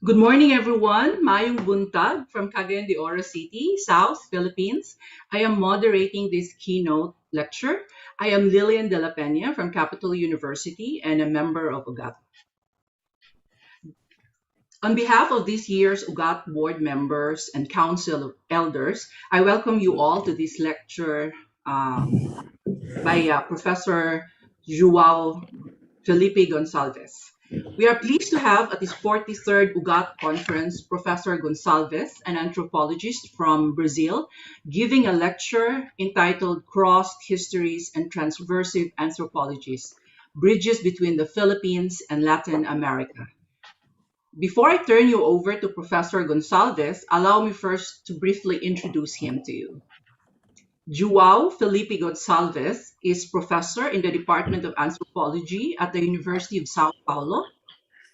Good morning, everyone. Mayong buntag from Cagayan de Oro City, South Philippines. I am moderating this keynote lecture. I am Lilian de la Peña from Capitol University and a member of UGAT. On behalf of this year's UGAT board members and council of elders, I welcome you all to this lecture by Professor João Felipe Gonçalves. We are pleased to have at this 43rd UGAT conference Professor Gonçalves, an anthropologist from Brazil, giving a lecture entitled Crossed Histories and Transversive Anthropologies, Bridges Between the Philippines and Latin America. Before I turn you over to Professor Gonçalves, allow me first to briefly introduce him to you. João Felipe Gonçalves is professor in the Department of Anthropology at the University of São Paulo.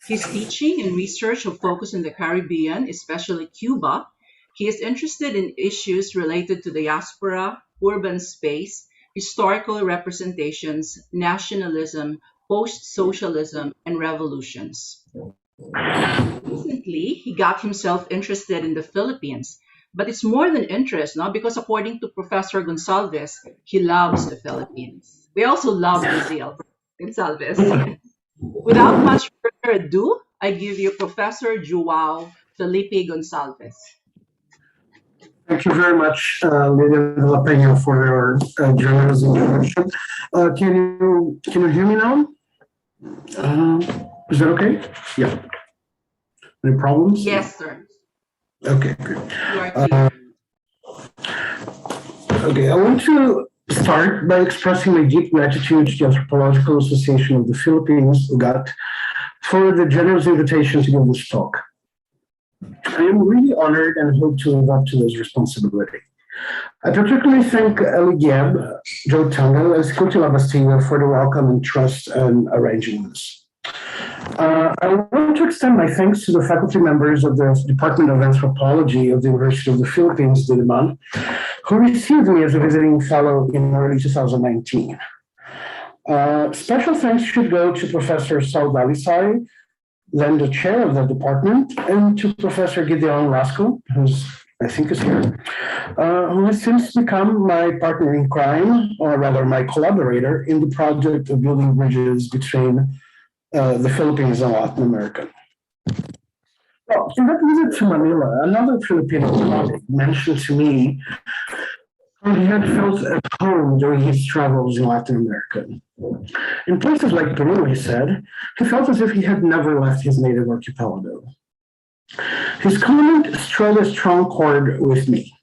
His teaching and research have focused on the Caribbean, especially Cuba. He is interested in issues related to diaspora, urban space, historical representations, nationalism, post-socialism, and revolutions. Recently, he got himself interested in the Philippines. But it's more than interest, no? Because according to Professor Gonçalves, he loves the Philippines. We also love Brazil, Gonçalves. Without much further ado, I give you Professor João Felipe Gonçalves. Thank you very much, Lilian de la Peña, for your generous introduction. Can you hear me now? Is that okay? Yeah. Any problems? Yes, sir. Okay, good. Okay, I want to start by expressing my deep gratitude to the Anthropological Association of the Philippines, UGAT, for the generous invitation to give this talk. I am really honored and hope to live up to this responsibility. I particularly thank Lilian, Joe Tango, and Scuti Labastida for the welcome and trust in arranging this. I want to extend my thanks to the faculty members of the Department of Anthropology of the University of the Philippines, Diliman, who received me as a visiting fellow in early 2019. Special thanks should go to Professor Saul Dalisay, then the chair of the department, and to Professor Gideon Lasco, who's I think is here, who has since become my partner in crime, or rather my collaborator in the project of building bridges between the Philippines and Latin America. Well, in that visit to Manila, another Filipino colleague mentioned to me how he had felt at home during his travels in Latin America. In places like Peru, he said, he felt as if he had never left his native archipelago. His comment struck a strong chord with me.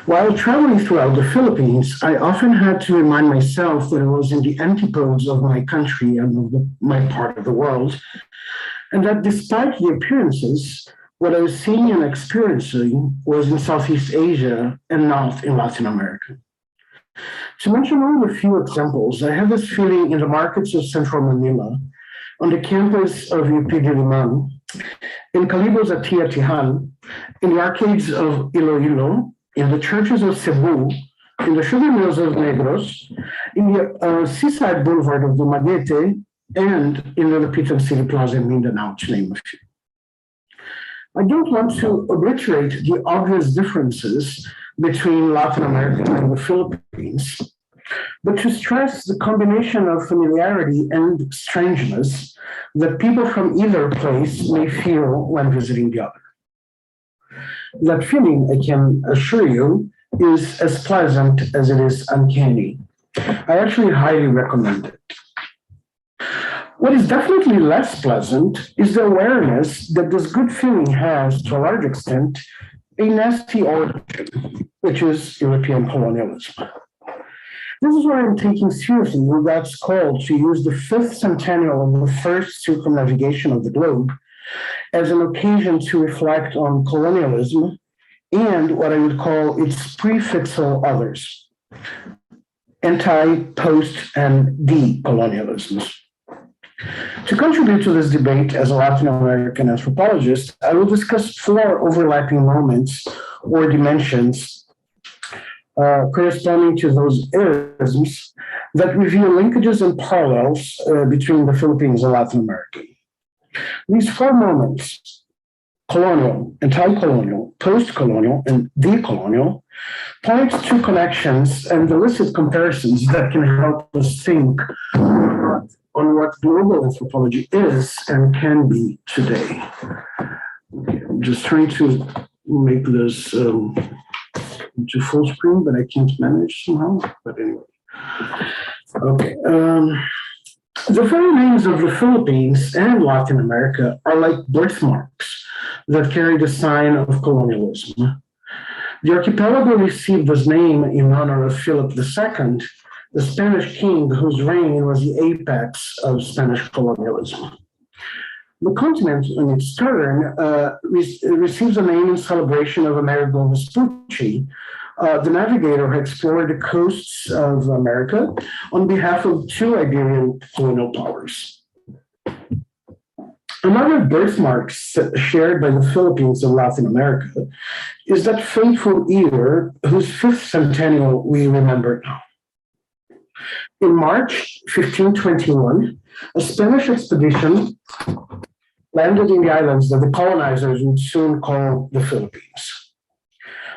While traveling throughout the Philippines, I often had to remind myself that I was in the antipodes of my country and of my part of the world, and that despite the appearances, what I was seeing and experiencing was in Southeast Asia and not in Latin America. To mention only a few examples, I had this feeling in the markets of central Manila, on the campus of UP Diliman, in Calibos at Tiatihan, in the arcades of Iloilo, in the churches of Cebu, in the sugar mills of Negros, in the seaside boulevard of Dumaguete, and in the Lapitan City Plaza in Mindanao, to name a few. I don't want to obliterate the obvious differences between Latin America and the Philippines, but to stress the combination of familiarity and strangeness that people from either place may feel when visiting the other. That feeling, I can assure you, is as pleasant as it is uncanny. I actually highly recommend it. What is definitely less pleasant is the awareness that this good feeling has, to a large extent, a nasty origin, which is European colonialism. This is why I'm taking seriously UGAT's call to use the 5th centennial of the first circumnavigation of the globe as an occasion to reflect on colonialism and what I would call its prefixal others, anti, post, and decolonialisms. To contribute to this debate as a Latin American anthropologist, I will discuss 4 overlapping moments or dimensions corresponding to those erisms that reveal linkages and parallels between the Philippines and Latin America. These 4 moments colonial, anti-colonial, post-colonial, and decolonial, points to connections and elicit comparisons that can help us think on what global anthropology is and can be today. Okay, I'm just trying to make this into full screen, but I can't manage somehow. But anyway, okay. The very names of the Philippines and Latin America are like birthmarks that carry the sign of colonialism. The archipelago received this name in honor of Philip II, the Spanish king whose reign was the apex of Spanish colonialism. The continent, in its turn, receives a name in celebration of Amerigo Vespucci, the navigator who explored the coasts of America on behalf of two Iberian colonial powers. Another birthmark shared by the Philippines and Latin America is that fateful year whose fifth centennial we remember now. In March 1521, a Spanish expedition landed in the islands that the colonizers would soon call the Philippines.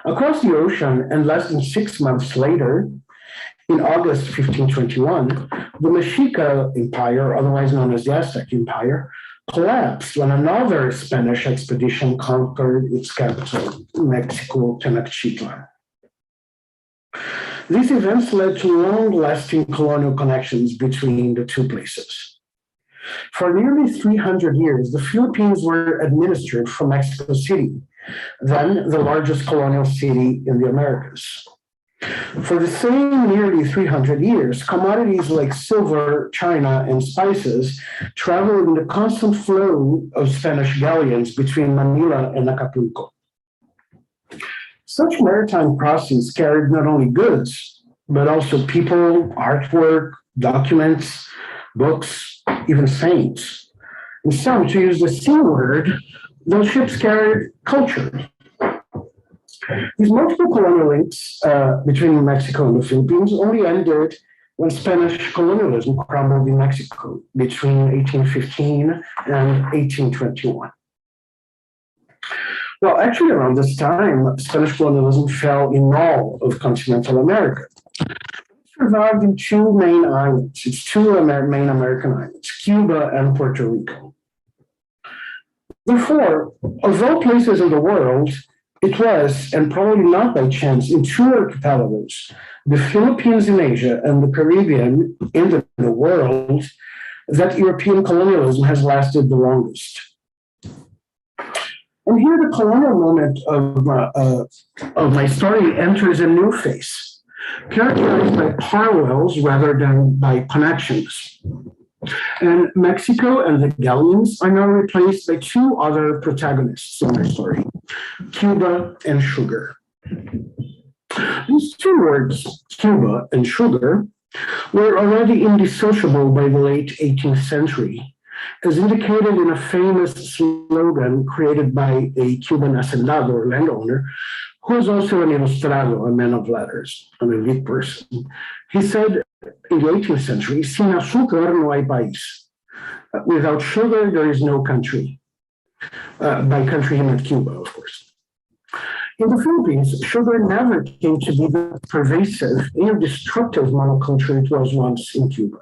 Across the ocean, and less than 6 months later, in August 1521, the Mexica Empire, otherwise known as the Aztec Empire, collapsed when another Spanish expedition conquered its capital, Mexico Tenochtitlan. These events led to long-lasting colonial connections between the two places. For nearly 300 years, the Philippines were administered from Mexico City, then the largest colonial city in the Americas. For the same nearly 300 years, commodities like silver, china, and spices traveled in the constant flow of Spanish galleons between Manila and Acapulco. Such maritime crossings carried not only goods, but also people, artwork, documents, books, even saints. And some, to use the C word, those ships carried culture. These multiple colonial links between Mexico and the Philippines only ended when Spanish colonialism crumbled in Mexico between 1815 and 1821. Well, actually, around this time, Spanish colonialism fell in all of continental America. It survived in two main islands, its two main American islands, Cuba and Puerto Rico. Therefore, of all places in the world, it was, and probably not by chance, in two archipelagos, the Philippines in Asia and the Caribbean in the world, that European colonialism has lasted the longest. And here the colonial moment of my story enters a new phase, characterized by parallels rather than by connections. And Mexico and the galleons are now replaced by two other protagonists in my story, Cuba and sugar. These two words, Cuba and sugar, were already indissociable by the late 18th century, as indicated in a famous slogan created by a Cuban hacendado or landowner, who was also an ilustrado, a man of letters, an elite person. He said in the 18th century, sin azúcar no hay país. Without sugar, there is no country. By country, he meant Cuba, of course. In the Philippines, sugar never came to be the pervasive and destructive monoculture it was once in Cuba.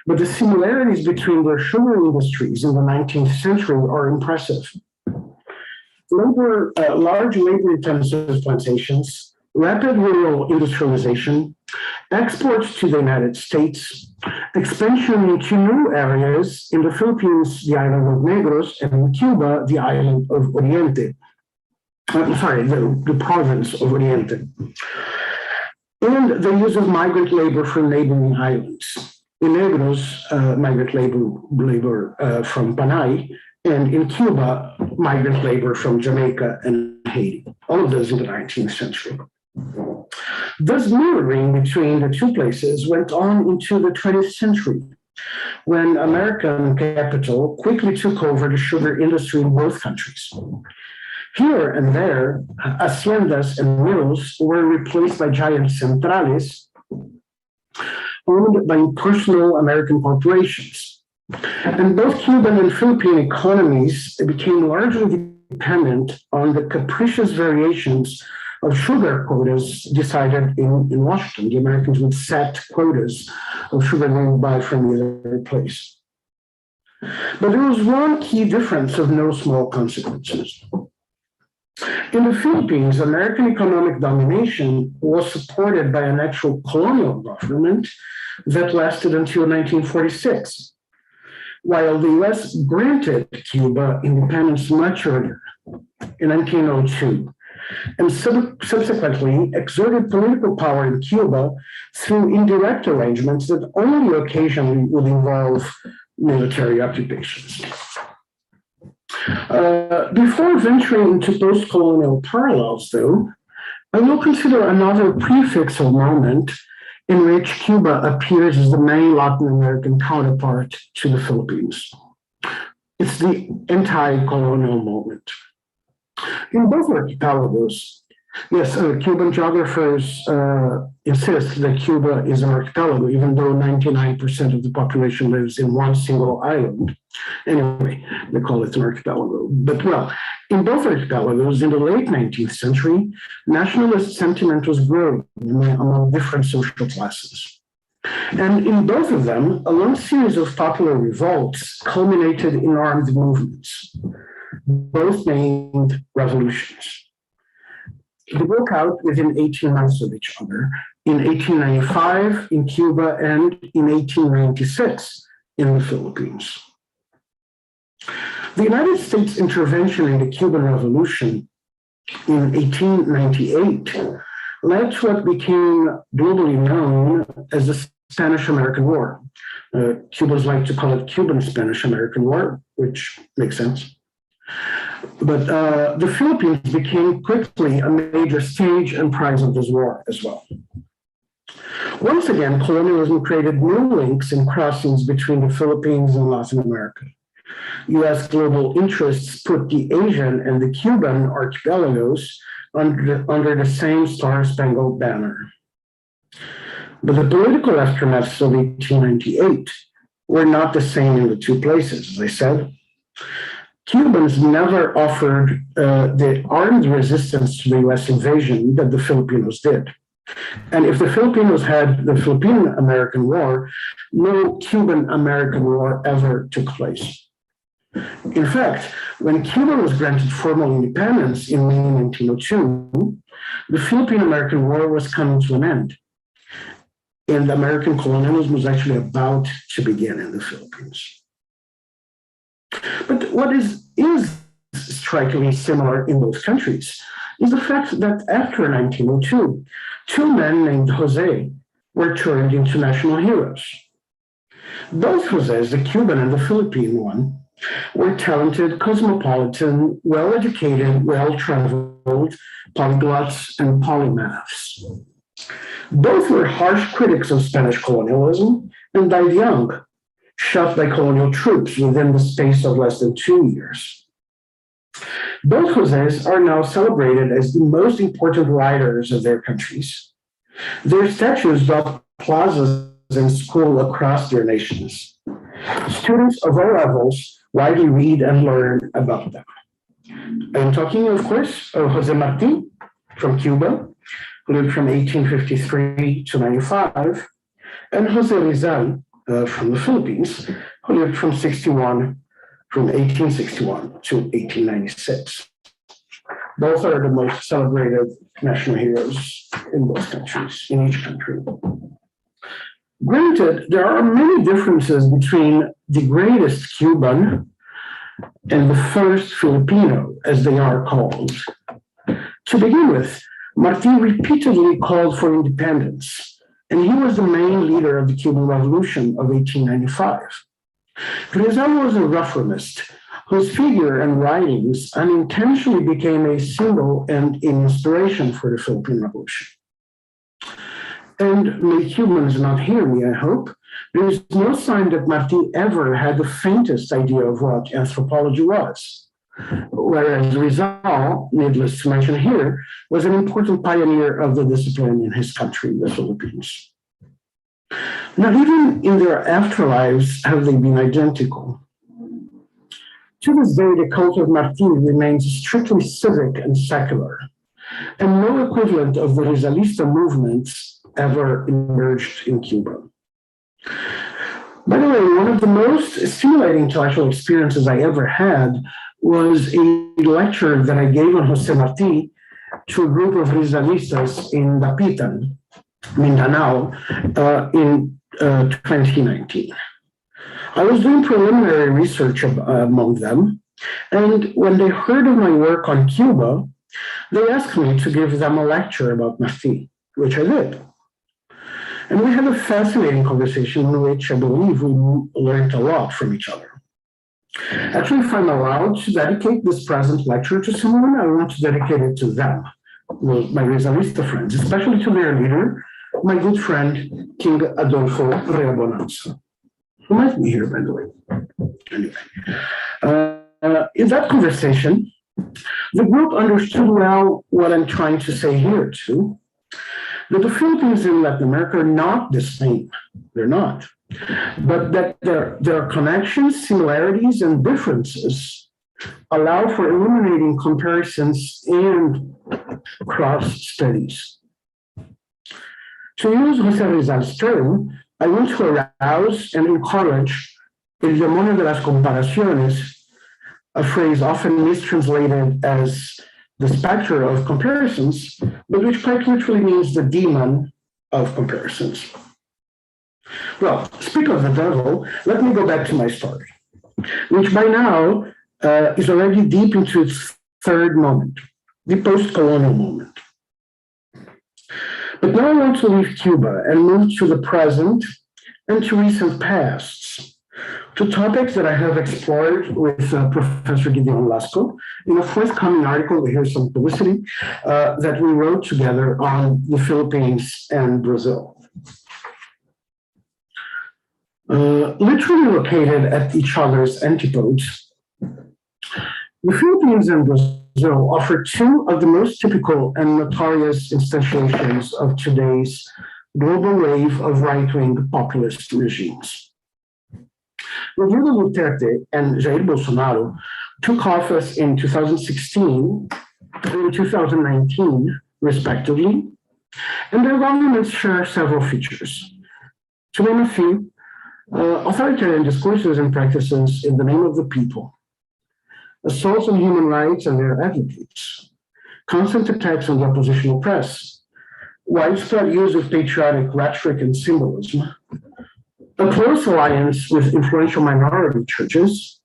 But the similarities between their sugar industries in the 19th century are impressive. Large labor-intensive plantations, rapid rural industrialization, exports to the United States, expansion into new areas, in the Philippines, the island of Negros, and in Cuba, the island of Oriente. The province of Oriente. And the use of migrant labor from neighboring islands. In Negros, migrant labor from Panay, and in Cuba, migrant labor from Jamaica and Haiti, all of those in the 19th century. This mirroring between the two places went on into the 20th century, when American capital quickly took over the sugar industry in both countries. Here and there, haciendas and mills were replaced by giant centrales owned by personal American corporations. And both Cuban and Philippine economies became largely dependent on the capricious variations of sugar quotas decided in Washington. The Americans would set quotas of sugar they would buy from the other place. But there was one key difference of no small consequences. In the Philippines, American economic domination was supported by an actual colonial government that lasted until 1946, while the US granted Cuba independence much earlier, in 1902, and subsequently exerted political power in Cuba through indirect arrangements that only occasionally would involve military occupations. Before venturing into post-colonial parallels, though, I will consider another prefixal moment in which Cuba appears as the main Latin American counterpart to the Philippines. It's the anti-colonial moment. In both archipelagos, yes, Cuban geographers insist that Cuba is an archipelago, even though 99% of the population lives in one single island. Anyway, they call it an archipelago. But well, in both archipelagos, in the late 19th century, nationalist sentiment was growing among different social classes. And in both of them, a long series of popular revolts culminated in armed movements, both named revolutions. They broke out within 18 months of each other, in 1895 in Cuba and in 1896 in the Philippines. The United States intervention in the Cuban Revolution in 1898 led to what became globally known as the Spanish-American War. Cubans like to call it Cuban-Spanish-American War, which makes sense. But the Philippines became quickly a major stage and prize of this war as well. Once again, colonialism created new links and crossings between the Philippines and Latin America. US global interests put the Asian and the Cuban archipelagos under the same Star-Spangled Banner. But the political aftermaths of 1898 were not the same in the two places, as I said. Cubans never offered the armed resistance to the US invasion that the Filipinos did. And if the Filipinos had the Philippine-American War, no Cuban-American War ever took place. In fact, when Cuba was granted formal independence in May 1902, the Philippine-American War was coming to an end. And American colonialism was actually about to begin in the Philippines. But what is strikingly similar in both countries is the fact that after 1902, two men named Jose were turned into national heroes. Both Joses, the Cuban and the Philippine one, were talented, cosmopolitan, well-educated, well-traveled, polyglots, and polymaths. Both were harsh critics of Spanish colonialism and died young, shot by colonial troops within the space of less than 2 years. Both Joses are now celebrated as the most important writers of their countries. Their statues dot plazas and schools across their nations. Students of all levels widely read and learn about them. I am talking, of course, of Jose Marti from Cuba, who lived from 1853 to 95, and Jose Rizal from the Philippines, who lived from 1861 to 1896. Both are the most celebrated national heroes in both countries, in each country. Granted, there are many differences between the greatest Cuban and the first Filipino, as they are called. To begin with, Marti repeatedly called for independence, and he was the main leader of the Cuban Revolution of 1895. Rizal was a reformist whose figure and writings unintentionally became a symbol and an inspiration for the Philippine Revolution. And may Cubans not hear me, I hope, there is no sign that Marti ever had the faintest idea of what anthropology was. Whereas Rizal, needless to mention here, was an important pioneer of the discipline in his country, the Philippines. Not even in their afterlives have they been identical. To this day, the cult of Martí remains strictly civic and secular, and no equivalent of the Racelista movements ever emerged in Cuba. By the way, one of the most stimulating intellectual experiences I ever had was a lecture that I gave on José Martí to a group of Racelistas in Dapitan, Mindanao, in 2019. I was doing preliminary research among them, and when they heard of my work on Cuba, they asked me to give them a lecture about Martí, which I did. And we had a fascinating conversation in which I believe we learned a lot from each other. Actually, if I'm allowed to dedicate this present lecture to someone, I want to dedicate it to them, my Racelista friends, especially to their leader, my good friend, King Adolfo Rea Bonanza, who might be here, by the way. Anyway, in that conversation, the group understood well what I'm trying to say here too, that the Philippines and Latin America are not the same. They're not. But that there are connections, similarities, and differences allow for illuminating comparisons and cross studies. To use José Rizal's term, I want to arouse and encourage el demonio de las comparaciones, a phrase often mistranslated as the specter of comparisons, but which quite literally means the demon of comparisons. Well, speaking of the devil, let me go back to my story, which by now is already deep into its third moment, the post-colonial moment. But now I want to leave Cuba and move to the present and to recent pasts, to topics that I have explored with Professor Gideon Lasco in a forthcoming article, here's some publicity, that we wrote together on the Philippines and Brazil. Literally located at each other's antipodes, the Philippines and Brazil offer two of the most typical and notorious instantiations of today's global wave of right-wing populist regimes. Rodrigo Duterte and Jair Bolsonaro took office in 2016 and 2019, respectively, and their governments share several features. To name a few, authoritarian discourses and practices in the name of the people, assaults on human rights and their advocates, constant attacks on the oppositional press, widespread use of patriotic rhetoric and symbolism, a close alliance with influential minority churches,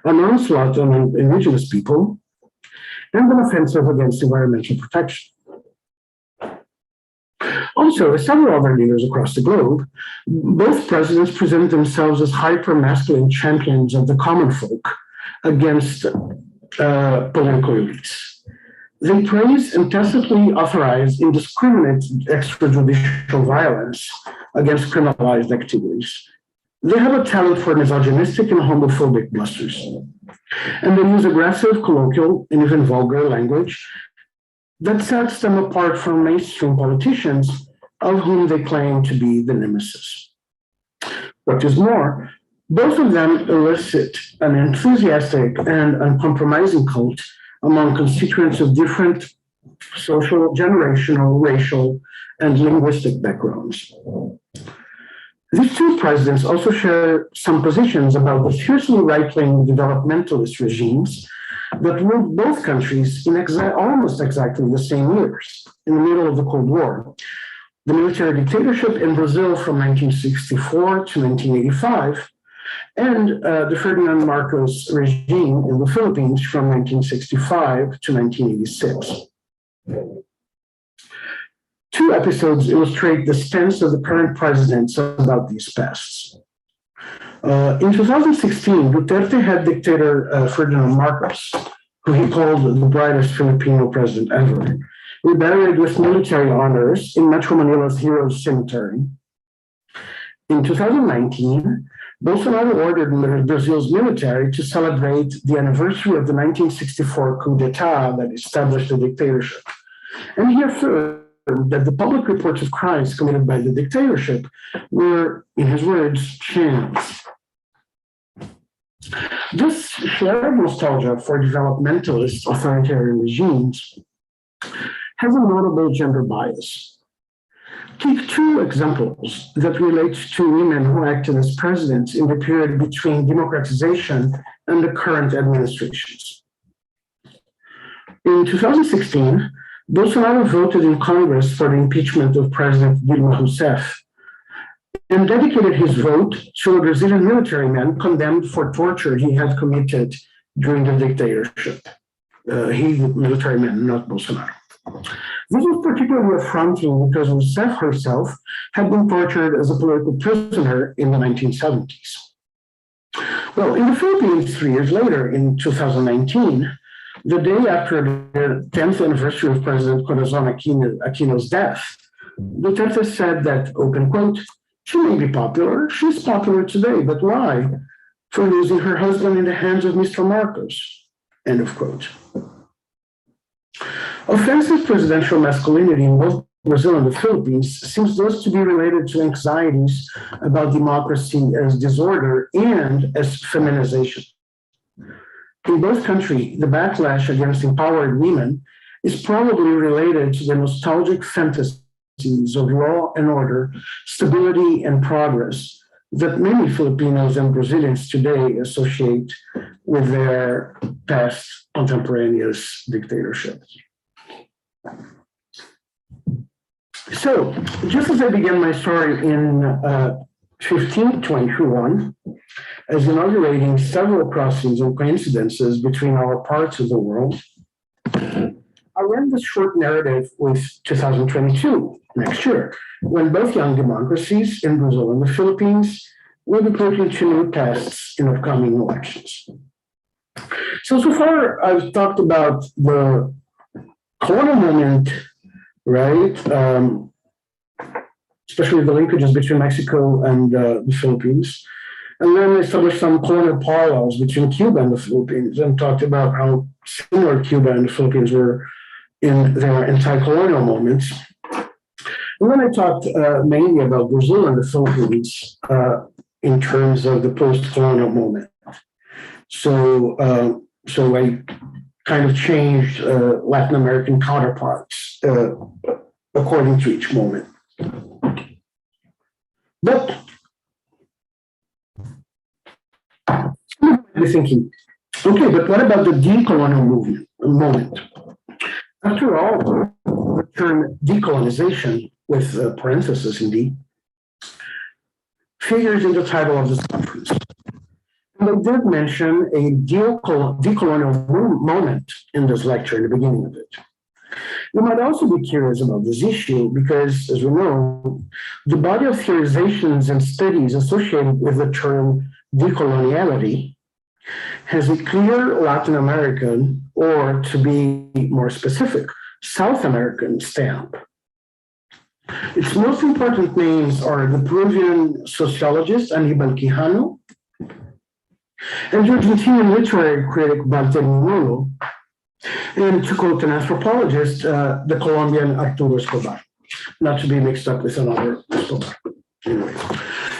an onslaught on indigenous people, and an offensive against environmental protection. Also, as several other leaders across the globe, both presidents present themselves as hyper-masculine champions of the common folk against political elites. They praise and tacitly authorize indiscriminate extrajudicial violence against criminalized activities. They have a talent for misogynistic and homophobic blusters. And they use aggressive, colloquial, and even vulgar language that sets them apart from mainstream politicians of whom they claim to be the nemesis. What is more, both of them elicit an enthusiastic and uncompromising cult among constituents of different social, generational, racial, and linguistic backgrounds. These two presidents also share some positions about the fiercely right-wing developmentalist regimes that ruled both countries in almost exactly the same years, in the middle of the Cold War. The military dictatorship in Brazil from 1964 to 1985, and the Ferdinand Marcos regime in the Philippines from 1965 to 1986. Two episodes illustrate the stance of the current presidents about these pasts. In 2016, Duterte had dictator Ferdinand Marcos, who he called the brightest Filipino president ever, reburied with military honors in Metro Manila's Heroes Cemetery. In 2019, Bolsonaro ordered Brazil's military to celebrate the anniversary of the 1964 coup d'etat that established the dictatorship. And he affirmed that the public reports of crimes committed by the dictatorship were, in his words, shams. This shared nostalgia for developmentalist authoritarian regimes has a notable gender bias. Take two examples that relate to women who acted as presidents in the period between democratization and the current administrations. In 2016, Bolsonaro voted in Congress for the impeachment of President Dilma Rousseff and dedicated his vote to a Brazilian military man condemned for torture he had committed during the dictatorship. He, military man, not Bolsonaro. This was particularly affronting because Rousseff herself had been tortured as a political prisoner in the 1970s. Well, in the Philippines, 3 years later, in 2019, the day after the 10th anniversary of President Corazon Aquino's death, Duterte said that, open quote, "She may be popular, she's popular today, but why? For losing her husband in the hands of Mr. Marcos," end of quote. Offensive presidential masculinity in both Brazil and the Philippines seems thus to be related to anxieties about democracy as disorder and as feminization. In both countries, the backlash against empowered women is probably related to the nostalgic fantasies of law and order, stability and progress that many Filipinos and Brazilians today associate with their past contemporaneous dictatorships. So, just as I began my story in 1521, as inaugurating several crossings and coincidences between our parts of the world, I'll end this short narrative with 2022, next year, when both young democracies in Brazil and the Philippines will be putting to new tests in upcoming elections. So far I've talked about the colonial moment, right? Especially the linkages between Mexico and the Philippines. And then established some colonial parallels between Cuba and the Philippines and talked about how similar Cuba and the Philippines were in their anti-colonial moments. And then I talked mainly about Brazil and the Philippines in terms of the post-colonial moment. So I kind of changed Latin American counterparts according to each moment. But you're thinking, okay, but what about the decolonial moment? After all, the term decolonization, with parentheses indeed, figures in the title of this conference. And I did mention a decolonial moment in this lecture in the beginning of it. You might also be curious about this issue because, as we know, the body of theorizations and studies associated with the term decoloniality has a clear Latin American, or to be more specific, South American stamp. Its most important names are the Peruvian sociologist Aníbal Quijano and the Argentinian literary critic Valterino, and to quote an anthropologist, the Colombian Arturo Escobar, not to be mixed up with another Escobar. Anyway,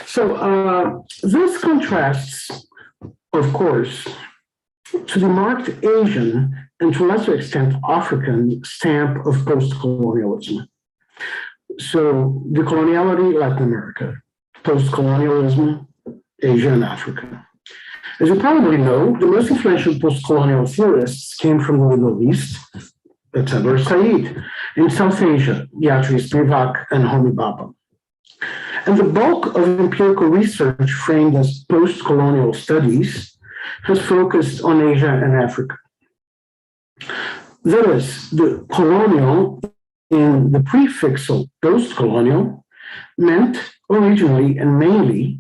so this contrasts, of course, to the marked Asian and to a lesser extent African stamp of post-colonialism. So decoloniality, Latin America, post-colonialism, Asia and Africa. As you probably know, the most influential post-colonial theorists came from the Middle East, Taber Said, in South Asia, Beatrice Spivak and Homi Bhabha. And the bulk of empirical research framed as post-colonial studies has focused on Asia and Africa. That is, the colonial in the prefixal post-colonial meant originally and mainly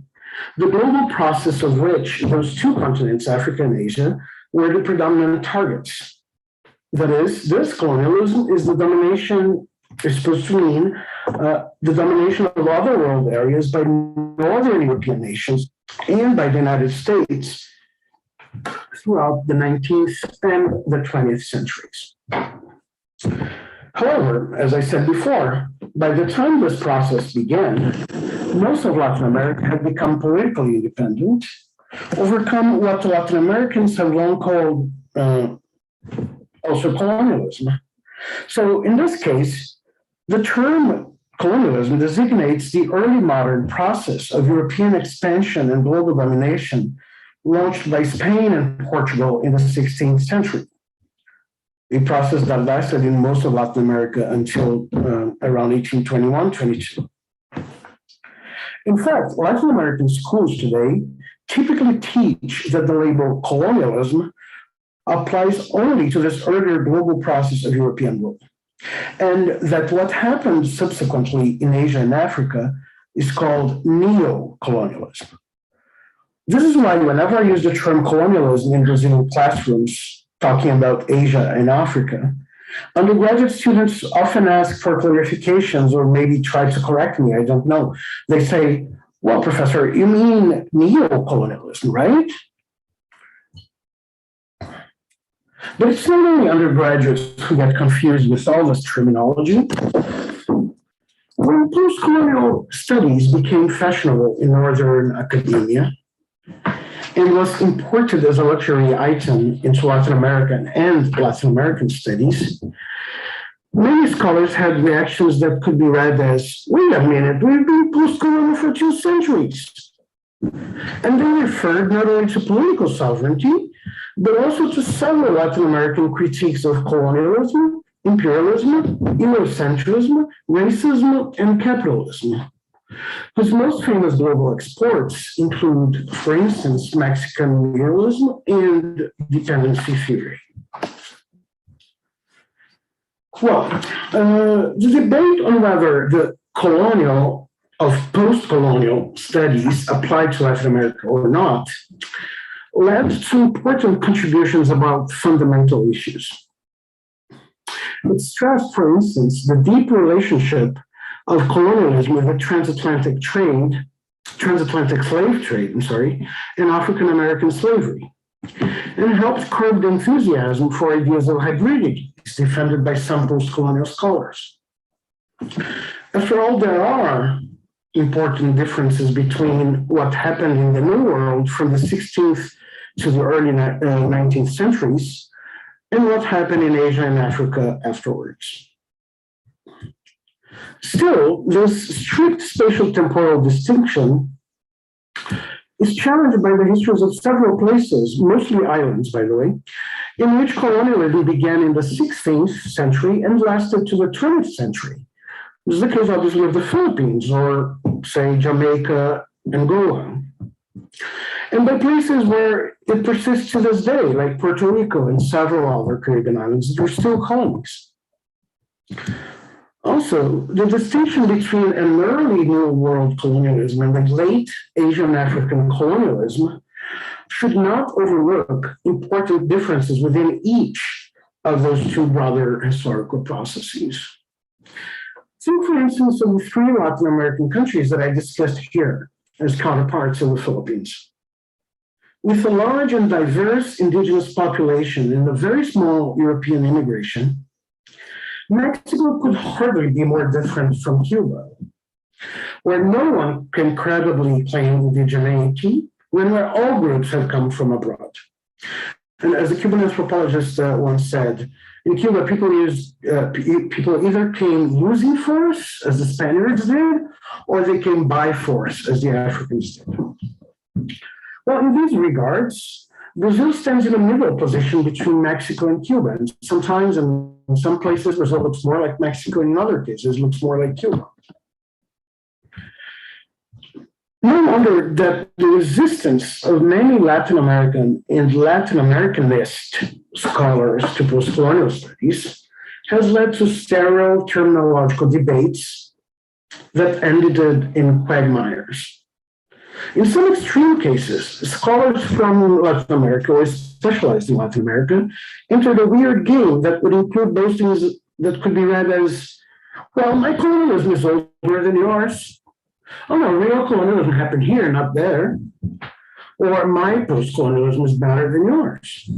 the global process of which those two continents, Africa and Asia, were the predominant targets. That is, this colonialism is the domination, is supposed to mean the domination of other world areas by Northern European nations and by the United States throughout the 19th and the 20th centuries. However, as I said before, by the time this process began, most of Latin America had become politically independent, overcome what Latin Americans have long called also colonialism. So in this case, the term colonialism designates the early modern process of European expansion and global domination launched by Spain and Portugal in the 16th century, a process that lasted in most of Latin America until around 1821-22. In fact, Latin American schools today typically teach that the label colonialism applies only to this earlier global process of European rule, and that what happened subsequently in Asia and Africa is called neo-colonialism. This is why whenever I use the term colonialism in Brazilian classrooms talking about Asia and Africa, undergraduate students often ask for clarifications or maybe try to correct me, I don't know. They say, well, professor, you mean neo-colonialism, right? But it's not only undergraduates who get confused with all this terminology. When post-colonial studies became fashionable in Northern academia and was imported as a luxury item into Latin American and Latin American studies, many scholars had reactions that could be read as, wait a minute, we've been post-colonial for 2 centuries. And they referred not only to political sovereignty, but also to several Latin American critiques of colonialism, imperialism, Eurocentrism, racism, and capitalism, whose most famous global exports include, for instance, Mexican realism and dependency theory. Well, the debate on whether the colonial of post-colonial studies applied to Latin America or not led to important contributions about fundamental issues. It stressed, for instance, the deep relationship of colonialism with the transatlantic slave trade, and African American slavery, and helped curb the enthusiasm for ideas of hybridity defended by some post-colonial scholars. After all, there are important differences between what happened in the New World from the 16th to the early 19th centuries and what happened in Asia and Africa afterwards. Still, this strict spatial temporal distinction is challenged by the histories of several places, mostly islands, by the way, in which colonialism began in the 16th century and lasted to the 20th century. This is the case, obviously, of the Philippines, or, say, Jamaica, Angola. And by places where it persists to this day, like Puerto Rico and several other Caribbean islands that are still colonies. Also, the distinction between an early New World colonialism and the late Asian African colonialism should not overlook important differences within each of those two broader historical processes. Think, for instance, of the 3 Latin American countries that I discussed here as counterparts in the Philippines. With a large and diverse indigenous population and a very small European immigration, Mexico could hardly be more different from Cuba, where no one can credibly claim indigeneity when where all groups have come from abroad. And as a Cuban anthropologist once said, in Cuba, people either came using force, as the Spaniards did, or they came by force, as the Africans did. Well, in these regards, Brazil stands in a middle position between Mexico and Cuba. And sometimes in some places, Brazil looks more like Mexico, and in other cases, looks more like Cuba. No wonder that the resistance of many Latin American and Latin Americanist scholars to post-colonial studies has led to sterile terminological debates that ended in quagmires. In some extreme cases, scholars from Latin America, or specialized in Latin America, entered a weird game that would include those things that could be read as, well, my colonialism is older than yours. Oh no, real colonialism happened here, not there. Or my post-colonialism is better than yours.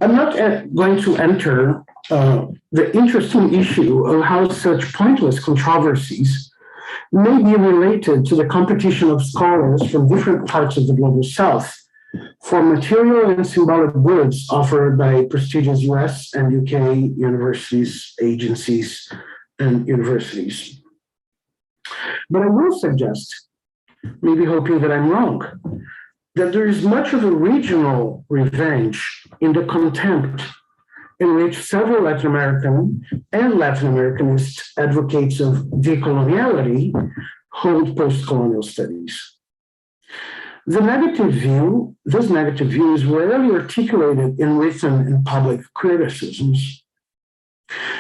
I'm not going to enter the interesting issue of how such pointless controversies may be related to the competition of scholars from different parts of the global south for material and symbolic goods offered by prestigious US and UK universities, agencies, and universities. But I will suggest, maybe hoping that I'm wrong, that there is much of a regional revenge in the contempt in which several Latin American and Latin Americanist advocates of decoloniality hold post-colonial studies. This negative view is rarely articulated in written and public criticisms.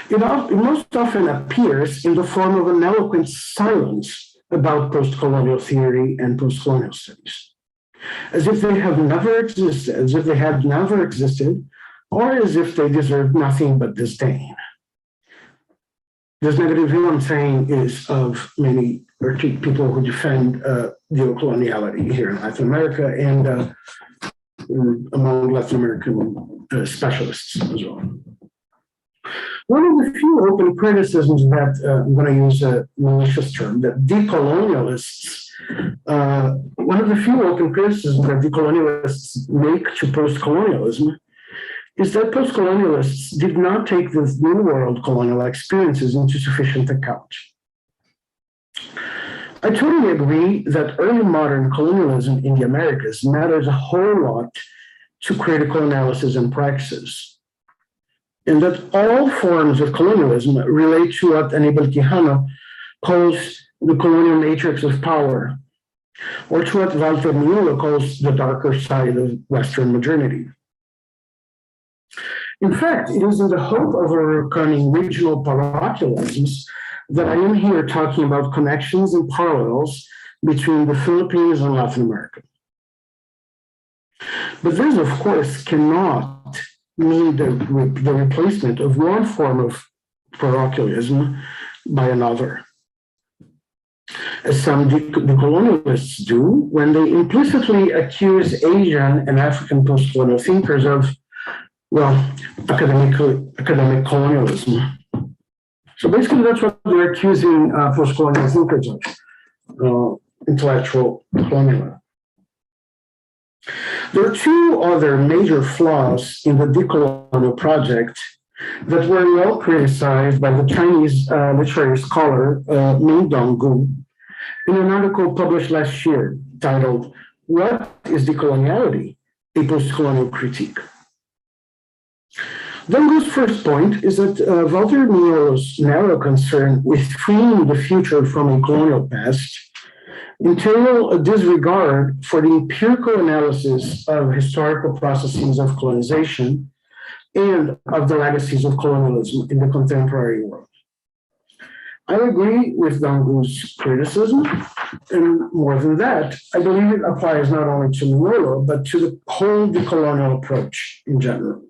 It most often appears in the form of an eloquent silence about post-colonial theory and post-colonial studies, as if they have never existed, as if they had never existed, or as if they deserve nothing but disdain. This negative view I'm saying is of many people who defend neocoloniality here in Latin America and among Latin American specialists as well. One of the few open criticisms that I'm going to use a malicious term, that decolonialists, one of the few open criticisms that decolonialists make to post-colonialism is that post-colonialists did not take these new world colonial experiences into sufficient account. I totally agree that early modern colonialism in the Americas matters a whole lot to critical analysis and practices, and that all forms of colonialism relate to what Aníbal Quijano calls the colonial matrix of power, or to what Walter Miolo calls the darker side of Western modernity. In fact, it is in the hope of overcoming regional parochialisms that I am here talking about connections and parallels between the Philippines and Latin America. But this, of course, cannot mean the replacement of one form of parochialism by another, as some decolonialists do when they implicitly accuse Asian and African post-colonial thinkers of, well, academic colonialism. So basically, that's what they're accusing post-colonial thinkers of, intellectual colonialism. There are two other major flaws in the decolonial project that were well criticized by the Chinese literary scholar Ming Donggu in an article published last year titled, "What is Decoloniality? A Post-Colonial Critique." Donggu's first point is that Walter Miolo's narrow concern with freeing the future from a colonial past entail a disregard for the empirical analysis of historical processes of colonization and of the legacies of colonialism in the contemporary world. I agree with Donggu's criticism, and more than that, I believe it applies not only to Miolo, but to the whole decolonial approach in general.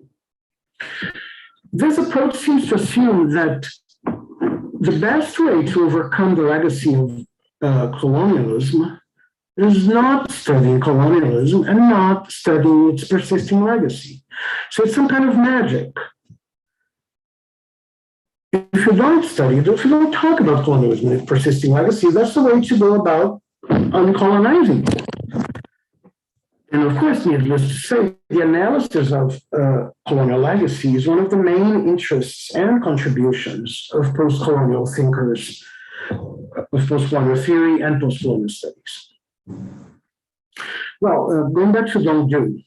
This approach seems to assume that the best way to overcome the legacy of colonialism is not studying colonialism and not studying its persisting legacy. So it's some kind of magic. If you don't study it, if you don't talk about colonialism and its persisting legacy, that's the way to go about uncolonizing it. And of course, needless to say, the analysis of colonial legacy is one of the main interests and contributions of post-colonial thinkers, of post-colonial theory and post-colonial studies. Well, going back to Donggu,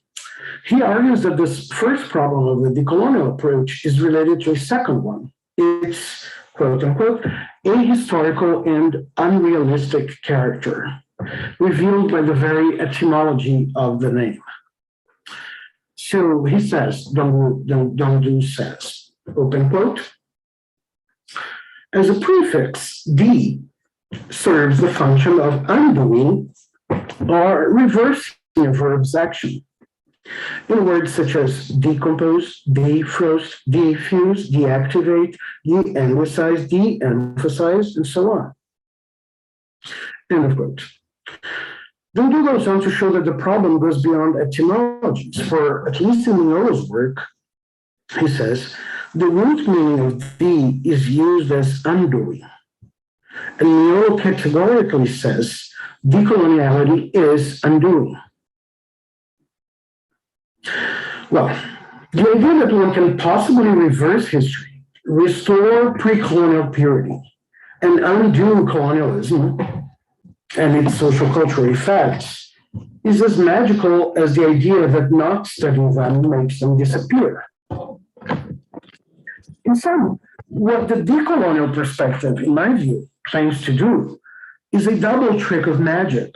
he argues that this first problem of the decolonial approach is related to a second one. It's, quote unquote, ahistorical and unrealistic character, revealed by the very etymology of the name. So he says, Donggu says, open quote, as a prefix, D serves the function of undoing or reversing a verb's action in words such as decompose, defrost, defuse, deactivate, de-anglicize, de-emphasize, and so on. End of quote. Donggu goes on to show that the problem goes beyond etymologies. For at least in Miolo's work, he says, the root meaning of "de" is used as undoing. And Miolo categorically says decoloniality is undoing. Well, the idea that one can possibly reverse history, restore pre-colonial purity, and undo colonialism and its social cultural effects is as magical as the idea that not studying them makes them disappear. In sum, what the decolonial perspective, in my view, claims to do is a double trick of magic,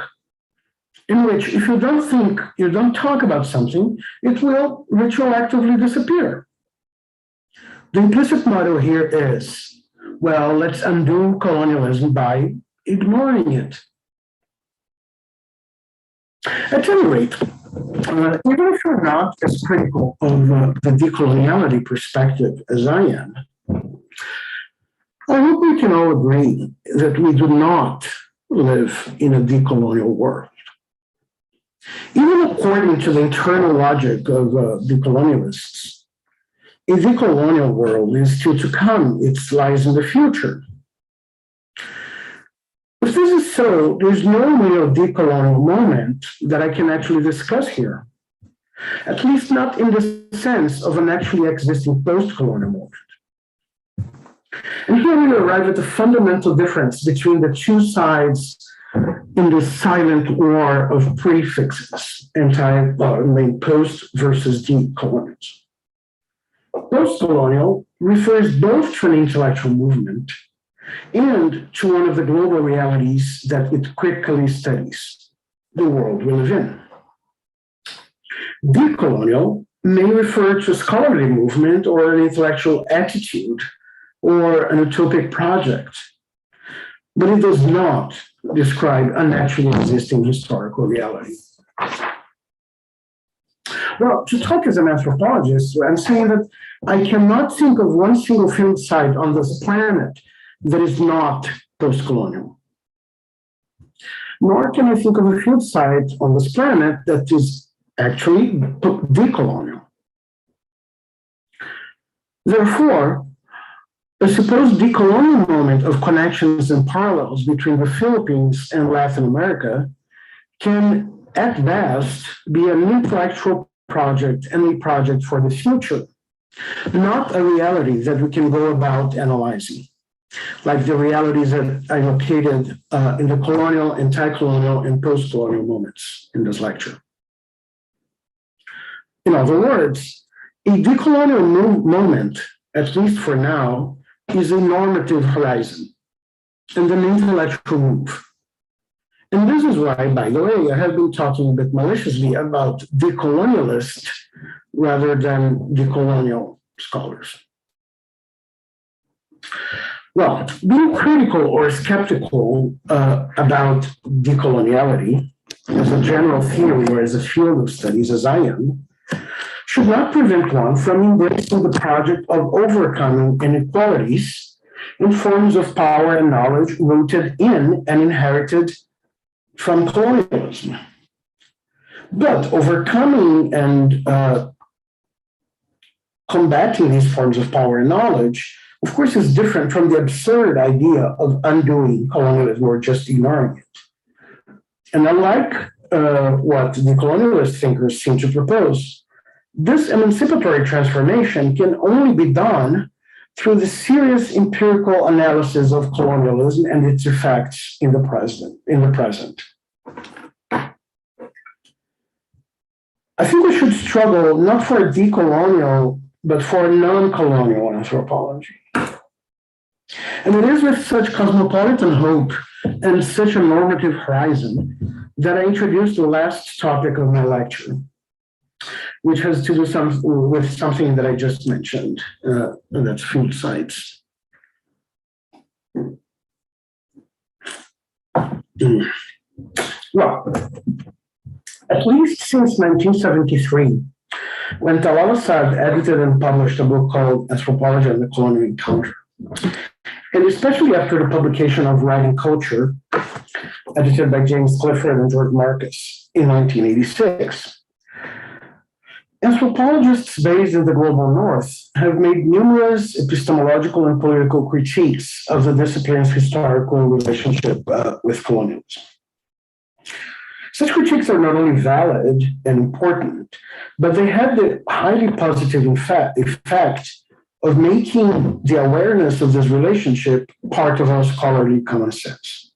in which if you don't think, you don't talk about something, it will retroactively disappear. The implicit motto here is, well, let's undo colonialism by ignoring it. At any rate, even if you're not as critical of the decoloniality perspective as I am, I hope we can all agree that we do not live in a decolonial world. Even according to the internal logic of decolonialists, a decolonial world is still to come. It lies in the future. If this is so, there's no real decolonial moment that I can actually discuss here, at least not in the sense of an actually existing post-colonial moment. And here we arrive at the fundamental difference between the two sides in the silent war of prefixes, post versus decolonials. Post-colonial refers both to an intellectual movement and to one of the global realities that it quickly studies, the world we live in. Decolonial may refer to a scholarly movement or an intellectual attitude or an utopic project, but it does not describe an actually existing historical reality. Well, to talk as an anthropologist, I'm saying that I cannot think of one single field site on this planet that is not post-colonial. Nor can I think of a field site on this planet that is actually decolonial. Therefore, a supposed decolonial moment of connections and parallels between the Philippines and Latin America can, at best, be an intellectual project and a project for the future, not a reality that we can go about analyzing, like the realities that I located in the colonial, anti-colonial, and post-colonial moments in this lecture. In other words, a decolonial moment, at least for now, is a normative horizon and an intellectual move. And this is why, by the way, I have been talking a bit maliciously about decolonialists rather than decolonial scholars. Well, being critical or skeptical about decoloniality as a general theory or as a field of studies, as I am, should not prevent one from embracing the project of overcoming inequalities in forms of power and knowledge rooted in and inherited from colonialism. But overcoming and combating these forms of power and knowledge, of course, is different from the absurd idea of undoing colonialism or just ignoring it. And unlike what the colonialist thinkers seem to propose, this emancipatory transformation can only be done through the serious empirical analysis of colonialism and its effects in the present. I think we should struggle not for a decolonial, but for a non-colonial anthropology. And it is with such cosmopolitan hope and such a normative horizon that I introduced the last topic of my lecture, which has to do with something that I just mentioned, and that's field sites. Well, at least since 1973, when Talal Asad edited and published a book called Anthropology and the Colonial Encounter, and especially after the publication of Writing Culture, edited by James Clifford and George Marcus in 1986, Anthropologists based in the global north have made numerous epistemological and political critiques of the discipline's historical relationship with colonialism. Such critiques are not only valid and important, but they have the highly positive effect of making the awareness of this relationship part of our scholarly common sense.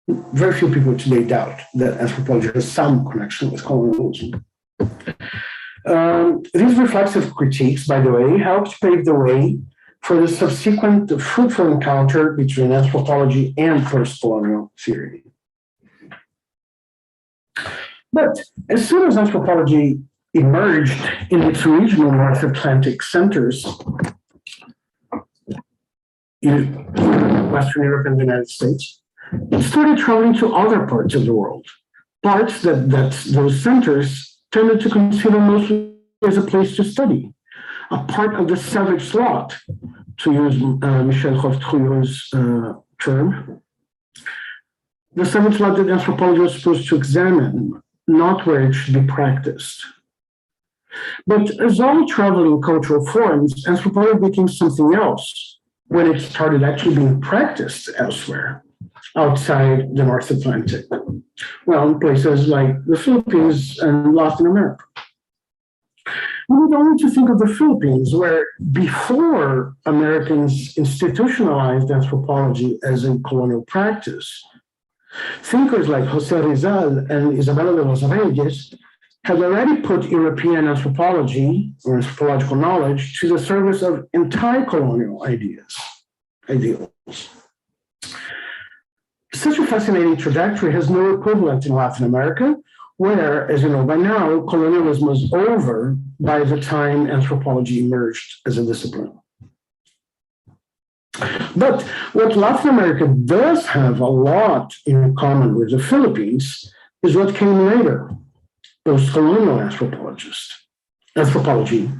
Very few people today doubt that anthropology has some connection with colonialism. These reflexive critiques, by the way, helped pave the way for the subsequent fruitful encounter between anthropology and postcolonial theory. But as soon as anthropology emerged in its regional North Atlantic centers in Western Europe and the United States, it started traveling to other parts of the world, parts that those centers tended to consider mostly as a place to study, a part of the savage slot, to use Michel Rothrouille's term. The savage slot that anthropology was supposed to examine, not where it should be practiced. But as all traveling cultural forms, anthropology became something else when it started actually being practiced elsewhere, outside the North Atlantic. Well, in places like the Philippines and Latin America. We need only to think of the Philippines, where before Americans institutionalized anthropology as a colonial practice, thinkers like José Rizal and Isabella de los Reyes had already put European anthropology or anthropological knowledge to the service of anti-colonial ideals. Such a fascinating trajectory has no equivalent in Latin America, where, as you know by now, colonialism was over by the time anthropology emerged as a discipline. But what Latin America does have a lot in common with the Philippines is what came later, postcolonial anthropology.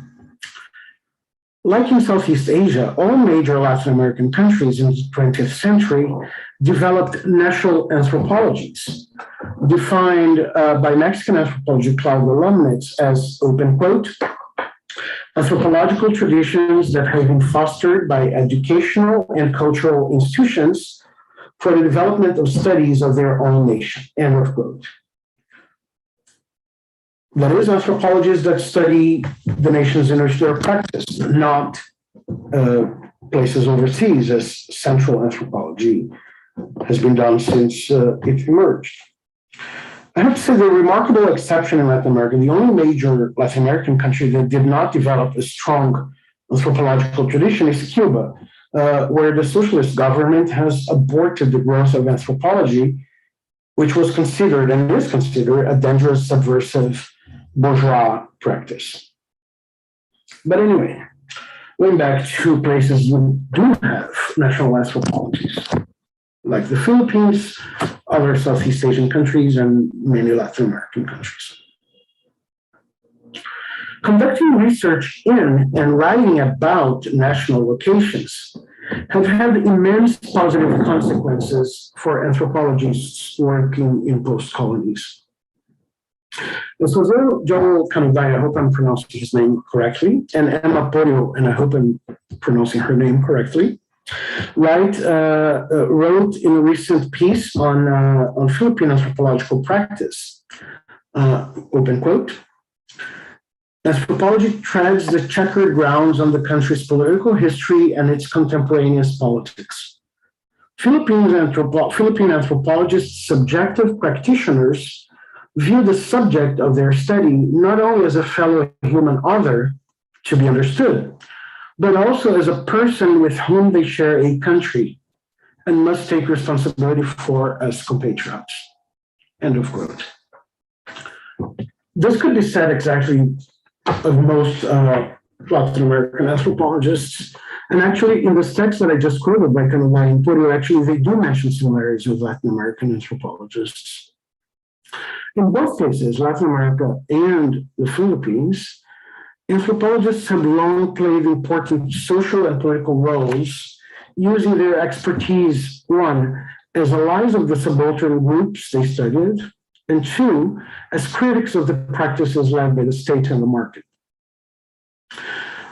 Like in Southeast Asia, all major Latin American countries in the 20th century developed national anthropologies, defined by Mexican anthropology Claudio Lomnitz as, open quote, anthropological traditions that have been fostered by educational and cultural institutions for the development of studies of their own nation, end of quote. That is, anthropologists that study the nations in which they are practiced, not places overseas, as central anthropology has been done since it emerged. I have to say the remarkable exception in Latin America, the only major Latin American country that did not develop a strong anthropological tradition is Cuba, where the socialist government has aborted the growth of anthropology, which was considered and is considered a dangerous subversive bourgeois practice. But anyway, going back to places that do have national anthropologies, like the Philippines, other Southeast Asian countries, and many Latin American countries. Conducting research in and writing about national locations have had immense positive consequences for anthropologists working in post-colonies. And so João Felipe, I hope I'm pronouncing his name correctly, and Emma Porio, and I hope I'm pronouncing her name correctly, wrote in a recent piece on Philippine anthropological practice, open quote, anthropology treads the checkered grounds on the country's political history and its contemporaneous politics. Philippine anthropologists, subjective practitioners, view the subject of their study not only as a fellow human other to be understood, but also as a person with whom they share a country and must take responsibility for as compatriots. End of quote. This could be said exactly of most Latin American anthropologists. And actually, in this text that I just quoted by Carolyn and Porio, actually, they do mention similarities with Latin American anthropologists. In both cases, Latin America and the Philippines, anthropologists have long played important social and political roles, using their expertise, one, as allies of the subaltern groups they studied, and two, as critics of the practices led by the state and the market.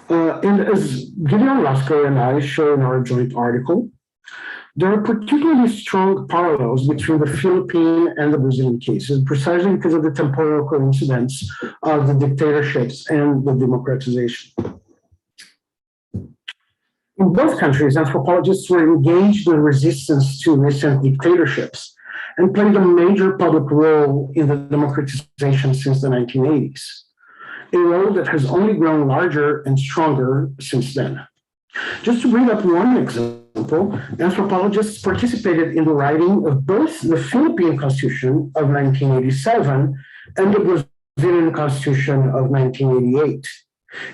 And as Gideon Lasker and I show in our joint article, there are particularly strong parallels between the Philippine and the Brazilian cases, precisely because of the temporal coincidence of the dictatorships and the democratization. In both countries, anthropologists were engaged in resistance to recent dictatorships and played a major public role in the democratization since the 1980s, a role that has only grown larger and stronger since then. Just to bring up one example, anthropologists participated in the writing of both the Philippine Constitution of 1987 and the Brazilian Constitution of 1988,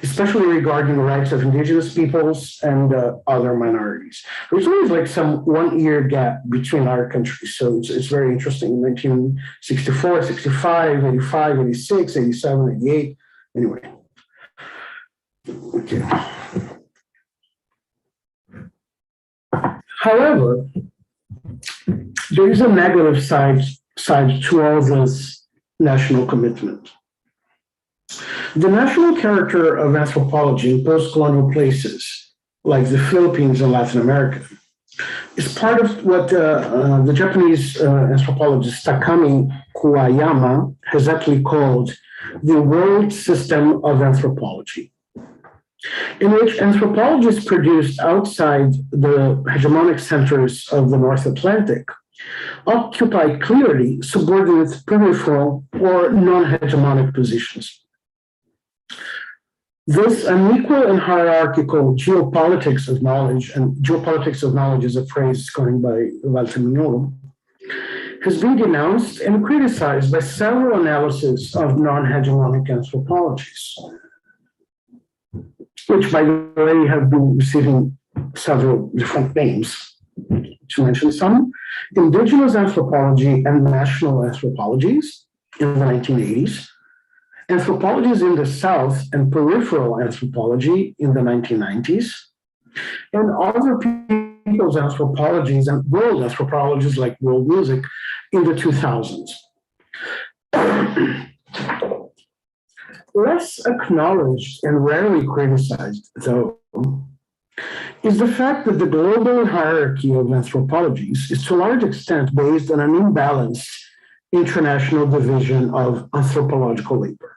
especially regarding the rights of indigenous peoples and other minorities. There's always like some 1 year gap between our countries, so it's very interesting. 1964, 65, 85, 86, 87, 88, anyway. Okay. However, there is a negative side to all this national commitment. The national character of anthropology in post-colonial places, like the Philippines and Latin America, is part of what the Japanese anthropologist Takami Kuwayama has actually called the world system of anthropology, in which anthropologists produced outside the hegemonic centers of the North Atlantic occupy clearly subordinate, peripheral, or non-hegemonic positions. This unequal and hierarchical geopolitics of knowledge, and geopolitics of knowledge is a phrase coined by Walter Mignolo, has been denounced and criticized by several analyses of non-hegemonic anthropologies, which, by the way, have been receiving several different names. To mention some, indigenous anthropology and national anthropologies in the 1980s, anthropologies in the South and peripheral anthropology in the 1990s, and other people's anthropologies and world anthropologies like world music in the 2000s. Less acknowledged and rarely criticized, though, is the fact that the global hierarchy of anthropologies is to a large extent based on an imbalanced international division of anthropological labor.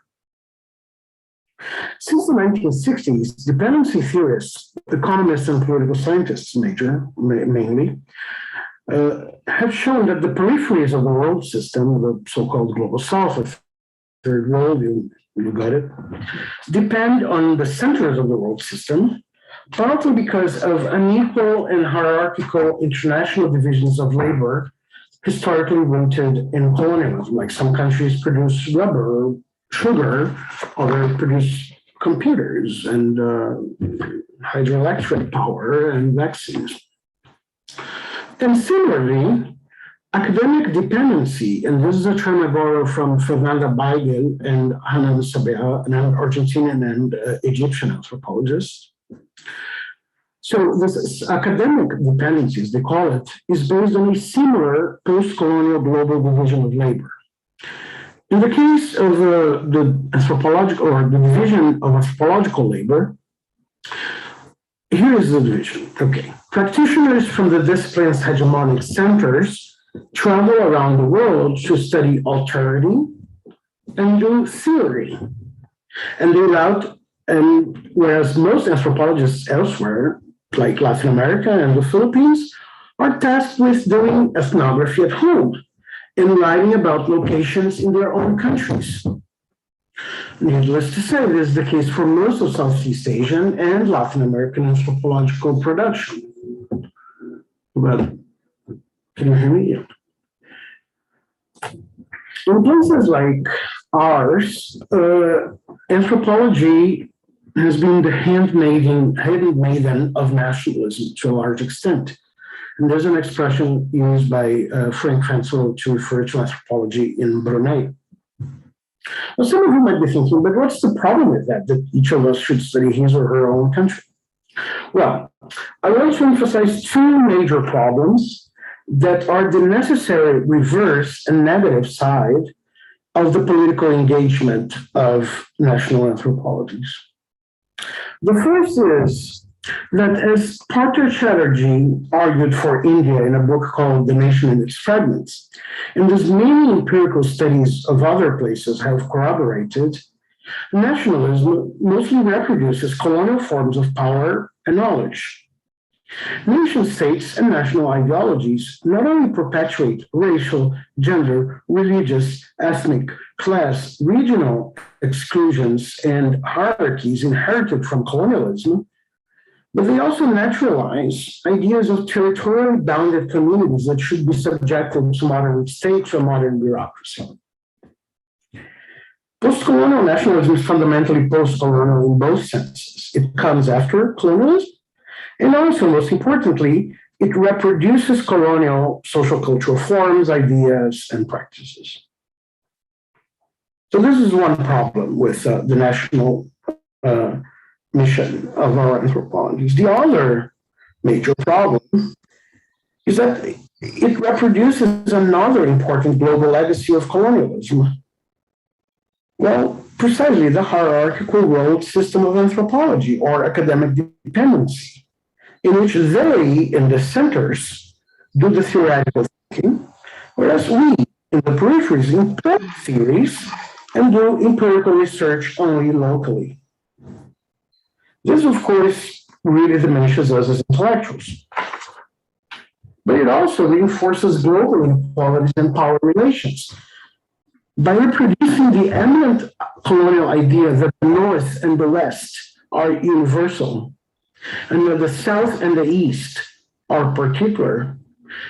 Since the 1960s, dependency theorists, economists and political scientists mainly, have shown that the peripheries of the world system, the so-called global south, the third world, you got it, depend on the centers of the world system, partly because of unequal and hierarchical international divisions of labor historically rooted in colonialism. Like some countries produce rubber or sugar, others produce computers and hydroelectric power and vaccines. And similarly, academic dependency, and this is a term I borrow from Fernando Abaya and Hanan Sabea, an Argentinian and Egyptian anthropologist. So this academic dependency, as they call it, is based on a similar post-colonial global division of labor. In the case of the anthropological or the division of anthropological labor, here is the division. Okay, practitioners from the discipline's hegemonic centers travel around the world to study alterity and do theory, and they route. And whereas most anthropologists elsewhere, like Latin America and the Philippines, are tasked with doing ethnography at home and writing about locations in their own countries. Needless to say, this is the case for most of Southeast Asian and Latin American anthropological production. Well, can you hear me? In places like ours, anthropology has been the handmaiden of nationalism to a large extent. And there's an expression used by Frank Fensel to refer to anthropology in Brunei. Now, some of you might be thinking, but what's the problem with that each of us should study his or her own country? Well, I want to emphasize two major problems that are the necessary reverse and negative side of the political engagement of national anthropologies. The first is that, as Partha Chatterjee argued for India in a book called The Nation and Its Fragments, and as many empirical studies of other places have corroborated, nationalism mostly reproduces colonial forms of power and knowledge. Nation states and national ideologies not only perpetuate racial, gender, religious, ethnic, class, regional exclusions and hierarchies inherited from colonialism, but they also naturalize ideas of territorially bounded communities that should be subjected to modern states or modern bureaucracy. Postcolonial nationalism is fundamentally postcolonial in both senses. It comes after colonialism, and also, most importantly, it reproduces colonial social cultural forms, ideas, and practices. So this is one problem with the national mission of our anthropologies. The other major problem is that it reproduces another important global legacy of colonialism. Well, precisely the hierarchical role system of anthropology, or academic dependency, in which they, in the centers, do the theoretical thinking, whereas we, in the peripheries, import theories and do empirical research only locally. This, of course, really diminishes us as intellectuals. But it also reinforces global inequalities and power relations. By reproducing the eminent colonial idea that the North and the West are universal, and that the South and the East are particular,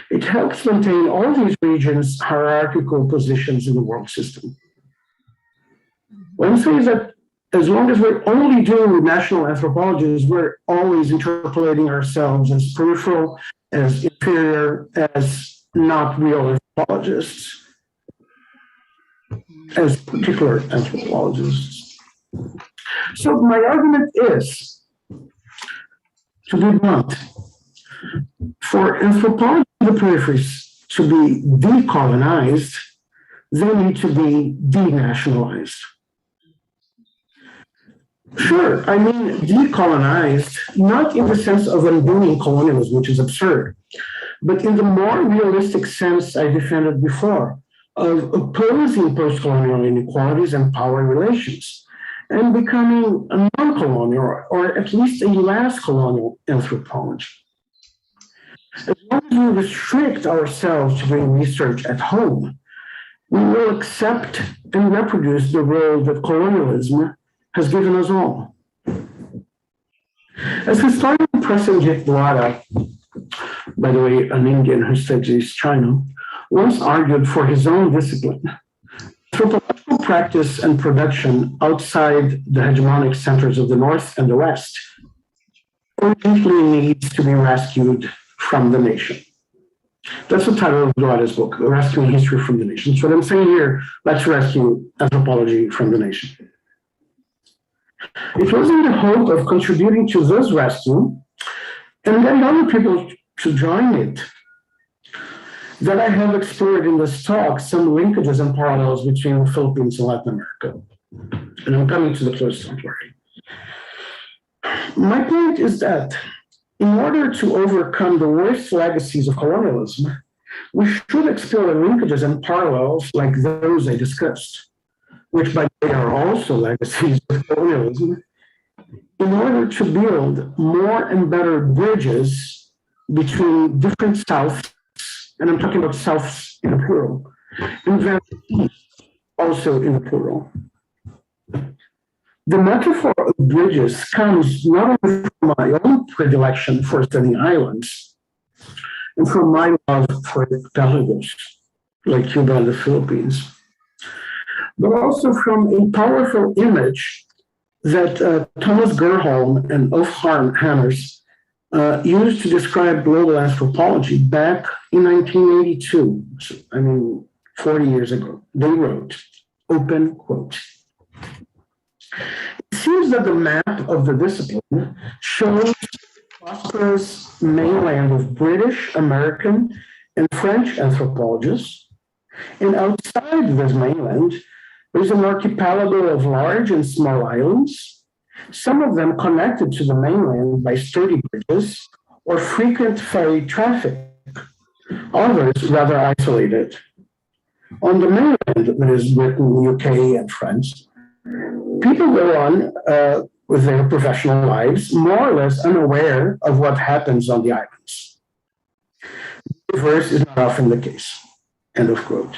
it helps maintain all these regions' hierarchical positions in the world system. What I'm saying is that as long as we're only dealing with national anthropologies, we're always interpolating ourselves as peripheral, as inferior, as not real anthropologists, as particular anthropologists. So my argument is, to be blunt, for anthropology in the peripheries to be decolonized, they need to be denationalized. Sure, I mean decolonized, not in the sense of undoing colonialism, which is absurd, but in the more realistic sense I defended before, of opposing post-colonial inequalities and power relations, and becoming a non-colonial, or at least a less colonial anthropology. As long as we restrict ourselves to doing research at home, we will accept and reproduce the role that colonialism has given us all. As historian Prasenjit Dwara, by the way, an Indian who studies China, once argued for his own discipline, anthropological practice and production outside the hegemonic centers of the North and the West urgently needs to be rescued from the nation. That's the title of Dwara's book, Rescuing History from the Nation. So what I'm saying here, let's rescue anthropology from the nation. It was in the hope of contributing to this rescue and getting other people to join it that I have explored in this talk some linkages and parallels between the Philippines and Latin America. And I'm coming to the close, don't worry. My point is that in order to overcome the worst legacies of colonialism, we should explore linkages and parallels like those I discussed, which by the way are also legacies of colonialism, in order to build more and better bridges between different Souths, and I'm talking about Souths in the plural, and then East also in the plural. The metaphor of bridges comes not only from my own predilection for studying islands, and from my love for archipelagos, like Cuba and the Philippines, but also from a powerful image that Thomas Gerholm and Ulf Hammers used to describe global anthropology back in 1982, I mean, 40 years ago. They wrote, open quote, "It seems that the map of the discipline shows prosperous mainland of British, American, and French anthropologists, And outside this mainland, there's an archipelago of large and small islands, some of them connected to the mainland by sturdy bridges or frequent ferry traffic, others rather isolated. On the mainland, that is Britain, UK, and France, people go on with their professional lives more or less unaware of what happens on the islands. The reverse is not often the case. End of quote.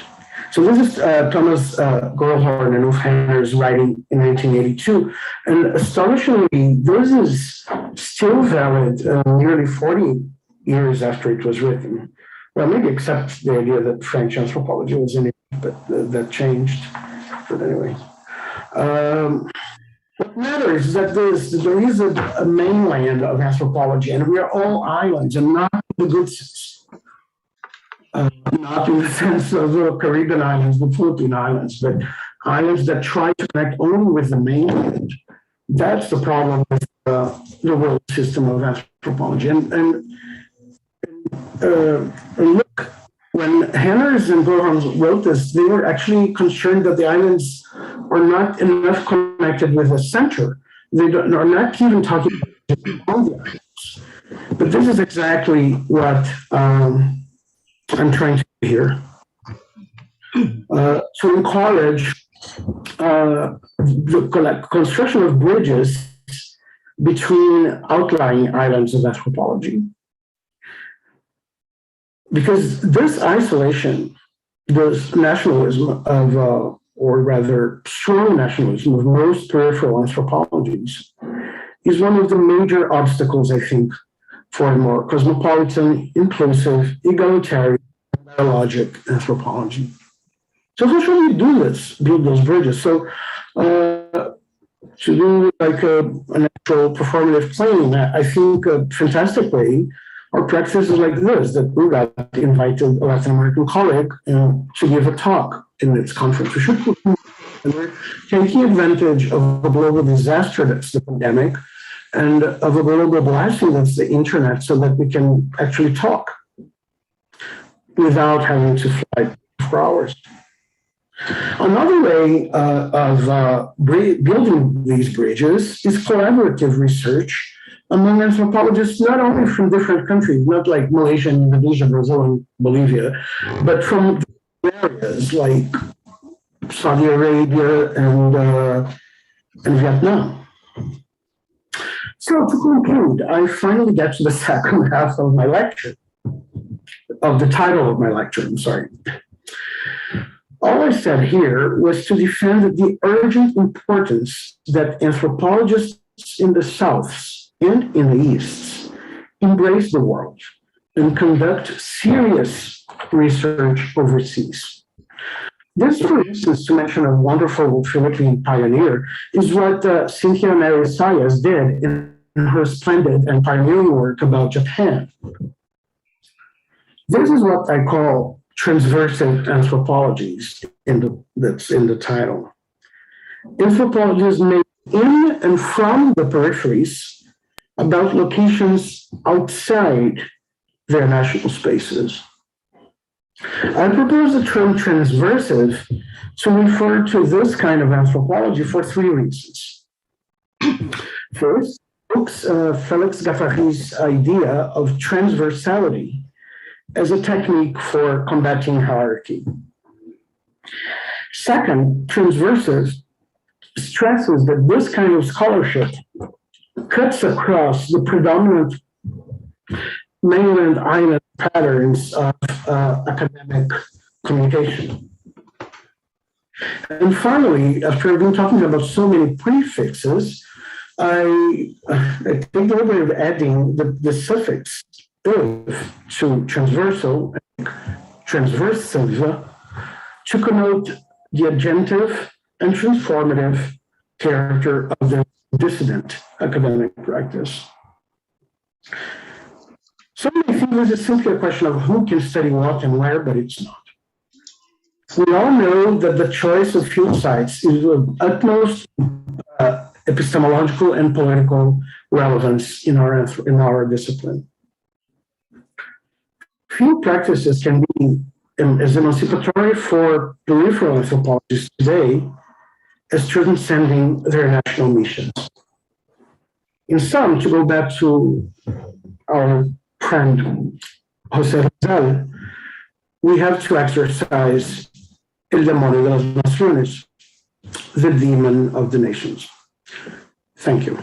So this is Thomas Gerlhorn and Ulf Henner's writing in 1982. And astonishingly, this is still valid nearly 40 years after it was written. Well, maybe except the idea that French anthropology was in it, but that changed. But anyway. What matters is that there is a mainland of anthropology, and we are all islands, and not the good sense. Not in the sense of the Caribbean islands, the Philippine islands, but islands that try to connect only with the mainland. That's the problem with the world system of anthropology. And look, when Henners and Gerlhorn wrote this, they were actually concerned that the islands are not enough connected with the center. They are not even talking about the islands. But this is exactly what I'm trying to do here. To encourage the construction of bridges between outlying islands of anthropology. Because this isolation, this nationalism of, or rather strong nationalism of most peripheral anthropologies, is one of the major obstacles, I think, for a more cosmopolitan, inclusive, egalitarian, biologic anthropology. So how should we do this, build those bridges? So to do like an actual performative playing, I think a fantastic way are practices like this, that UGAT invited a Latin American colleague to give a talk in its conference. And we're taking advantage of a global disaster that's the pandemic, and of a global blessing that's the internet, so that we can actually talk without having to fly for hours. Another way of building these bridges is collaborative research among anthropologists, not only from different countries, not like Malaysia, Indonesia, Brazil, and Bolivia, but from areas like Saudi Arabia and Vietnam. So to conclude, I finally get to the second half of my lecture, of the title of my lecture, I'm sorry. All I said here was to defend the urgent importance that anthropologists in the Souths and in the East embrace the world and conduct serious research overseas. This, for instance, to mention a wonderful Philippine pioneer, is what Cynthia Mary Sayas did in her splendid and pioneering work about Japan. This is what I call transversive anthropologies, that's in the title. Anthropologies made in and from the peripheries about locations outside their national spaces. I propose the term transversive to refer to this kind of anthropology for three reasons. First, Felix Gaffari's idea of transversality as a technique for combating hierarchy. Second, transversive stresses that this kind of scholarship cuts across the predominant mainland island patterns of academic communication. And finally, after I've been talking about so many prefixes, I take the liberty of adding the suffix "iv" to transversal, transversive, to connote the agentive and transformative character of the dissident academic practice. Some may think this is simply a question of who can study what and where, but it's not. We all know that the choice of field sites is of utmost epistemological and political relevance in our discipline. Field practices can be is emancipatory for peripheral anthropologists today as transcending their national missions. In sum, to go back to our friend Jose Rizal, we have to exercise el demonio de las naciones, the demon of the nations. Thank you.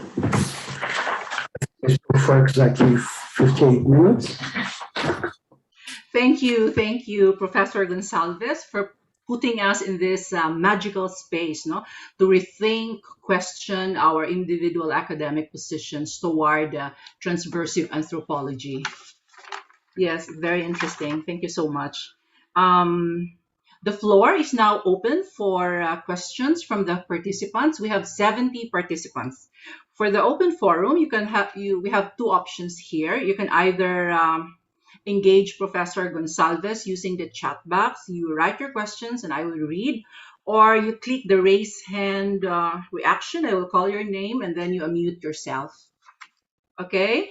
I spoke for exactly 58 minutes. Thank you, Professor Gonçalves, for putting us in this magical space, no, to rethink, question our individual academic positions toward transversive anthropology. Yes, very interesting. Thank you so much. The floor is now open for questions from the participants. We have 70 participants. For the open forum, we have two options here. You can either engage Professor Gonçalves using the chat box. You write your questions and I will read, or you click the raise hand reaction. I will call your name and then you unmute yourself. Okay?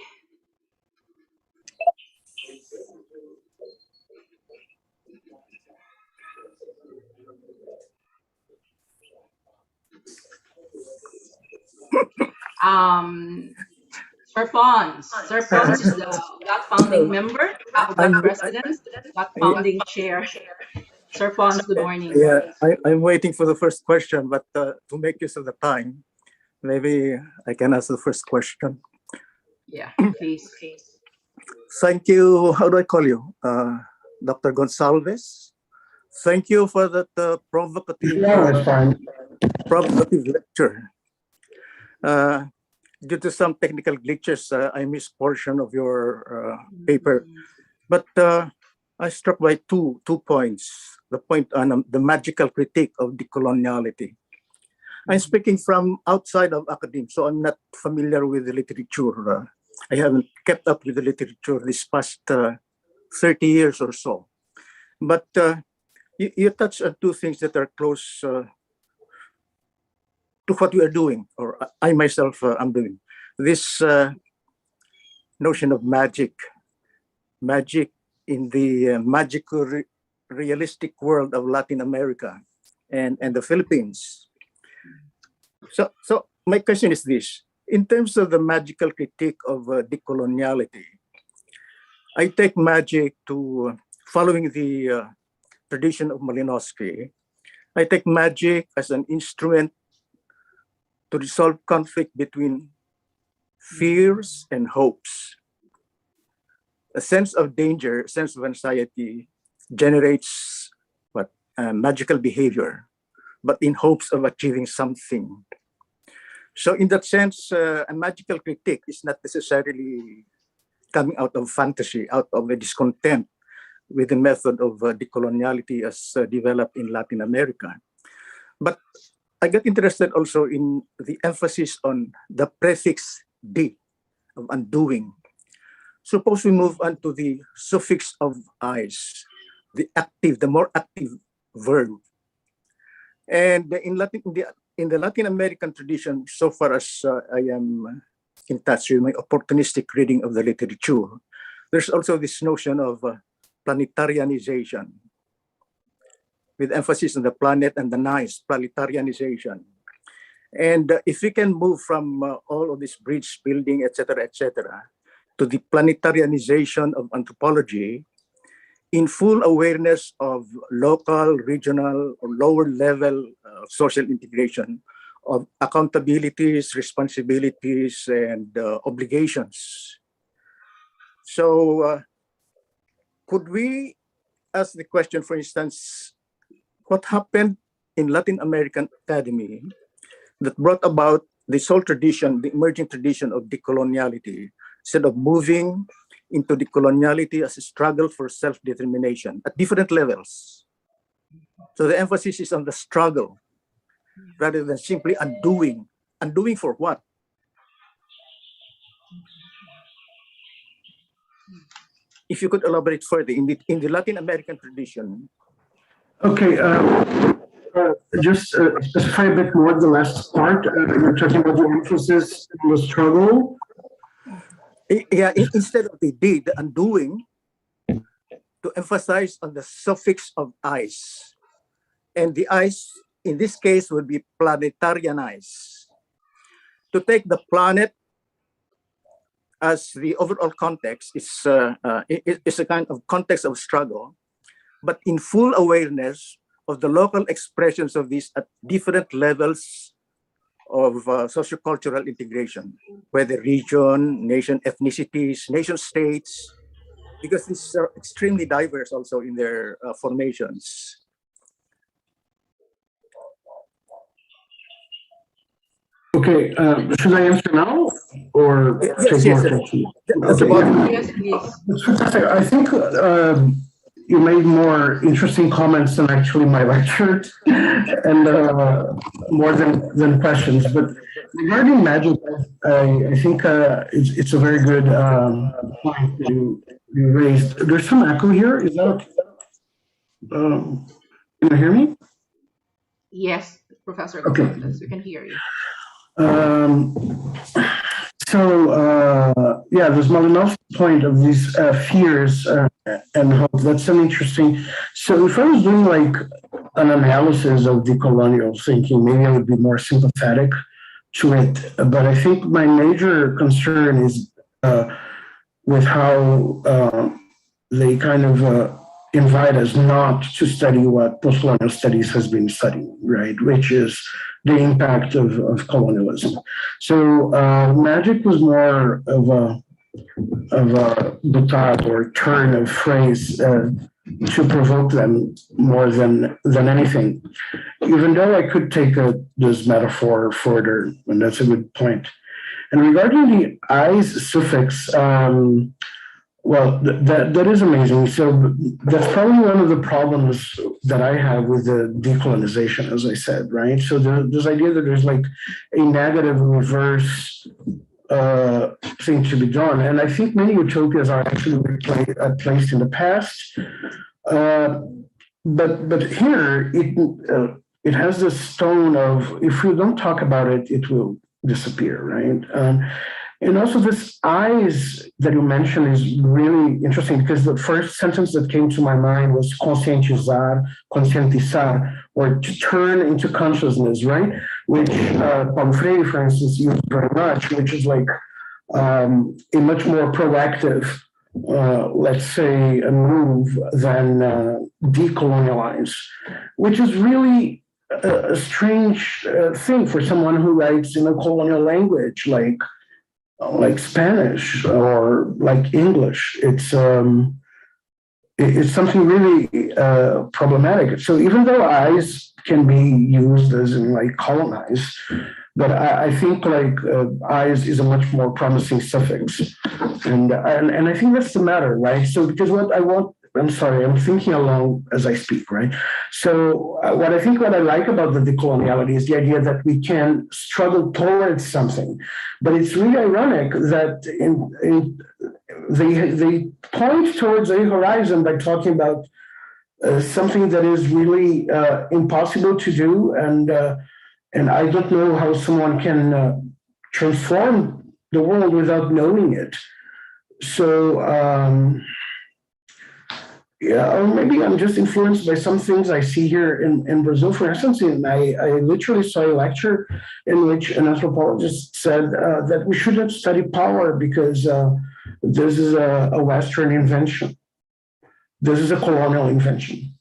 Sir Pons. Sir Pons is the UGAT founding member, UGAT president, UGAT founding chair. Sir Pons, good morning. Yeah, I'm waiting for the first question, but to make use of the time, maybe I can ask the first question. Yeah, please. Thank you. How do I call you? Dr. Gonçalves. Thank you for that provocative lecture. Due to some technical glitches, I missed portion of your paper, but I struck by two points. The point on the magical critique of decoloniality. I'm speaking from outside of academia, so I'm not familiar with the literature. I haven't kept up with the literature this past 30 years or so. But you touch on two things that are close to what we are doing, or I myself am doing. This notion of magic in the magical realistic world of Latin America and the Philippines. So my question is this: in terms of the magical critique of decoloniality, I take magic to, following the tradition of Malinowski, I take magic as an instrument to resolve conflict between fears and hopes. A sense of danger, a sense of anxiety generates magical behavior, but in hopes of achieving something. So in that sense, a magical critique is not necessarily coming out of fantasy, out of a discontent with the method of decoloniality as developed in Latin America. But I got interested also in the emphasis on the prefix "de" of undoing. Suppose we move on to the suffix of "-ize", the more active verb. And in the Latin American tradition, so far as I am in touch with my opportunistic reading of the literature, there's also this notion of planetarianization, with emphasis on the planet and the nice, planetarianization. And if we can move from all of this bridge building, et cetera, to the planetarianization of anthropology, in full awareness of local, regional, or lower level social integration of accountabilities, responsibilities, and obligations. So could we ask the question, for instance, what happened in Latin American academy that brought about this whole tradition, the emerging tradition of decoloniality, instead of moving into decoloniality as a struggle for self-determination at different levels? So the emphasis is on the struggle rather than simply undoing. Undoing for what? If you could elaborate further in the Latin American tradition. Okay, just specify a bit more the last part. You're talking about the emphasis on the struggle. Yeah, instead of the undoing, to emphasize on the suffix of "ice," and the ice in this case would be planetarian ice. To take the planet as the overall context is a kind of context of struggle, but in full awareness of the local expressions of these at different levels of sociocultural integration, whether region, nation ethnicities, nation states, because these are extremely diverse also in their formations. Okay, should I answer now or Yes, take yes, more time? that's Okay, about Yes, please. that's fantastic. I think you made more interesting comments than actually my lecture, and more than questions. But regarding magic, I think it's a very good point that you raised. There's some echo here. Is that okay? Can you hear me? Yes, Professor Okay. Gonçalves, we can hear you. Yeah, there's Malinowski's point of these fears and hope. That's an interesting. So if I was doing like an analysis of the colonial thinking, maybe I would be more sympathetic to it. But I think my major concern is with how they kind of invite us not to study what postcolonial studies has been studying, right? Which is the impact of colonialism. So magic was more of a boutade or turn of phrase to provoke them more than anything. Even though I could take this metaphor further, and that's a good point. And regarding the eyes suffix, well, that is amazing. So that's probably one of the problems that I have with the decolonization, as I said, right? So this idea that there's like a negative reverse thing to be done. And I think many utopias are actually placed in the past. But here, it has this tone of, if you don't talk about it, it will disappear, right? And also this eyes that you mentioned is really interesting because the first sentence that came to my mind was conscientizar, or to turn into consciousness, right? Which Paulo Freire, for instance, used very much, which is like a much more proactive, let's say, a move than decolonialize, which is really a strange thing for someone who writes in a colonial language like Spanish or like English. It's something really problematic. So even though eyes can be used as in like colonize, but I think like eyes is a much more promising suffix, and I think that's the matter, right? So because what I want. I'm sorry, I'm thinking along as I speak, right? So what I like about the decoloniality is the idea that we can struggle towards something. But it's really ironic that they point towards a horizon by talking about something that is really impossible to do. And I don't know how someone can transform the world without knowing it. So, yeah, or maybe I'm just influenced by some things I see here in Brazil. For instance, I literally saw a lecture in which an anthropologist said that we shouldn't study power because this is a Western invention. This is a colonial invention.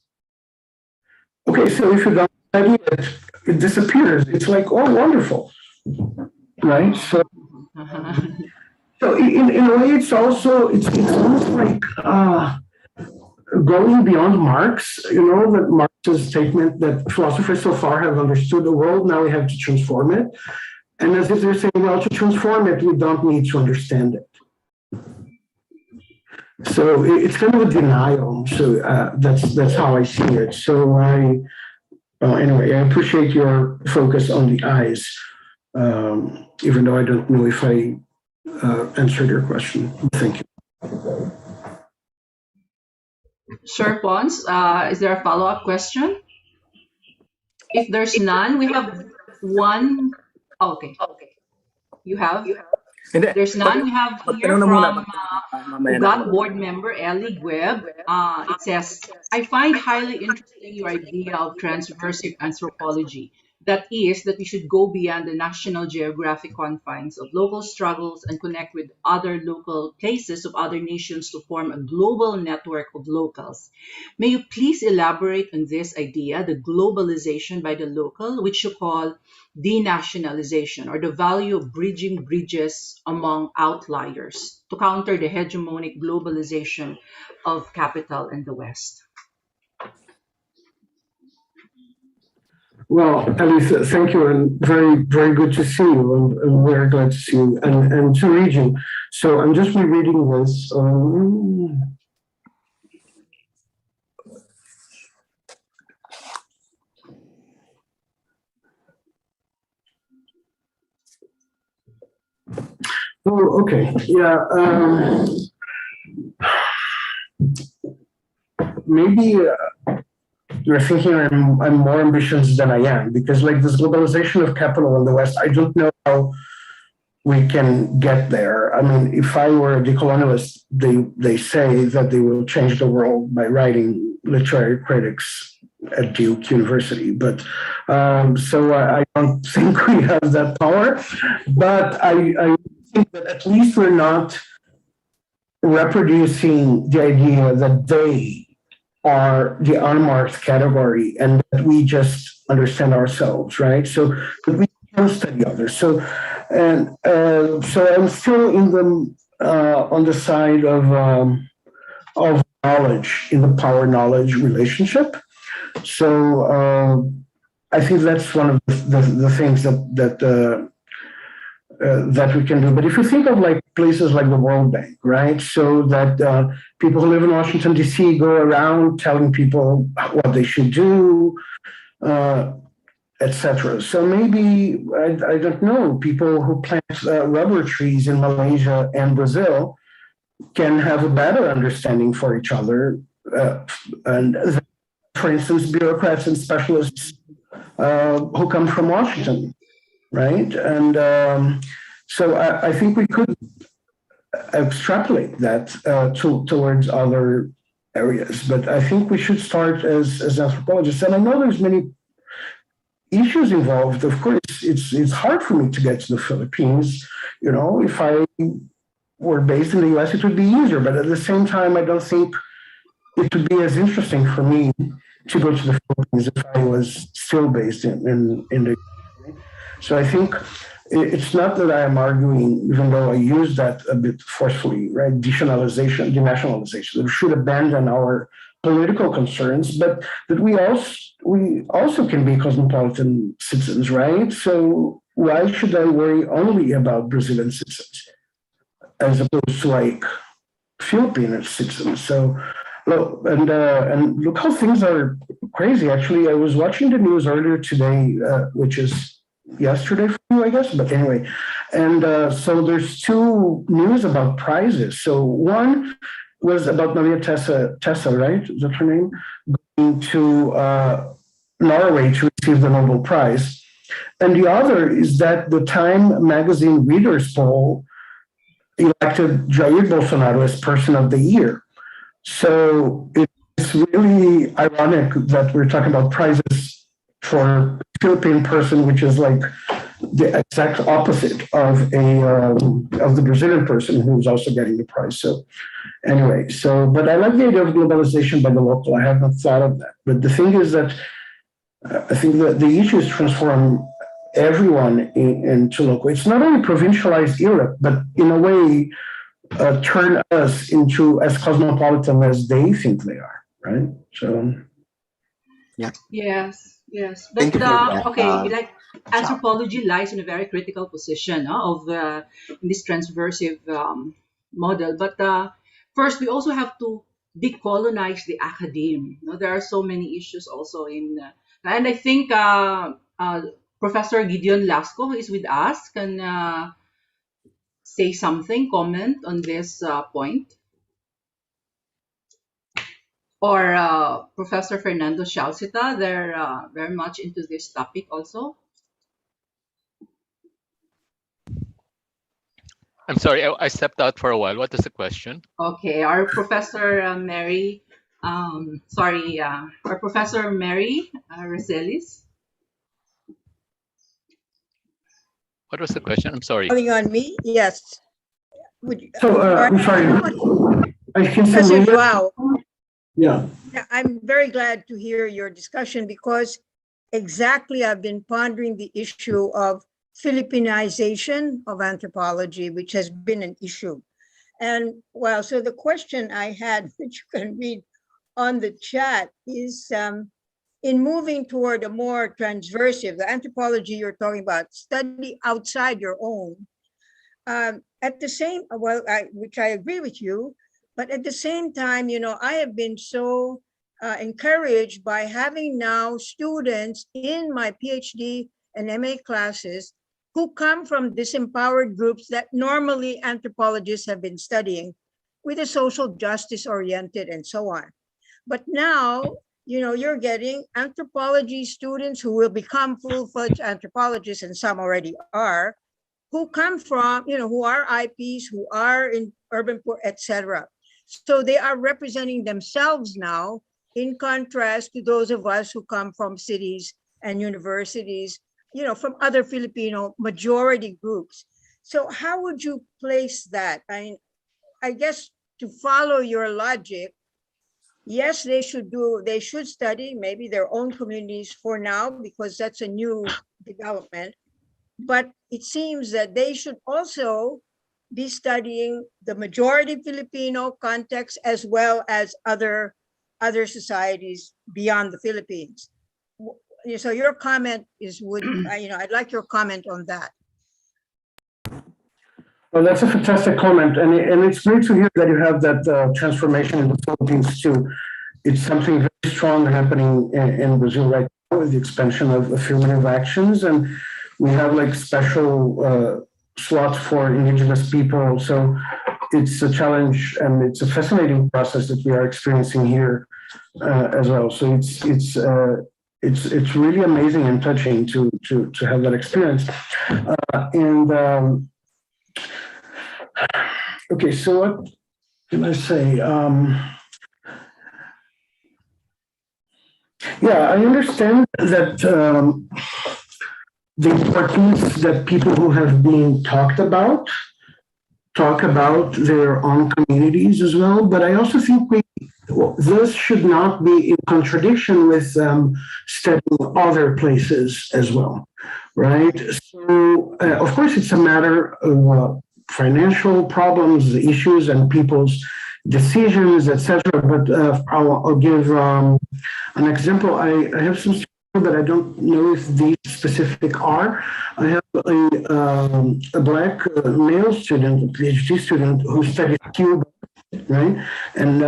Okay, so if you don't study it, it disappears. It's like, oh, wonderful, right? So in a way, it's almost like going beyond Marx, that Marx's statement that philosophers so far have understood the world, now we have to transform it. And as if they're saying, well, to transform it, we don't need to understand it. So it's kind of a denial. So that's how I see it. So anyway, I appreciate your focus on the eyes, even though I don't know if I answered your question. Thank you. Sure, Pons. Is there a follow-up question? If there's none, we have one. Oh, okay. You have? Hindi. There's none. We have here Magtanong na muna. from Mamaya na ako UGAT board member Ellie Webb. It says, I find highly interesting your idea of transversive anthropology. That is, that we should go beyond the national geographic confines of local struggles and connect with other local places of other nations to form a global network of locals. May you please elaborate on this idea, the globalization by the local, which you call denationalization, or the value of bridging bridges among outliers to counter the hegemonic globalization of capital in the West. Well, Alice, thank you, and very, very good to see you, and very glad to see you, and to read you. So I'm just rereading this. Oh, okay. Yeah. Maybe you're thinking I'm more ambitious than I am, because like this globalization of capital in the West, I don't know how we can get there. I mean, if I were a decolonialist, they say that they will change the world by writing literary critics at Duke University, but so I don't think we have that power. But I think that at least we're not reproducing the idea that they are the unmarked category and that we just understand ourselves, right? So that we can study others. So so I'm still in the on the side of knowledge, in the power knowledge relationship. So I think that's one of the things that we can do. But if you think of like places like the World Bank, right? So that people who live in Washington, D.C. go around telling people what they should do, etc. So maybe, I don't know, people who plant rubber trees in Malaysia and Brazil can have a better understanding for each other. And for instance, bureaucrats and specialists who come from Washington, right? And so I think we could extrapolate that towards other areas, but I think we should start as anthropologists. And I know there's many issues involved. Of course, it's hard for me to get to the Philippines. You know, if I were based in the US, it would be easier, but at the same time, I don't think it would be as interesting for me to go to the Philippines if I was still based in the US. So I think it's not that I am arguing, even though I use that a bit forcefully, right? Denationalization, that we should abandon our political concerns, but that we also can be cosmopolitan citizens, right? So why should I worry only about Brazilian citizens as opposed to like Filipino citizens? So look, and look how things are crazy. Actually, I was watching the news earlier today, which is yesterday for you, I guess, but anyway. And so there's two news about prizes. So one was about Maria Tessa, right? Is that her name? Going to Norway to receive the Nobel Prize. And the other is that the Time magazine readers poll elected Jair Bolsonaro as Person of the Year. So it's really ironic that we're talking about prizes for a Philippine person, which is like the exact opposite of the Brazilian person who's also getting the prize. So anyway, but I like the idea of globalization by the local. I haven't thought of that. But the thing is that I think that the issue is transform everyone into local. It's not only provincialize Europe, but in a way turn us into as cosmopolitan as they think they are, right? So yeah. Yes. Thank But you for that. okay, like anthropology lies in a very critical position of in this transversive model. But first, we also have to decolonize the academe. There are so many issues also and I think Professor Gideon Lasco, who is with us, can say something, comment on this point. Or Professor Fernando Zialcita, they're very much into this topic also. I'm sorry, I stepped out for a while. What is the question? Okay, our Professor Mary, our Professor Mary Racelis. What was the question? I'm sorry. Calling on me? Yes. Would you, So, I'm sorry. I can say Professor Lilian. João, Yeah. I'm very glad to hear your discussion because exactly I've been pondering the issue of Philippinization of anthropology, which has been an issue. And well, so the question I had, which you can read on the chat, is in moving toward a more transversive, the anthropology you're talking about, study outside your own, at the same, which I agree with you, but at the same time, I have been so encouraged by having now students in my PhD and MA classes who come from disempowered groups that normally anthropologists have been studying with a social justice oriented and so on. But now, you're getting anthropology students who will become full-fledged anthropologists, and some already are, who come from, who are IPs, who are in urban poor, etc. So they are representing themselves now, in contrast to those of us who come from cities and universities, from other Filipino majority groups. So how would you place that? I guess to follow your logic, yes, they should study maybe their own communities for now, because that's a new development. But it seems that they should also be studying the majority Filipino context as well as other societies beyond the Philippines. So your comment is, I'd like your comment on that. Well, that's a fantastic comment, and it's great to hear that you have that transformation in the Philippines too. It's something very strong happening in Brazil right now with the expansion of affirmative actions, and we have like special slots for indigenous people. So it's a challenge, and it's a fascinating process that we are experiencing here as well. So it's really amazing and touching to have that experience. Okay, so what can I say? Yeah, I understand that the importance that people who have been talk about their own communities as well, but I also think this should not be in contradiction with studying other places as well, right? So, of course, it's a matter of financial problems, issues, and people's decisions, etc. But I'll give an example. I have some students, but I don't know if these specific are. I have a Black male student, a PhD student, who studies Cuba, right? And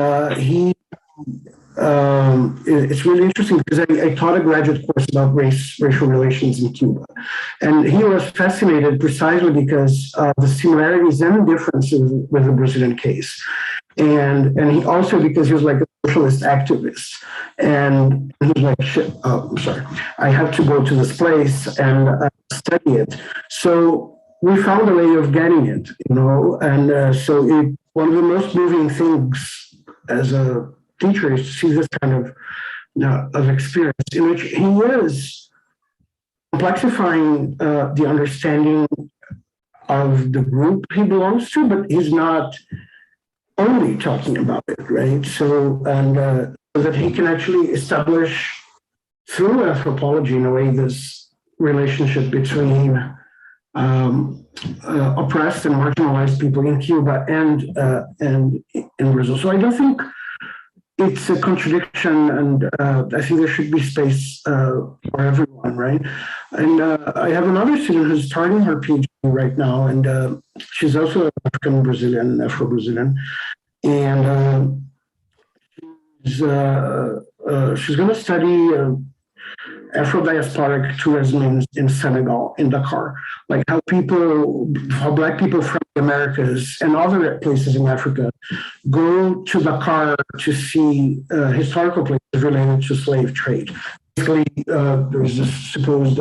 it's really interesting because I taught a graduate course about racial relations in Cuba. And he was fascinated precisely because of the similarities and differences with the Brazilian case. And he also, because he was like a socialist activist, and he was like, shit, I'm sorry, I have to go to this place and study it. So we found a way of getting it, and so one of the most moving things as a teacher is to see this kind of experience in which he is complexifying the understanding of the group he belongs to, but he's not only talking about it, right? So, and so that he can actually establish through anthropology, in a way, this relationship between oppressed and marginalized people in Cuba and in Brazil. So I don't think it's a contradiction, and I think there should be space for everyone, right? And I have another student who's starting her PhD right now, and she's also African Brazilian, Afro-Brazilian, and she's going to study Afro-diasporic tourism in Senegal, in Dakar, like how Black people from the Americas and other places in Africa go to Dakar to see historical places related to slave trade. Basically, there's this supposed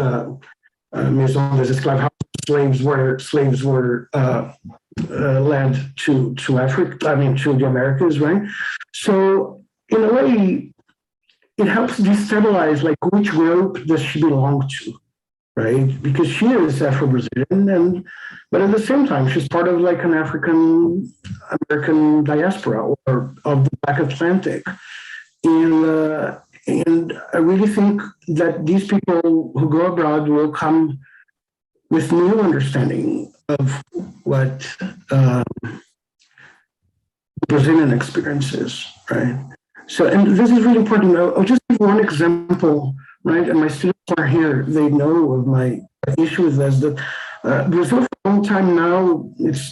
maison des esclaves, slaves were land to Africa, I mean, to the Americas, right? So in a way, it helps destabilize like which group does she belong to, right? Because she is Afro-Brazilian, but at the same time, she's part of like an African American diaspora or of the Black Atlantic. And I really think that these people who go abroad will come with new understanding of what Brazilian experience is, right? So, and this is really important. I'll just give one example, right? And my students are here, they know of my issue with this, that Brazil for a long time now,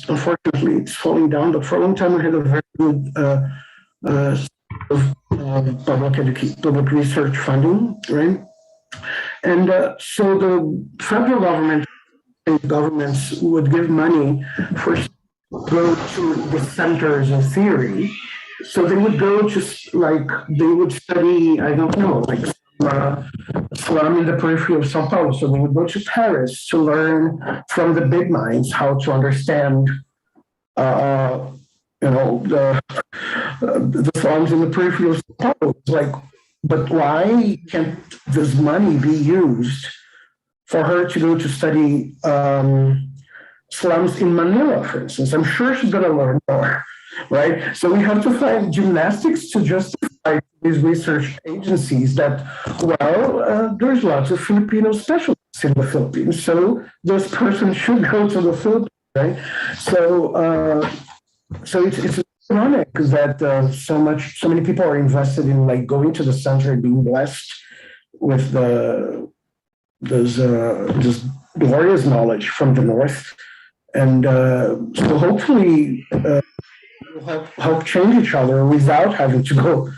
unfortunately, it's falling down, but for a long time we had a very good public research funding, right? And so the federal government and governments would give money for go to the centers of theory. So they would go to they would study, I don't know, like slum in the periphery of São Paulo. So they would go to Paris to learn from the big minds how to understand, the slums in the periphery of São Paulo. It's like, but why can't this money be used for her to go to study slums in Manila, for instance? I'm sure she's going to learn more, right? So we have to find gymnastics to justify these research agencies that, there's lots of Filipino specialists in the Philippines, so this person should go to the Philippines, right? So it's ironic that so many people are invested in like going to the center and being blessed with this glorious knowledge from the north, and so hopefully we'll help change each other without having to go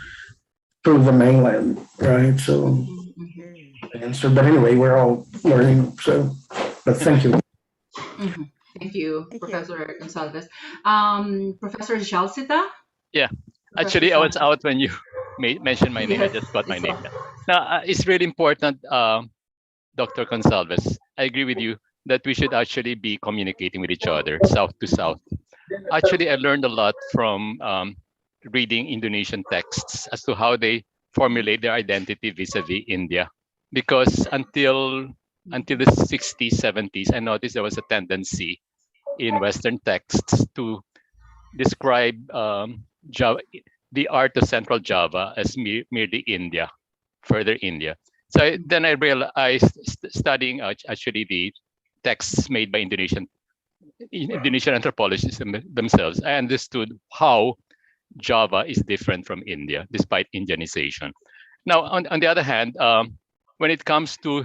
through the mainland, right? So answer, but anyway, we're all learning. So, but thank you. Mm-hmm. Thank you, Professor Gonçalves. Professor Zialcita? Yeah, actually, I was out when you mentioned my name. I just got my name. Now, it's really important, Dr. Gonçalves. I agree with you that we should actually be communicating with each other, south to south. Actually, I learned a lot from reading Indonesian texts as to how they formulate their identity vis-a-vis India. Because until the 60s, 70s, I noticed there was a tendency in Western texts to describe Java, the art of Central Java as merely India, further India. So then I realized, studying actually the texts made by Indonesian anthropologists themselves, I understood how Java is different from India, despite Indianization. Now, on the other hand, when it comes to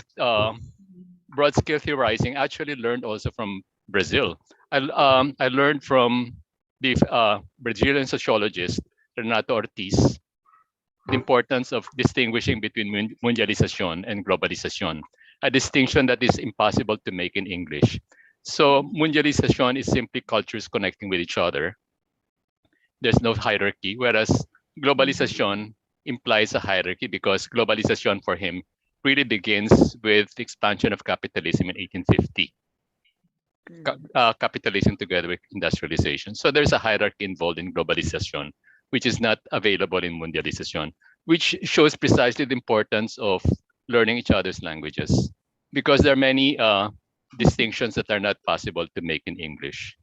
broad-scale theorizing, I actually learned also from Brazil. I learned from the Brazilian sociologist, Renato Ortiz, the importance of distinguishing between mundialization and globalization, a distinction that is impossible to make in English. So mundialization is simply cultures connecting with each other. There's no hierarchy, whereas globalization implies a hierarchy because globalization for him really begins with the expansion of capitalism in 1850. Capitalism together with industrialization. So there's a hierarchy involved in globalization, which is not available in mundialization, which shows precisely the importance of learning each other's languages, because there are many distinctions that are not possible to make in English.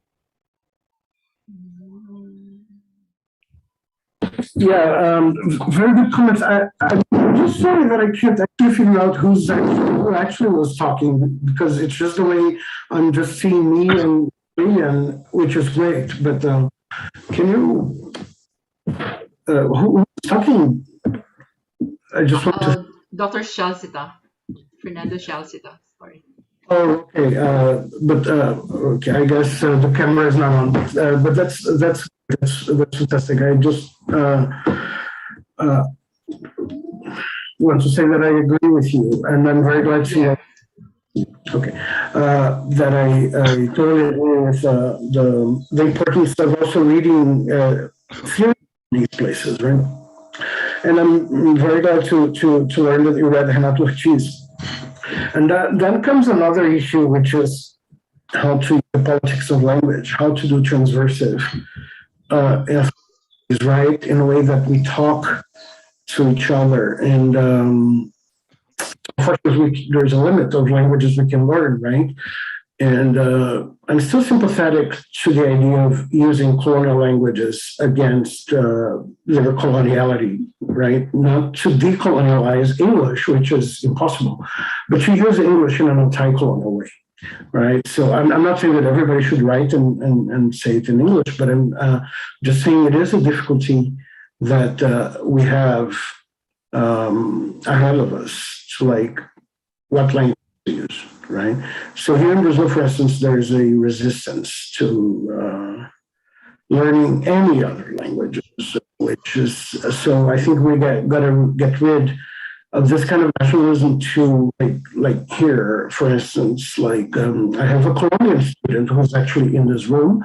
Yeah, very good comments. I'm just sorry that I can't actually figure out who actually was talking, because it's just the way I'm just seeing me and Lilian, which is great. But can you, who was talking? I just want to. Dr. Zialcita, Fernando Zialcita, sorry. Oh, okay. Okay. I guess the camera is not on. But that's fantastic. I just want to say that I agree with you, and I'm very glad to. Okay, that I totally agree with the importance of also reading theory in these places, right? And I'm very glad to learn that you read Renato Ortiz. And then comes another issue, which is how to use the politics of language, how to do transversive is right in a way that we talk to each other. And unfortunately, there's a limit of languages we can learn, right? And I'm still sympathetic to the idea of using colonial languages against their coloniality, right? Not to decolonialize English, which is impossible, but to use English in an anti-colonial way, right? So I'm not saying that everybody should write and say it in English, but I'm just saying it is a difficulty that we have ahead of us to like what language to use, right? So here in Brazil, for instance, there's a resistance to learning any other languages, which is, so I think we gotta get rid of this kind of nationalism to like here, for instance, like I have a Colombian student who's actually in this room,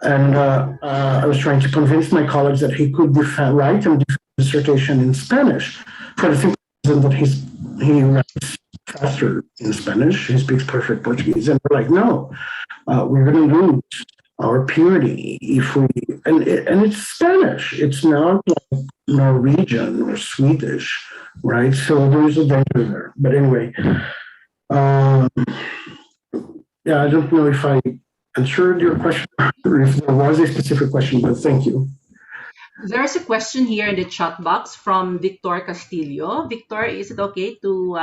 and I was trying to convince my colleagues that he could write and defend a dissertation in Spanish for the simple reason that he writes faster in Spanish, he speaks perfect Portuguese, and we're like, no, we're going to lose our purity if we, and it's Spanish, it's not like Norwegian or Swedish, right? So there's a danger there. But anyway, yeah, I don't know if I answered your question or if there was a specific question, but thank you. There's a question here in the chat box from Victor Castillo. Victor, is it okay to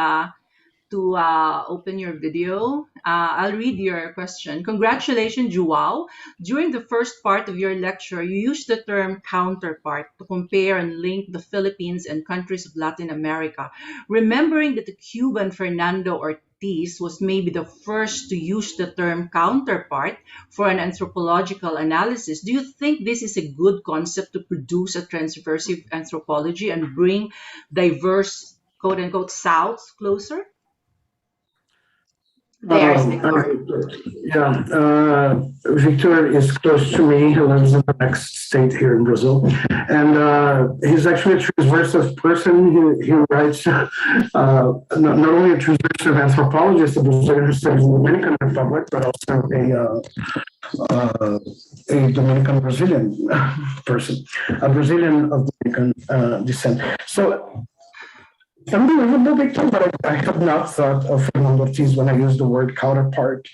open your video? I'll read your question. Congratulations, João. During the first part of your lecture, you used the term counterpart to compare and link the Philippines and countries of Latin America. Remembering that the Cuban Fernando Ortiz was maybe the first to use the term counterpart for an anthropological analysis, do you think this is a good concept to produce a transversive anthropology and bring diverse, quote-unquote, Souths closer? There's Victor. Victor is close to me. He lives in the next state here in Brazil. And he's actually a transversive person. He writes not only a transversive anthropologist, a Brazilian who studies in the Dominican Republic, but also a Dominican Brazilian person, a Brazilian of Dominican descent. So unbelievable, Victor, but I have not thought of Fernando Ortiz when I use the word counterpart,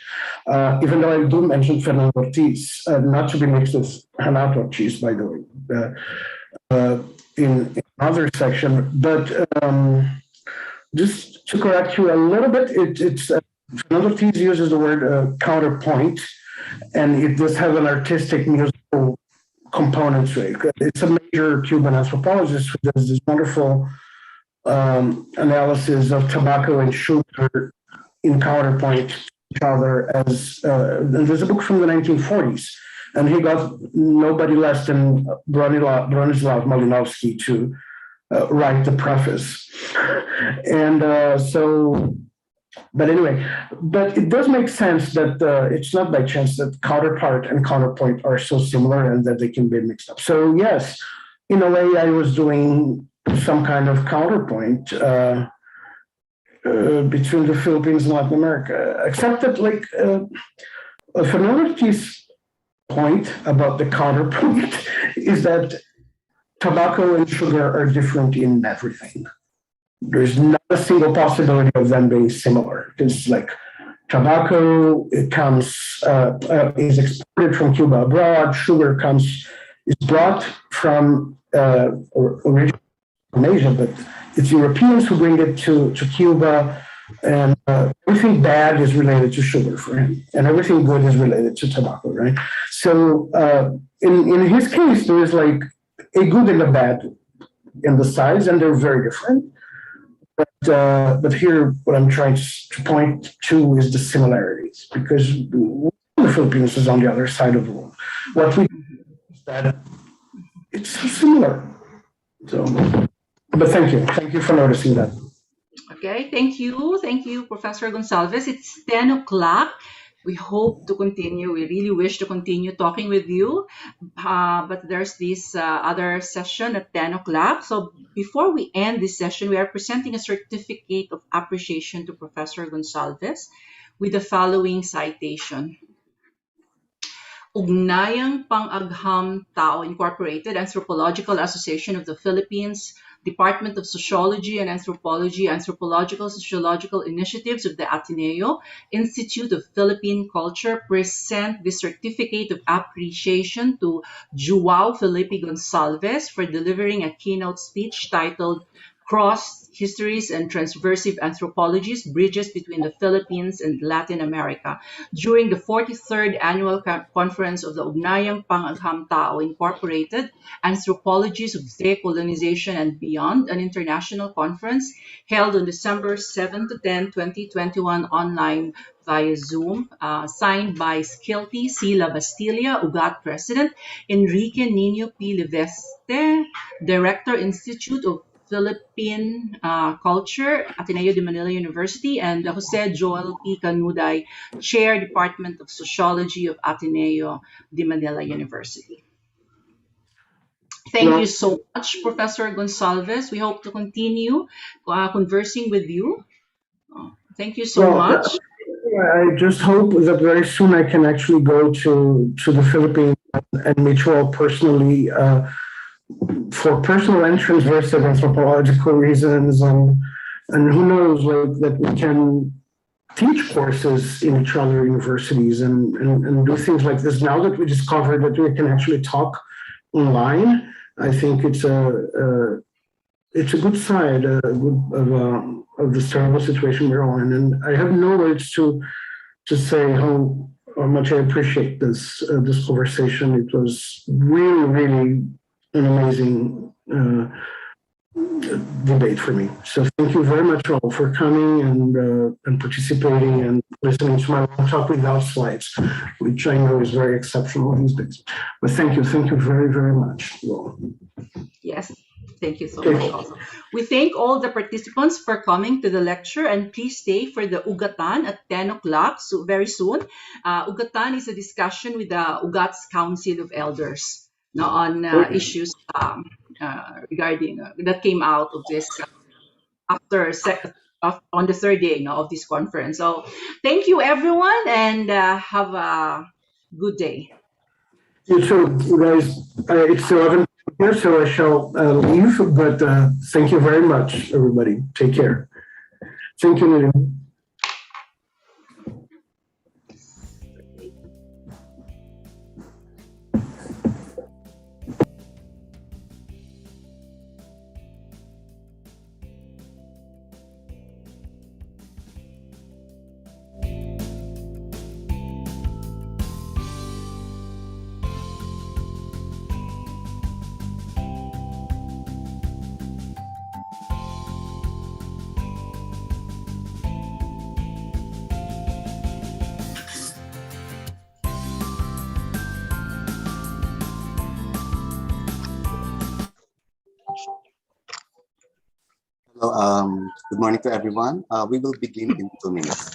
even though I do mention Fernando Ortiz, not to be mixed with Renato Ortiz, by the way, in another section. But just to correct you a little bit, it's Fernando Ortiz uses the word counterpoint, and it does have an artistic musical component to it. It's a major Cuban anthropologist who does this wonderful analysis of tobacco and sugar in counterpoint to each other. As there's a book from the 1940s, and he got nobody less than Bronislaw Malinowski to write the preface. And but anyway, but it does make sense that it's not by chance that counterpart and counterpoint are so similar and that they can be mixed up. So yes, in a way, I was doing some kind of counterpoint between the Philippines and Latin America, except that like Fernando Ortiz's point about the counterpoint is that tobacco and sugar are different in everything. There's not a single possibility of them being similar. It's like tobacco, it comes, is exported from Cuba abroad, sugar is brought from originally from Asia, but it's Europeans who bring it to Cuba, and everything bad is related to sugar for him, and everything good is related to tobacco, right? So in his case, there is like a good and a bad in the sides, and they're very different. But here, what I'm trying to point to is the similarities, because the Philippines is on the other side of the world. What we do is that it's similar. So, but thank you for noticing that. Okay, thank you, Professor Gonçalves. It's 10 o'clock. We hope to continue. We really wish to continue talking with you, but there's this other session at 10 o'clock. So before we end this session, we are presenting a certificate of appreciation to Professor Gonçalves with the following citation. Ugnayang Pang-agham Tao Incorporated, Anthropological Association of the Philippines, Department of Sociology and Anthropology, Anthropological Sociological Initiatives of the Ateneo, Institute of Philippine Culture present the Certificate of Appreciation to João Felipe Gonçalves for delivering a keynote speech titled Cross Histories and Transversive Anthropologies, Bridges Between the Philippines and Latin America, during the 43rd Annual Conference of the Ugnayang Pang-agham Tao Incorporated, Anthropologies of Decolonization and Beyond, an international conference held on December 7 to 10, 2021 online via Zoom, signed by Skilty C. La Bastilla, UGAT President, Enrique Nino P. Leveste, Director, Institute of Philippine Culture, Ateneo de Manila University, and Jose Joel P. Canuday, Chair, Department of Sociology of Ateneo de Manila University. Thank you so much, Professor Gonçalves. We hope to continue conversing with you. Thank you so much. I just hope that very soon I can actually go to the Philippines and meet you all personally, for personal and transversive anthropological reasons, and who knows, like, that we can teach courses in each other universities and do things like this. Now that we discovered that we can actually talk online, I think it's a good side of this terrible situation we're all in, and I have no words to say how much I appreciate this conversation. It was really an amazing debate for me. So thank you very much all for coming and participating and listening to my talk without slides, which I know is very exceptional these days. But thank you very much. Well, yes, thank you so much also. We thank all the participants for coming to the lecture, and please stay for the UGATAN at 10 o'clock, so very soon. UGATAN is a discussion with the UGAT's Council of Elders on issues regarding that came out of this on the third day of this conference. So thank you everyone, and have a good day. You too, you guys. It's 11 here, so I shall leave, but thank you very much, everybody. Take care. Thank you, Lilian. Hello, good morning to everyone. We will begin in 2 minutes.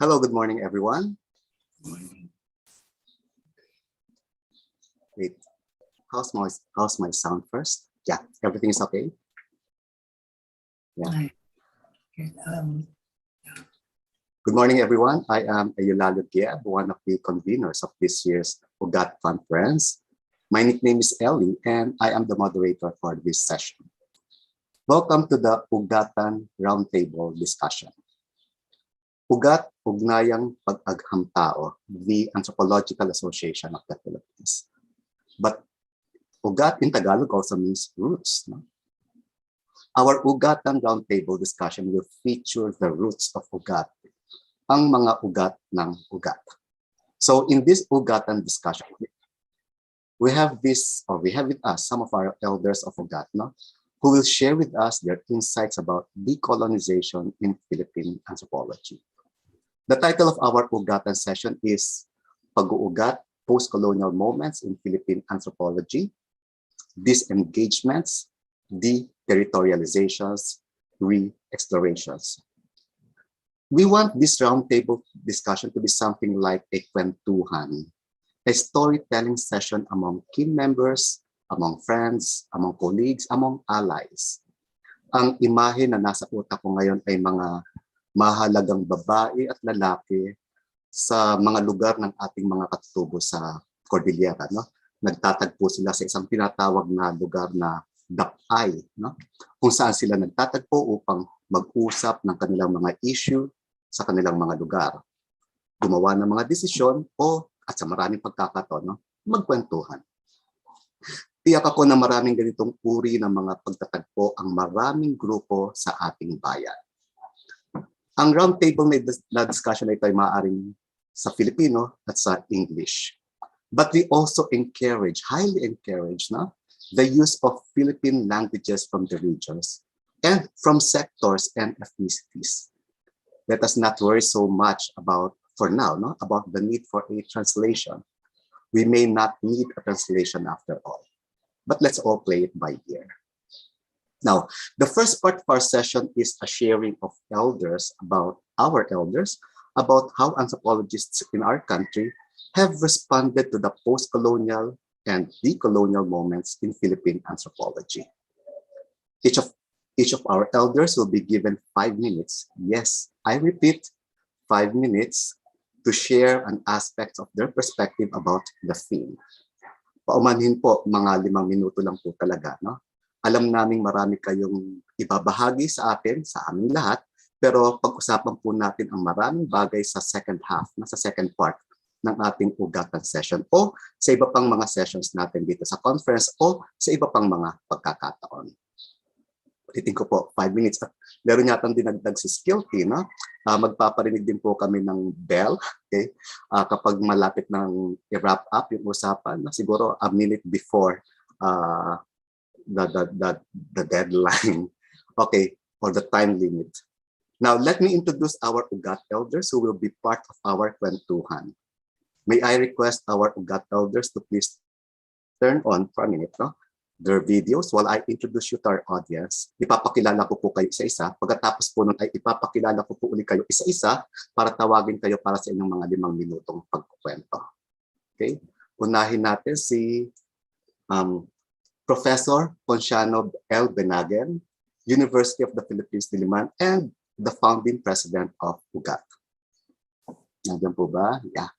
Hello, good morning, everyone. Wait, how's my sound first? Yeah, everything is okay? Yeah. Good morning, everyone. I am Lilian, one of the conveners of this year's UGAT conference. My nickname is Ellie, and I am the moderator for this session. Welcome to the UGATAN Roundtable discussion. UGAT, Ugnayang Pag-agham-tao, the Anthropological Association of the Philippines. But UGAT in Tagalog also means roots. No? Our UGATAN Roundtable discussion will feature the roots of UGAT, ang mga ugat ng UGAT. So in this UGATAN discussion, we have with us some of our elders of UGAT, no? Who will share with us their insights about decolonization in Philippine anthropology. The title of our UGATAN session is Pag-uugat, Postcolonial Moments in Philippine Anthropology, Disengagements, Territorializations, Re-explorations. We want this roundtable discussion to be something like a kwentuhan, a storytelling session among key members, among friends, among colleagues, among allies. Ang imahe na nasa utak ko ngayon ay mga mahalagang babae at lalaki sa mga lugar ng ating mga katutubo sa Cordillera. No? Nagtatagpo sila sa isang tinatawag na lugar na Dapay, no? Kung saan sila nagtatagpo upang mag-usap ng kanilang mga issue sa kanilang mga lugar. Gumawa ng mga desisyon at sa maraming pagkakataon, no? Magkwentuhan. Tiyak ako na maraming ganitong uri ng mga pagtatagpo ang maraming grupo sa ating bayan. Ang roundtable na discussion na ito ay maaaring sa Filipino at sa English. But we also highly encourage, no, the use of Philippine languages from the regions and from sectors and ethnicities. Let us not worry so much for now, about the need for a translation. We may not need a translation after all, but let's all play it by ear. Now, the first part of our session is a sharing of our elders, about how anthropologists in our country have responded to the post-colonial and decolonial moments in Philippine anthropology. Each of our elders will be given 5 minutes. Yes, I repeat, 5 minutes to share an aspect of their perspective about the theme. Paumanhin po, mga 5 minuto lang po talaga, no? Alam naming marami kayong ibabahagi sa atin, sa aming lahat, pero pag-usapan po natin ang maraming bagay sa second half, sa second part ng ating UGATAN session o sa iba pang mga sessions natin dito sa conference o sa iba pang mga pagkakataon. Ulitin ko po, 5 minutes. Meron yatang dinagdag si Skilty, no? Magpaparinig din po kami ng bell, okay? Kapag malapit ng i-wrap up yung usapan, siguro a minute before the deadline, okay, or the time limit. Now, let me introduce our UGAT elders who will be part of our kwentuhan. May I request our UGAT elders to please turn on for a minute, no, their videos while I introduce you to our audience. Ipapakilala ko po kayo isa-isa. Pagkatapos po nun ay ipapakilala ko po ulit kayo isa-isa para tawagin kayo para sa inyong mga 5 minutong pagkukwento. Okay? Unahin natin si Professor Ponciano L. Bennagen, University of the Philippines, Diliman, and the founding president of UGAT. Nandiyan po ba? Yeah.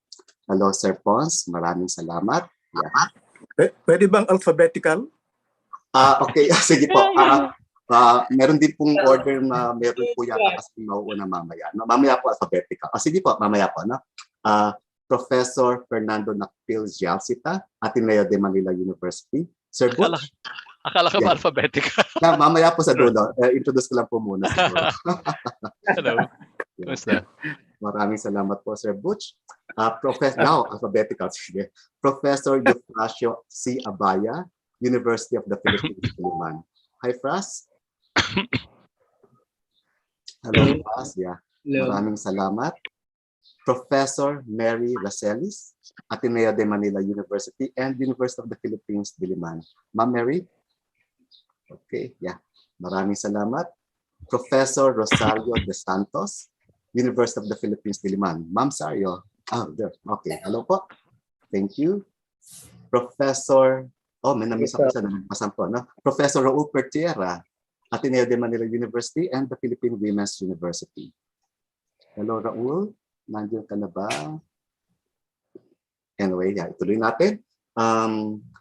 Hello, Sir Pons. Maraming salamat. Yeah. Pwede bang alphabetical? Okay, sige po. Meron din pong order na meron po yata kasi mauuna mamaya. No? Mamaya po alphabetical. Sige po, mamaya po. No? Professor Fernando Nakpil, Zialcita, Ateneo de Manila University. Sir Butch? Akala ka ba alphabetical? Mamaya po sa dulo. Introduce ko lang po muna. Hello. Kumusta? Maraming salamat po, Sir Butch. Now, alphabetical. Professor Eufracio C. Abaya, University of the Philippines, Diliman. Hi, Fras. Hello, Fras. Yeah. Maraming salamat. Professor Mary Racelis, Ateneo de Manila University and University of the Philippines, Diliman. Ma'am Mary? Okay, yeah. Maraming salamat. Professor Rosario de Santos, University of the Philippines, Diliman. Ma'am Sario. Oh, there. Okay. Hello po. Thank you. Professor, may namiss ako sa nagpasan po, no? Professor Raul Pertierra, Ateneo de Manila University and the Philippine Women's University. Hello, Raul. Nandiyan ka na ba? Anyway, ituloy natin.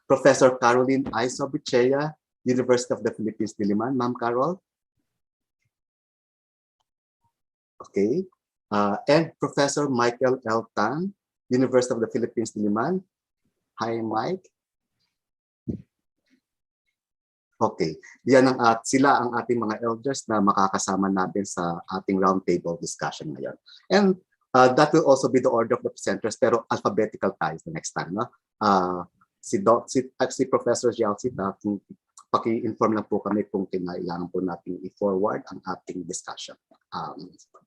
Professor Carolyn I. Sobritchea, University of the Philippines, Diliman. Ma'am Carol? Okay. And Professor Michael L. Tan, University of the Philippines, Diliman. Hi, Mike. Okay. Sila ang ating mga elders na makakasama natin sa ating roundtable discussion ngayon. And that will also be the order of the presenters, pero alphabetical tayo the next time. No? Si Professor Zialcita, paki-inform lang po kami kung kinailangan po natin i-forward ang ating discussion.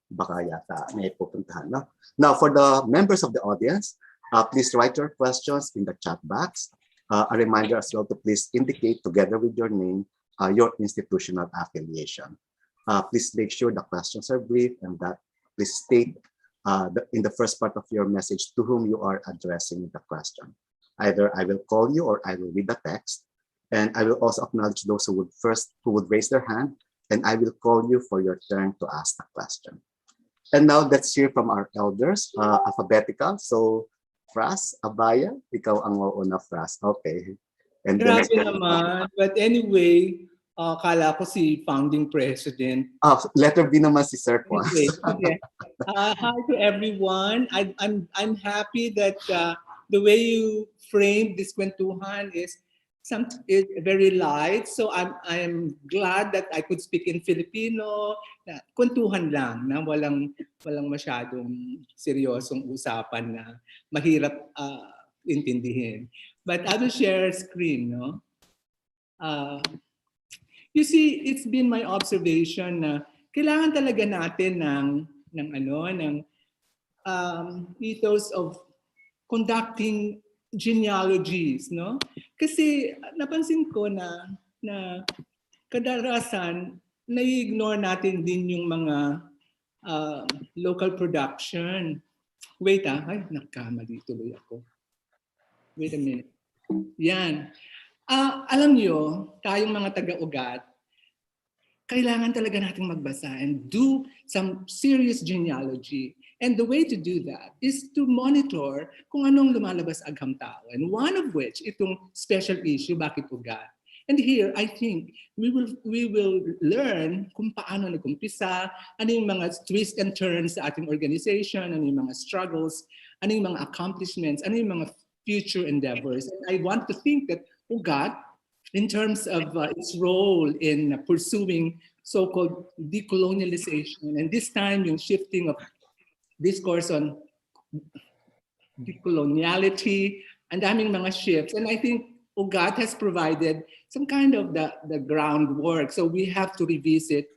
Baka yata may pupuntahan. No? Now, for the members of the audience, please write your questions in the chat box. A reminder as well to please indicate together with your name your institutional affiliation. Please make sure the questions are brief and that please state in the first part of your message to whom you are addressing the question. Either I will call you or I will read the text, and I will also acknowledge those who would raise their hand, and I will call you for your turn to ask the question. And now let's hear from our elders, alphabetical. So, Fras, Abaya, ikaw ang mauna, Fras. Okay. And grabe naman. But anyway, kala ko si founding president. Letter B naman si Sir Juan. Okay. Hi to everyone. I'm happy that the way you framed this kwentuhan is very light. So I'm glad that I could speak in Filipino. Kwentuhan lang na walang masyadong seryosong usapan na mahirap intindihin. But I will share screen, no? You see, it's been my observation na kailangan talaga natin ng ethos of conducting genealogies, no? Kasi napansin ko na kadalasan nai-ignore natin din yung mga local production. Wait, ay, nagkamali tuloy ako. Wait a minute. Yan. Alam nyo, tayong mga taga-ugat, kailangan talaga nating magbasa and do some serious genealogy. And the way to do that is to monitor kung anong lumalabas agham tao. And one of which, itong special issue, bakit ugat? And here, I think, we will learn kung paano nag-umpisa, ano yung mga twists and turns sa ating organization, ano yung mga struggles, ano yung mga accomplishments, ano yung mga future endeavors. And I want to think that ugat, in terms of its role in pursuing so-called decolonialization, and this time yung shifting of discourse on decoloniality, and daming mga shifts. And I think UGAT has provided some kind of the groundwork. So we have to revisit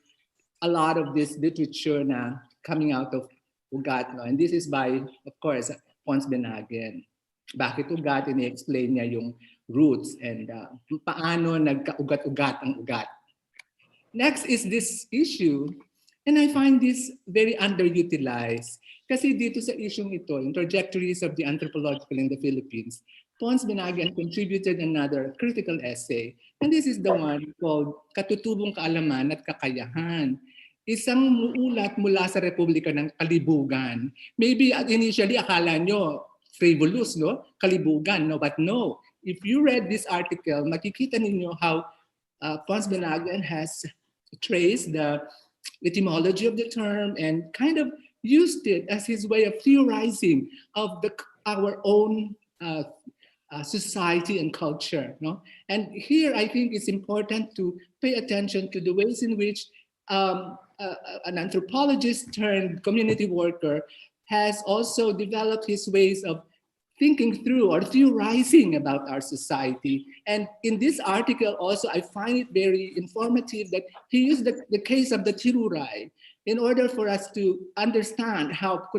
a lot of this literature na coming out of UGAT. No? And this is by, of course, Bennagen. Bakit UGAT? Ini-explain niya yung roots and paano nagka-ugat-ugat ang ugat. Next is this issue, and I find this very underutilized. Kasi dito sa issue ito, in trajectories of the anthropological in the Philippines, Bennagen contributed another critical essay. And this is the one called Katutubong Kaalaman at Kakayahan. Isang ulat mula sa Republika ng Kalibugan. Maybe initially akala nyo frivolous, no? Kalibugan, no? But no. If you read this article, makikita ninyo how Bennagen has traced the etymology of the term and kind of used it as his way of theorizing of our own society and culture. No? And here I think it's important to pay attention to the ways in which an anthropologist turned community worker has also developed his ways of thinking through or theorizing about our society. And in this article also, I find it very informative that he used the case of the Tiruray in order for us to understand how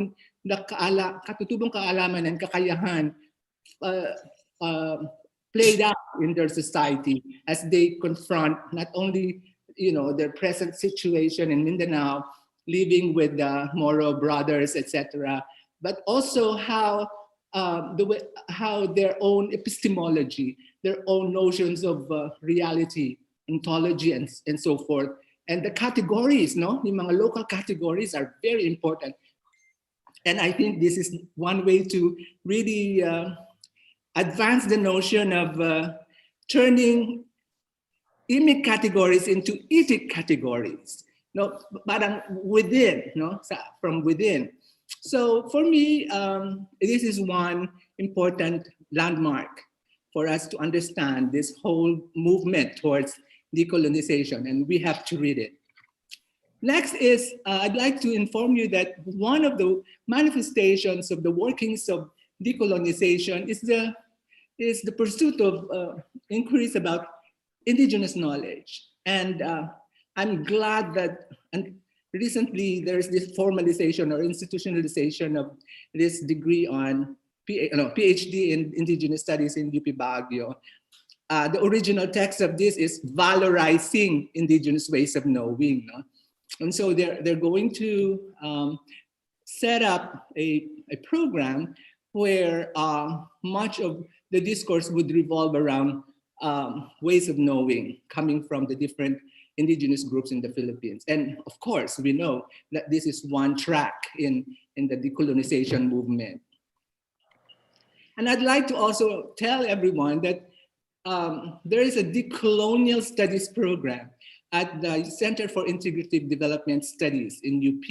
katutubong kaalaman and kakayahan played out in their society as they confront not only their present situation in Mindanao, living with the Moro brothers, etc., but also how how their own epistemology, their own notions of reality, ontology, and so forth, and the categories, no, yung mga local categories are very important. And I think this is one way to really advance the notion of turning imic categories into etic categories, no, parang within, no, from within. So for me, this is one important landmark for us to understand this whole movement towards decolonization, and we have to read it. Next is, I'd like to inform you that one of the manifestations of the workings of decolonization is the pursuit of inquiries about indigenous knowledge. And I'm glad that recently there's this formalization or institutionalization of this degree on PhD in Indigenous Studies in UP Baguio. The original text of this is valorizing indigenous ways of knowing. No? And so they're going to set up a program where much of the discourse would revolve around ways of knowing coming from the different indigenous groups in the Philippines. And of course, we know that this is one track in the decolonization movement. And I'd like to also tell everyone that there is a decolonial studies program at the Center for Integrative Development Studies in UP.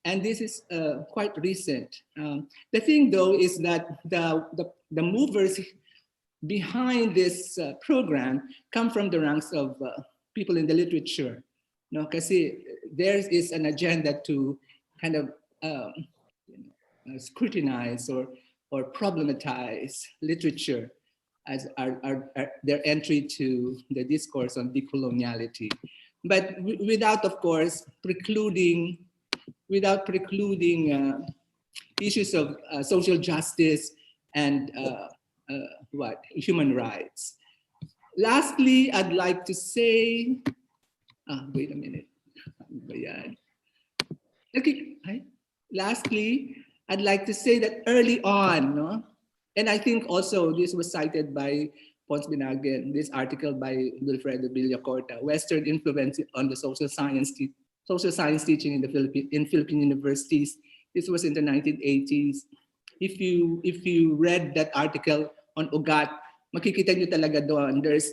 And this is quite recent. The thing though is that the movers behind this program come from the ranks of people in the literature. No, kasi there is an agenda to kind of scrutinize or problematize literature as their entry to the discourse on decoloniality, but without, of course, precluding issues of social justice and human rights. Lastly, I'd like to say, wait a minute. Okay. Lastly, I'd like to say that early on, no? And I think also this was cited by Bennagen, this article by Wilfredo Villacorta, Western influence on the social science teaching in Philippine universities. This was in the 1980s. If you read that article on UGAT, makikita nyo talaga doon, there's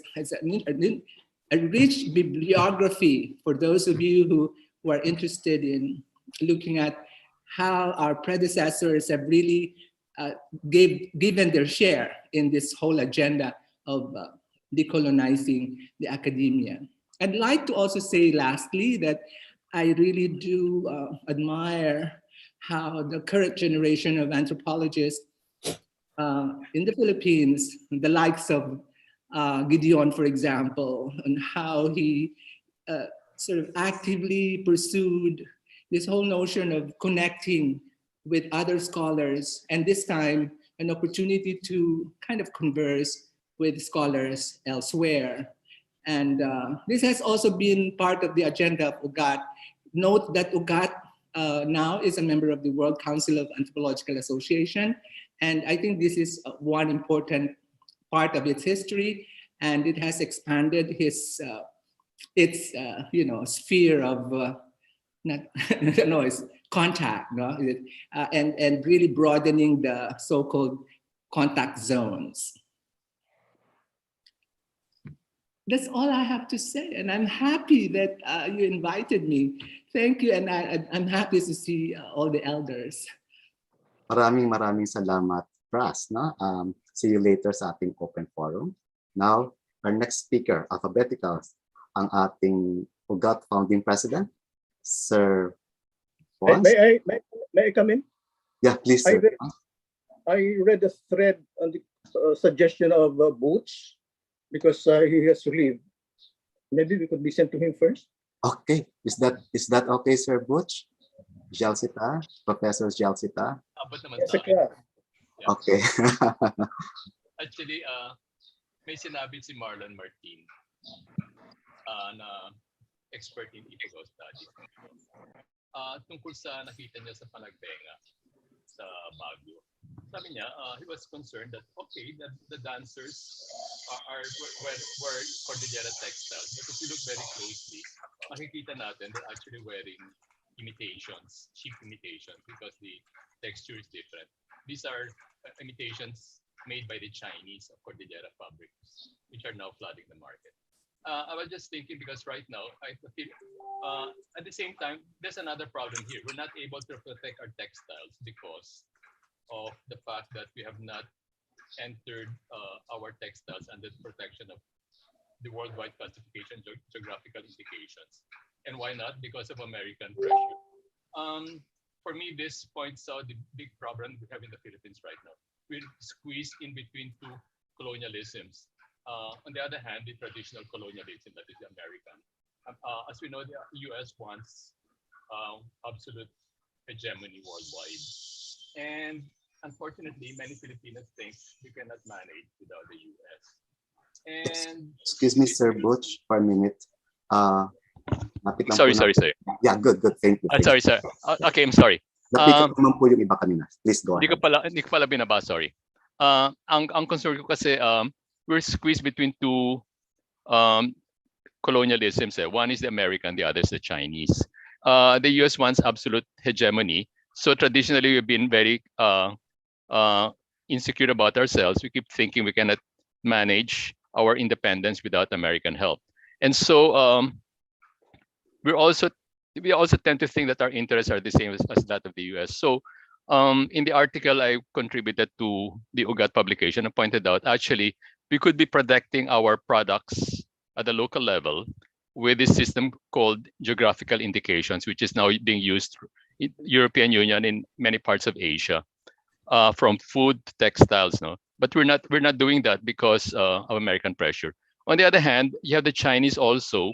a rich bibliography for those of you who are interested in looking at how our predecessors have really given their share in this whole agenda of decolonizing the academia. I'd like to also say lastly that I really do admire how the current generation of anthropologists in the Philippines, the likes of Gideon, for example, and how he sort of actively pursued this whole notion of connecting with other scholars, and this time an opportunity to kind of converse with scholars elsewhere. And this has also been part of the agenda of UGAT. Note that UGAT now is a member of the World Council of Anthropological Association, and I think this is one important part of its history, and it has expanded its sphere of contact, no? And really broadening the so-called contact zones. That's all I have to say, and I'm happy that you invited me. Thank you, and I'm happy to see all the elders. Maraming salamat, Pras. No? See you later sa ating open forum. Now, our next speaker, alphabetical, ang ating UGAT founding president, Sir Pons. May I come in? Yeah, please, sir. I read a thread on the suggestion of Boots because he has to leave. Maybe we could listen to him first. Okay, is that okay, Sir Butch? Zialcita, Professor Zialcita. Yes, sir. Okay. Actually, may sinabi si Marlon Martin na expert in Igbo studies. tungkol sa nakita niya sa Panagbenga sa Baguio. Sabi niya, he was concerned that, okay, the dancers were Cordillera textiles. But if you look very closely, makikita natin they're actually wearing imitations, cheap imitations, because the texture is different. These are imitations made by the Chinese of Cordillera fabrics, which are now flooding the market. I was just thinking, because right now, I feel, at the same time, there's another problem here. We're not able to protect our textiles because of the fact that we have not entered our textiles under the protection of the worldwide classification geographical indications. And why not? Because of American pressure. For me, this points out the big problem we have in the Philippines right now. We're squeezed in between two colonialisms. On the other hand, the traditional colonialism, that is the American. As we know, the US wants absolute hegemony worldwide. And unfortunately, many Filipinos think we cannot manage without the US. And excuse me, Sir Butch, for a minute. Sorry. Yeah, good. Thank you. Sorry, sir. Okay, I'm sorry. Napikot naman po yung iba kanina. Please go ahead. Hindi ko pala binaba, sorry. Ang concern ko kasi, we're squeezed between two colonialisms. One is the American, the other is the Chinese. The US wants absolute hegemony. So traditionally, we've been very insecure about ourselves. We keep thinking we cannot manage our independence without American help. And so we also tend to think that our interests are the same as that of the US. So in the article I contributed to the UGAT publication, I pointed out, actually, we could be protecting our products at the local level with this system called geographical indications, which is now being used in European Union in many parts of Asia, from food to textiles. No, but we're not doing that because of American pressure. On the other hand, you have the Chinese also,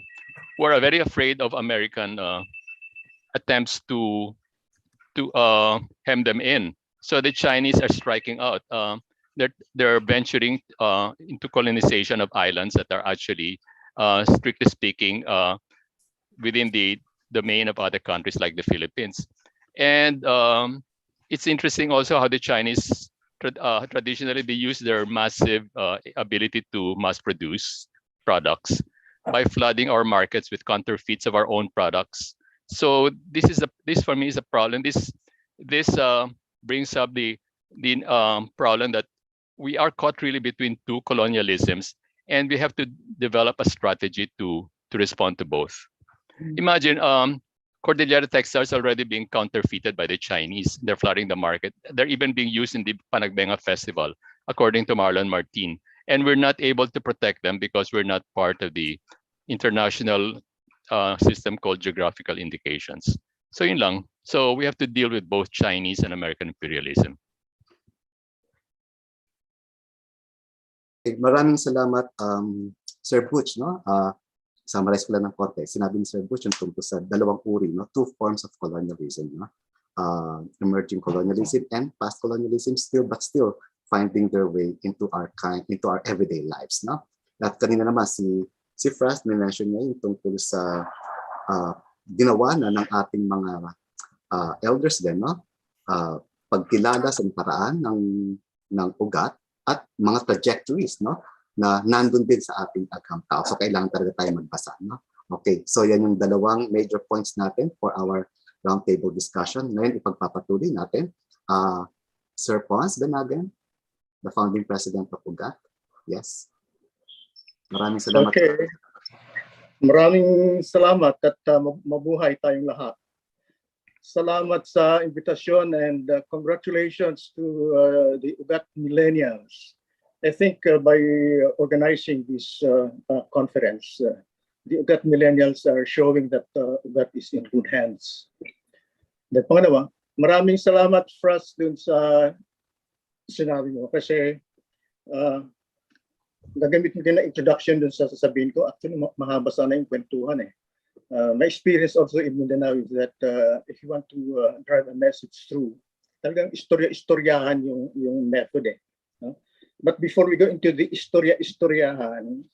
who are very afraid of American attempts to hem them in. So the Chinese are striking out. They're venturing into colonization of islands that are actually, strictly speaking, within the domain of other countries like the Philippines. And it's interesting also how the Chinese traditionally they use their massive ability to mass produce products by flooding our markets with counterfeits of our own products. So this for me is a problem. This brings up the problem that we are caught really between two colonialisms, and we have to develop a strategy to respond to both. Imagine Cordillera textiles already being counterfeited by the Chinese. They're flooding the market. They're even being used in the Panagbenga festival, according to Marlon Martin. And we're not able to protect them because we're not part of the international system called geographical indications. So yun lang. So we have to deal with both Chinese and American imperialism. Maraming salamat, Sir Butch, no? Summarize ko lang ng konti. Sinabi ni Sir Butch yung tungkol sa dalawang uri, no? Two forms of colonialism, no? Emerging colonialism and past colonialism, still finding their way into our everyday lives, no? At kanina naman si Fras mention niya yung tungkol sa ginawa na ng ating mga elders din, no? Pagkilala sa paraan ng ugat at mga trajectories, no, na nandun din sa ating tao. So kailangan talaga tayo magbasa, no? Okay, so yan yung dalawang major points natin for our roundtable discussion. Ngayon ipagpapatuloy natin Sir Bennagen, the founding president of UGAT. Yes. Maraming salamat. Okay. Maraming salamat at mabuhay tayong lahat. Salamat sa invitation and congratulations to the UGAT millennials. I think by organizing this conference, the UGAT millennials are showing that UGAT is in good hands. The pangalawa, maraming salamat Fras dun sa sinabi mo kasi gagamit mo din na introduction dun sa sasabihin ko. Actually, mahaba sana yung kwentuhan eh. My experience also in Mindanao is that if you want to drive a message through, talagang istoryahan yung method eh. No? But before we go into the istoryahan,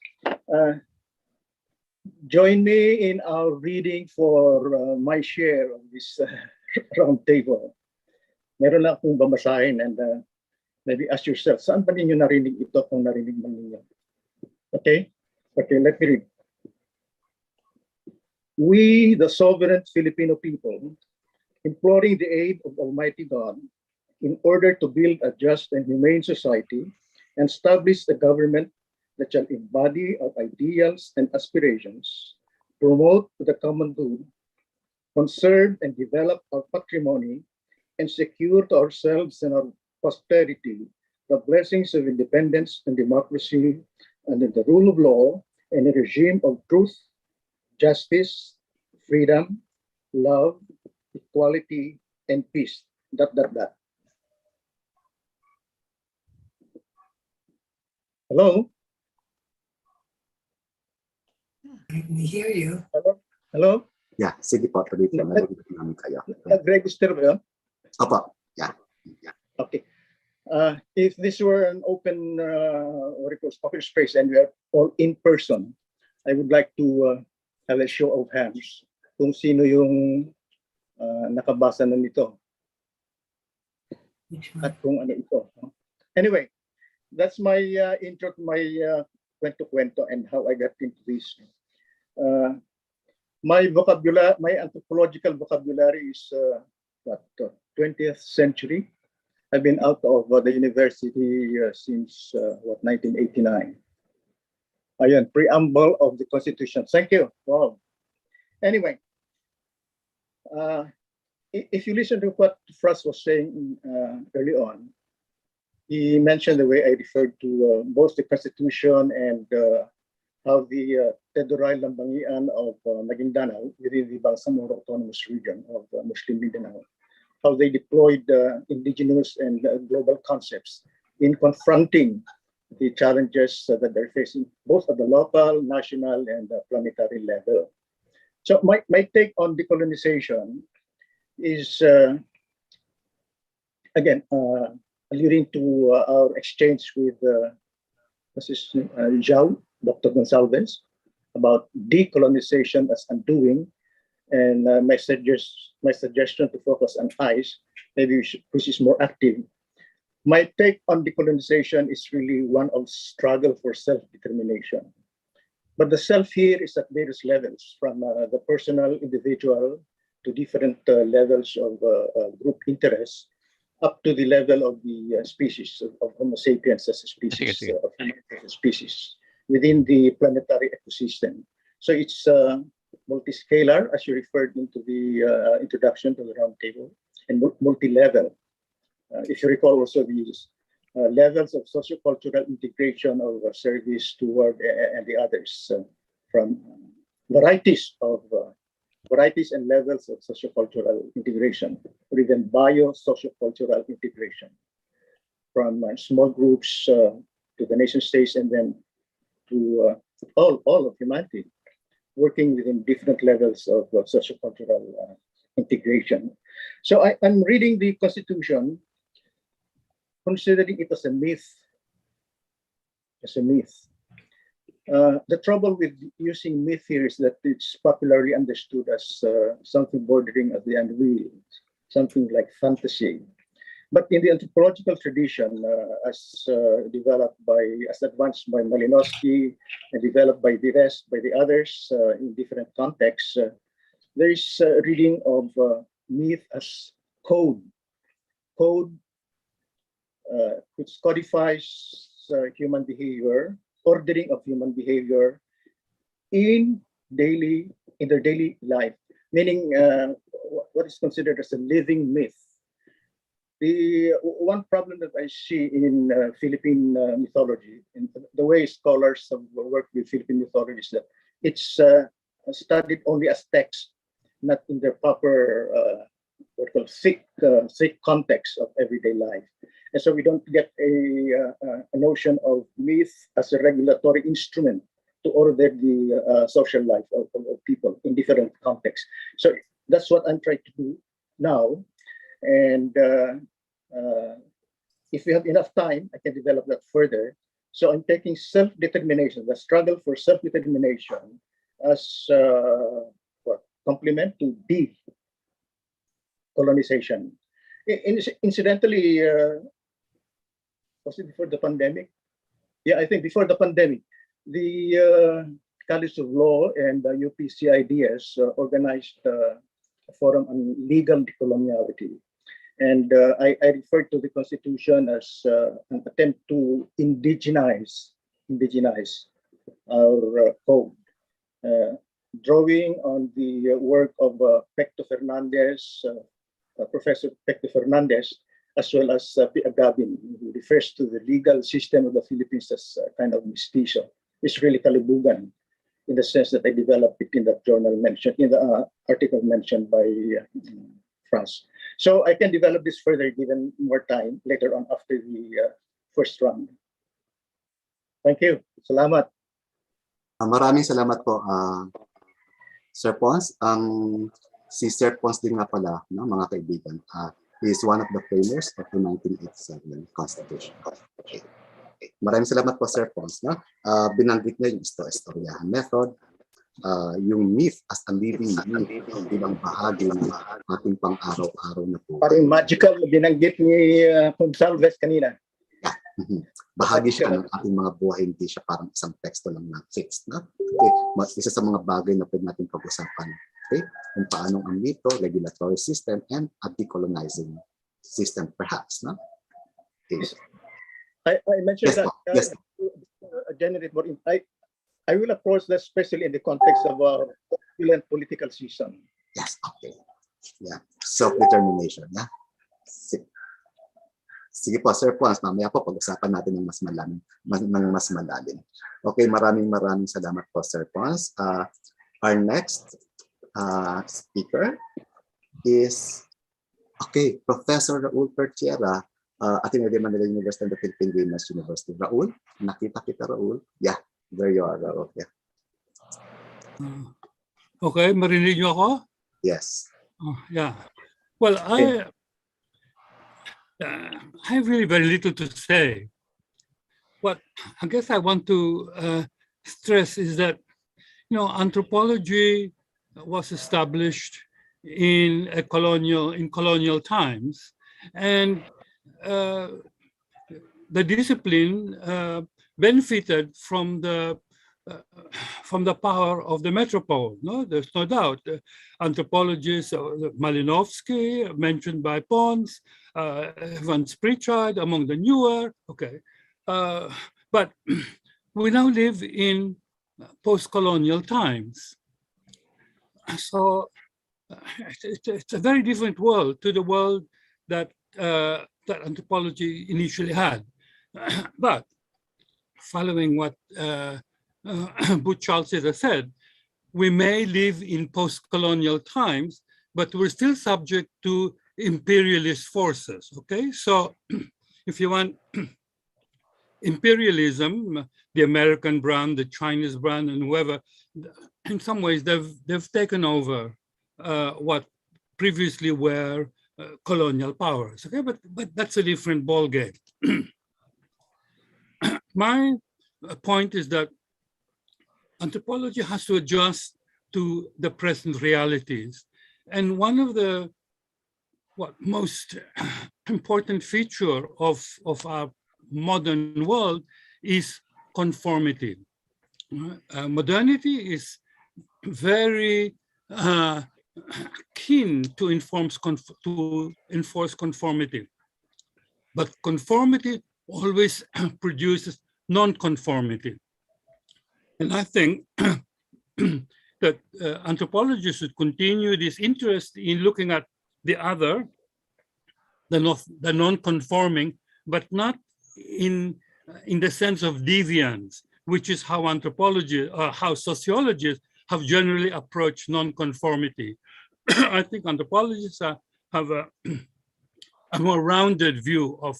Join me in our reading for my share of this roundtable. Meron lang akong babasahin and maybe ask yourself, saan ba ninyo narinig ito kung narinig man ninyo? Okay? Okay, let me read. We, the sovereign Filipino people, imploring the aid of Almighty God in order to build a just and humane society and establish a government that shall embody our ideals and aspirations, promote the common good, conserve and develop our patrimony, and secure to ourselves and our posterity the blessings of independence and democracy under the rule of law and a regime of truth, justice, freedom, love, equality, and peace. ... Hello? We hear you. Hello? Hello? Yeah, sige po, tuloy po. Narinig namin kayo. Nag-register ba yun? Opo, yeah. Okay. If this were an open open space and we are all in person, I would like to have a show of hands kung sino yung nakabasa na nito at kung ano ito. Anyway, that's my intro to my kwento-kwento and how I got into this. My vocabulary, my anthropological vocabulary is 20th century. I've been out of the university since 1989. Ayan, preamble of the Constitution. Thank you. Wow. Anyway, if you listen to what Fras was saying early on, he mentioned the way I referred to both the Constitution and how the Territorial Lambangian of Maguindanao within the Bangsamoro Autonomous Region of Muslim Mindanao, how they deployed indigenous and global concepts in confronting the challenges that they're facing, both at the local, national, and planetary level. So my take on decolonization is, again, alluding to our exchange with João, Dr. Gonçalves, about decolonization as undoing, and my suggestion to focus on ICE, maybe which is more active. My take on decolonization is really one of struggle for self-determination. But the self here is at various levels, from the personal, individual, to different levels of group interests, up to the level of the species of Homo sapiens as a species, of human as a species, within the planetary ecosystem. So it's multi-scalar, as you referred into the introduction to the roundtable, and multi-level. If you recall also these levels of sociocultural integration of service toward and the others, from varieties and levels of sociocultural integration, or even bio-sociocultural integration, from small groups to the nation states, and then to all of humanity, working within different levels of sociocultural integration. So I'm reading the Constitution, considering it as a myth. The trouble with using myth here is that it's popularly understood as something bordering at the unreal, something like fantasy. But in the anthropological tradition, as advanced by Malinowski and developed by the rest, by the others in different contexts, there is a reading of myth as code, which codifies human behavior, ordering of human behavior in their daily life, meaning what is considered as a living myth. The one problem that I see in Philippine mythology, and the way scholars have worked with Philippine mythology, is that it's studied only as text, not in the proper thick context of everyday life. And so we don't get a notion of myth as a regulatory instrument to order the social life of people in different contexts. So that's what I'm trying to do now. And if we have enough time, I can develop that further. So I'm taking self-determination, the struggle for self-determination, as complement to decolonization. Incidentally, was it before the pandemic? Yeah, I think before the pandemic, the College of Law and the UPCIDS organized a forum on legal decoloniality. And I referred to the Constitution as an attempt to indigenize our code, drawing on the work of Professor Pecto Fernandez, as well as Agabin, who refers to the legal system of the Philippines as a kind of mestizo. It's really Kalibugan, in the sense that I developed it in that journal mentioned, in the article mentioned by France. So I can develop this further given more time later on after the first round. Thank you. Salamat. Maraming salamat po, Sir Pons. Si Sir Pons din nga pala, no, mga kaibigan, he is one of the framers of the 1987 Constitution. Okay. Maraming salamat po, Sir Pons. No? Binanggit niya yung istoryahan method, yung myth as a living myth, bilang bahagi ng ating pang-araw-araw na po. Parang magical na binanggit ni Gonçalves kanina. Bahagi siya ng ating mga buhay, hindi siya parang isang teksto lang na fixed. No? Okay. Isa sa mga bagay na pwede natin pag-usapan. Okay? Kung paano ang mito, regulatory system, and a decolonizing system perhaps. No? Okay. I mentioned yes, that yes. Generate more. I will approach that especially in the context of a turbulent political season. Yes, okay. Yeah, self-determination. Yeah. Sige po, Sir Pons, mamaya po pag-usapan natin ng mas malalim. Okay, maraming salamat po, Sir Pons. Our next speaker is, okay, Professor Raul Pertierra, Ateneo de Manila University and the Philippine Women's University. Raul, nakita kita, Raul. Yeah, there you are, Raul. Yeah. Okay, marinig niyo ako? Yes. Yeah. Well, I have really very little to say. What I guess I want to stress is that, you know, anthropology was established in colonial times, and the discipline benefited from the power of the metropole. No, there's no doubt. Anthropologists, Malinowski, mentioned by Pons, Evans Pritchard, among the newer. Okay, but we now live in post-colonial times, so it's a very different world to the world that that anthropology initially had. But following what Zialcita said, we may live in post-colonial times, but we're still subject to imperialist forces, okay? So if you want imperialism, the American brand, the Chinese brand, and whoever, in some ways they've taken over what previously were colonial powers, okay? But that's a different ballgame. My point is that anthropology has to adjust to the present realities. And one of the most important feature of our modern world is conformity. Modernity is very keen to enforce conformity, but conformity always produces non-conformity. And I think that anthropologists should continue this interest in looking at the other, the non-conforming, but not in the sense of deviance, which is how anthropology, how sociologists have generally approached non-conformity. I think anthropologists have a more rounded view of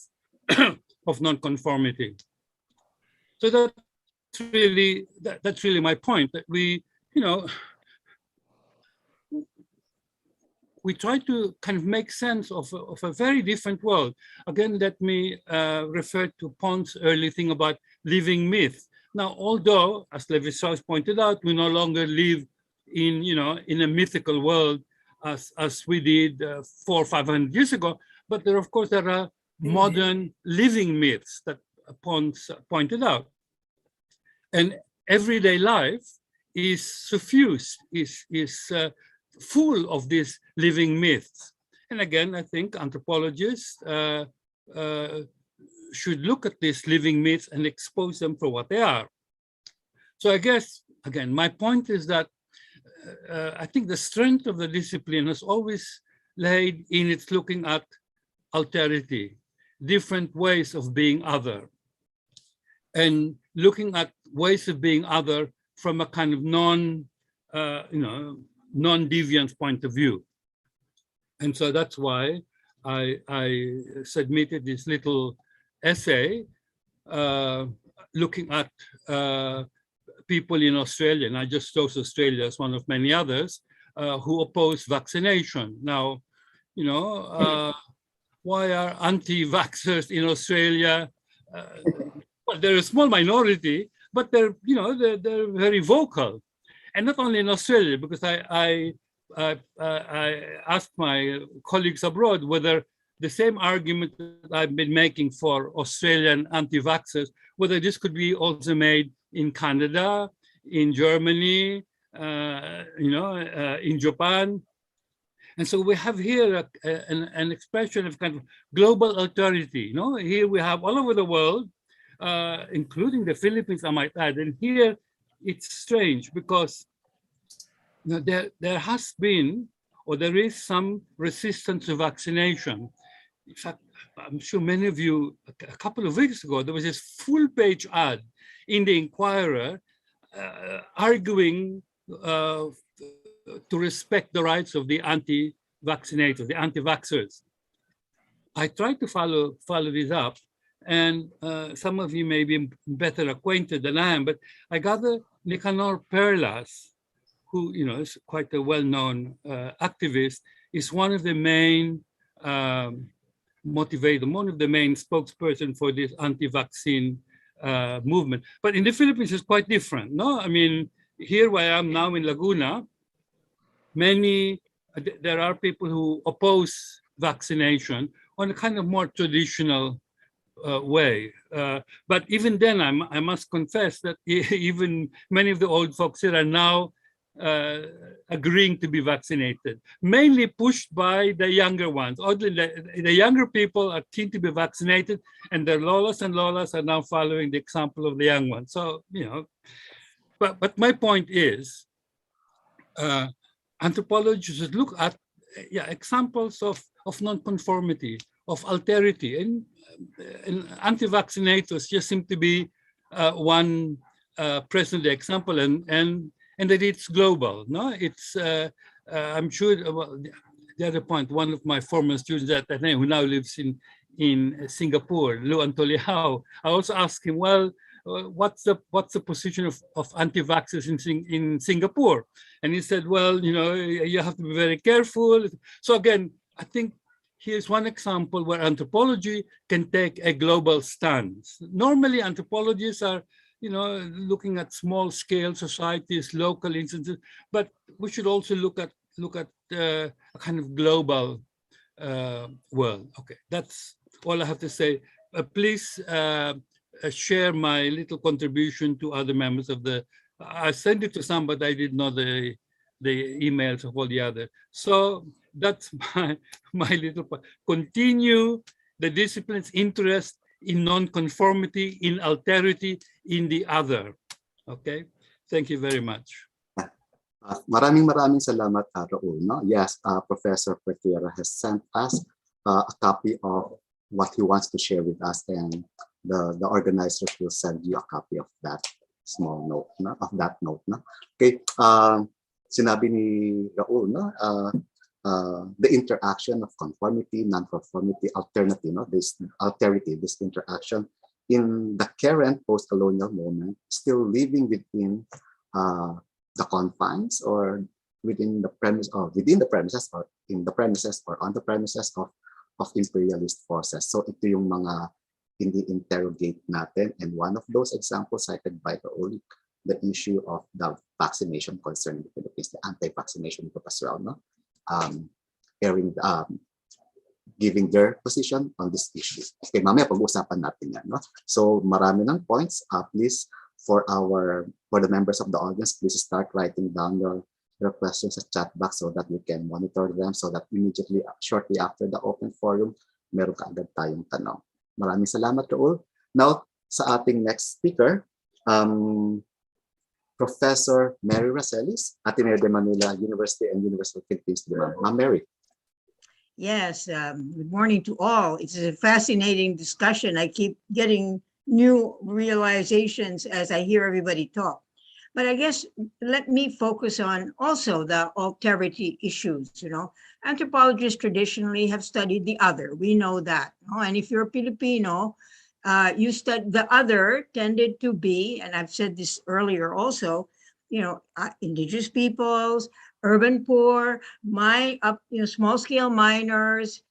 of non-conformity. So that's really my point, that we try to kind of make sense of a very different world. Again, let me refer to Pons' early thing about living myth. Now, although, as Levi-Strauss pointed out, we no longer live in, in a mythical world as we did 400 or 500 years ago, but there are modern living myths that Pons pointed out. And everyday life is suffused, is full of these living myths. And again, I think anthropologists should look at these living myths and expose them for what they are. So I guess, again, my point is that I think the strength of the discipline has always laid in its looking at alterity, different ways of being other, and looking at ways of being other from a kind of non-deviant point of view. And so that's why I submitted this little essay looking at people in Australia, and I just chose Australia as one of many others, who oppose vaccination. Now, why are anti-vaxxers in Australia? Well, they're a small minority, but they're very vocal, and not only in Australia, because I asked my colleagues abroad whether the same argument that I've been making for Australian anti-vaxxers, whether this could be also made in Canada, in Germany, in Japan. And so we have here an expression of kind of global alterity. Here we have all over the world, including the Philippines, I might add. And here it's strange because there has been, or there is some resistance to vaccination. In fact, I'm sure many of you, a couple of weeks ago, there was this full-page ad in the Inquirer arguing to respect the rights of the anti-vaccinators, the anti-vaxxers. I tried to follow this up, and some of you may be better acquainted than I am, but I gather Nicanor Perlas, who is quite a well-known activist, is one of the main one of the main spokesperson for this anti-vaccine movement. But in the Philippines, it's quite different. No, I mean, here where I am now in Laguna, there are people who oppose vaccination on a kind of more traditional way. But even then, I must confess that even many of the old folks here are now agreeing to be vaccinated, mainly pushed by the younger ones. Oddly, the younger people are keen to be vaccinated, and their lolas and lolas are now following the example of the young ones. So, but my point is, anthropologists look at examples of non-conformity, of alterity, and anti-vaccinators just seem to be one present example, and that it's global. No, it's I'm sure. Well, the other point, one of my former students at that name, who now lives in Singapore, Lu Antoliao, I also asked him, well, what's the position of anti-vaxxers in Singapore? And he said, well, you have to be very careful. So again, I think here's one example where anthropology can take a global stance. Normally, anthropologists are looking at small-scale societies, local instances, but we should also look at a kind of global world. Okay, that's all I have to say. Please share my little contribution to other members of the. I sent it to some, but I didn't know the emails of all the others. So that's my little part. Continue the discipline's interest in non-conformity, in alterity, in the other. Okay, thank you very much. Maraming salamat, Raul. No? Yes, Professor Pertierra has sent us a copy of what he wants to share with us, and the organizers will send you a copy of that small note, no? Of that note. No? Okay, sinabi ni Raul, no? The interaction of conformity, non-conformity, alterity, no? This alterity, this interaction in the current post-colonial moment, still living within the confines or within the premise, or within the premises, or in the premises, or on the premises of imperialist forces. So ito yung mga hindi interrogate natin. And one of those examples cited by Raul, the issue of the vaccination concern in the Philippines, the anti-vaccination group as well, no? Giving their position on this issue. Okay, mamaya pag-uusapan natin yan, no? So marami ng points. Please, for the members of the audience, please start writing down your questions at chat box so that we can monitor them, so that immediately, shortly after the open forum, meron kaagad tayong tanong. Maraming salamat, Raul. Now, sa ating next speaker, Professor Mary Racelis, Ateneo de Manila University and University of Philippines. Ma'am Mary. Yes, good morning to all. It's a fascinating discussion. I keep getting new realizations as I hear everybody talk. But I guess let me focus on also the alterity issues. You know, anthropologists traditionally have studied the other. We know that. And if you're a Filipino, you study the other tended to be, and I've said this earlier also, you know, indigenous peoples, urban poor, small-scale miners,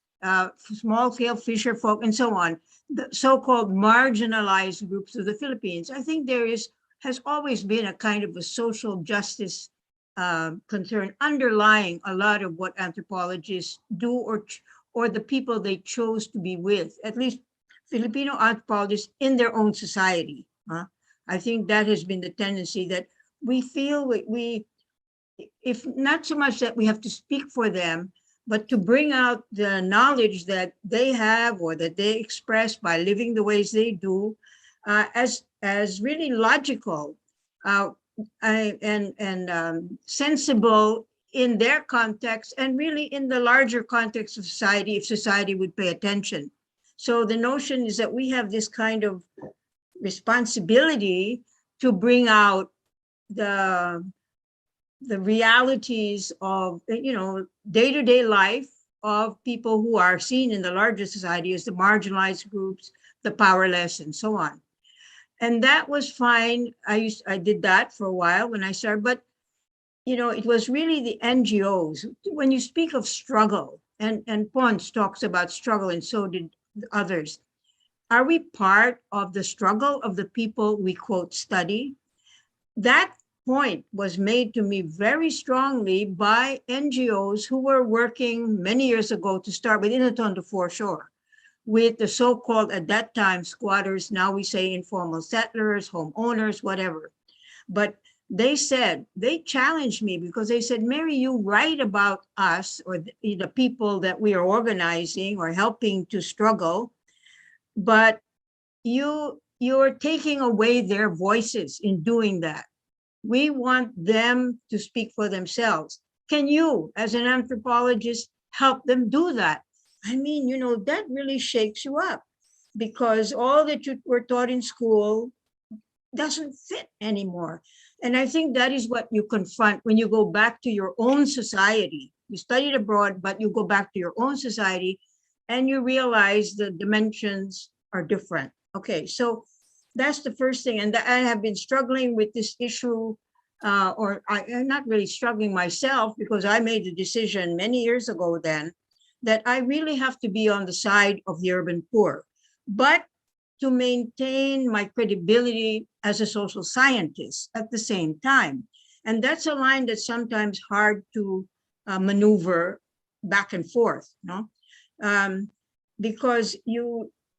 small-scale fisher folk, and so on, the so-called marginalized groups of the Philippines. I think there has always been a kind of a social justice concern underlying a lot of what anthropologists do, or the people they chose to be with, at least Filipino anthropologists in their own society. I think that has been the tendency, that we feel if not so much that we have to speak for them, but to bring out the knowledge that they have or that they express by living the ways they do, as really logical and sensible in their context, and really in the larger context of society, if society would pay attention. So the notion is that we have this kind of responsibility to bring out the realities of, you know, day-to-day life of people who are seen in the larger society as the marginalized groups, the powerless, and so on. And that was fine. I did that for a while when I started, but you know, it was really the NGOs. When you speak of struggle, and Pons talks about struggle, and so did others, are we part of the struggle of the people we quote study? That point was made to me very strongly by NGOs who were working many years ago to start with in the Tondo foreshore, with the so-called, at that time, squatters. Now we say informal settlers, homeowners, whatever. But they said, they challenged me because they said, Mary, you write about us or the people that we are organizing or helping to struggle, but you're taking away their voices in doing that. We want them to speak for themselves. Can you, as an anthropologist, help them do that? I mean, you know, that really shakes you up, because all that you were taught in school doesn't fit anymore. And I think that is what you confront when you go back to your own society. You studied abroad, but you go back to your own society and you realize the dimensions are different. Okay, so that's the first thing. And I have been struggling with this issue, or I'm not really struggling myself, because I made the decision many years ago then that I really have to be on the side of the urban poor, but to maintain my credibility as a social scientist at the same time. And that's a line that's sometimes hard to maneuver back and forth, no? Because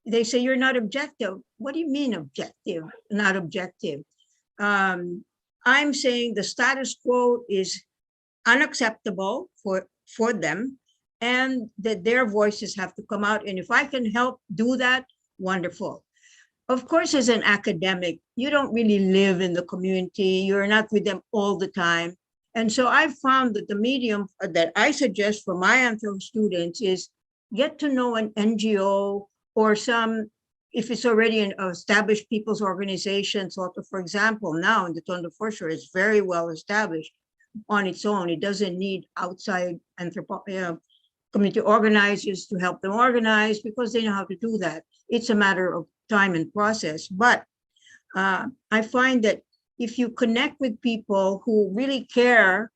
they say you're not objective. What do you mean objective, not objective? I'm saying the status quo is unacceptable for them, and that their voices have to come out. And if I can help do that, wonderful. Of course, as an academic, you don't really live in the community. You're not with them all the time. And so I found that the medium that I suggest for my anthro students is get to know an NGO or some, if it's already an established people's organization. So for example, now in the Tondo foreshore is very well established on its own. It doesn't need outside community organizers to help them organize, because they know how to do that. It's a matter of time and process. But I find that if you connect with people who really care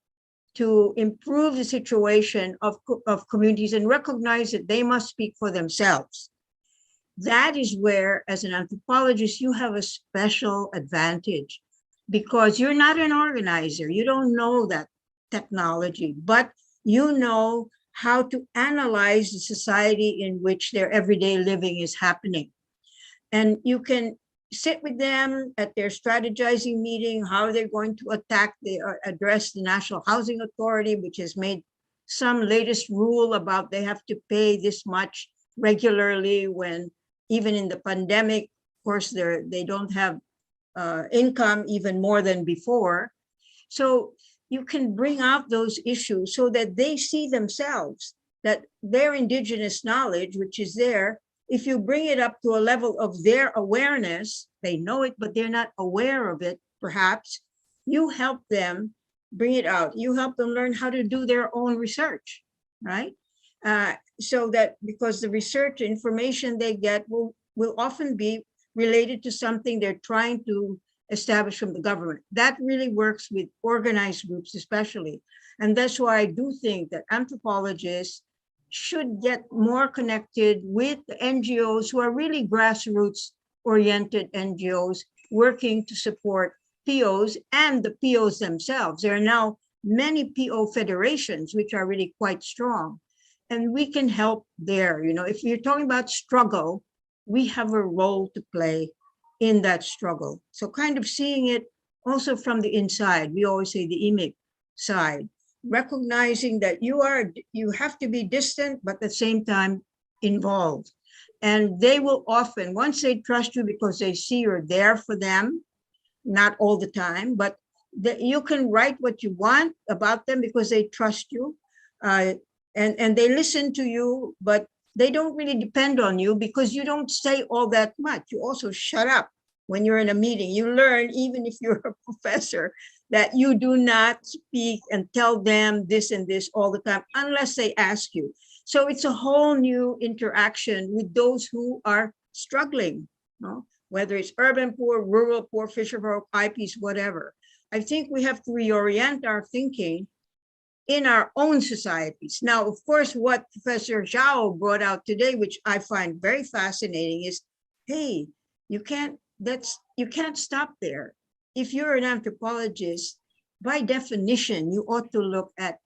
to improve the situation of communities and recognize that they must speak for themselves, that is where, as an anthropologist, you have a special advantage because you're not an organizer. You don't know that technology, but you know how to analyze the society in which their everyday living is happening. And you can sit with them at their strategizing meeting, how they're going to address the National Housing Authority, which has made some latest rule about they have to pay this much regularly when even in the pandemic, of course, they don't have income even more than before. So you can bring out those issues so that they see themselves, that their indigenous knowledge, which is there, if you bring it up to a level of their awareness, they know it, but they're not aware of it, perhaps, you help them bring it out. You help them learn how to do their own research, right? So that because the research information they get will often be related to something they're trying to establish from the government. That really works with organized groups especially. And that's why I do think that anthropologists should get more connected with the NGOs who are really grassroots oriented NGOs working to support POs and the POs themselves. There are now many PO federations which are really quite strong, and we can help there. You know, if you're talking about struggle, we have a role to play in that struggle. So kind of seeing it also from the inside. We always say the image side, recognizing that you have to be distant, but at the same time involved. And they will often, once they trust you because they see you're there for them, not all the time, but you can write what you want about them because they trust you, and they listen to you, but they don't really depend on you because you don't say all that much. You also shut up when you're in a meeting. You learn, even if you're a professor, that you do not speak and tell them this and this all the time unless they ask you. So it's a whole new interaction with those who are struggling, whether it's urban poor, rural poor, fisher folk, IPs, whatever. I think we have to reorient our thinking in our own societies. Now, of course, what Professor João brought out today, which I find very fascinating, is, hey, you can't stop there. If you're an anthropologist, by definition, you ought to look at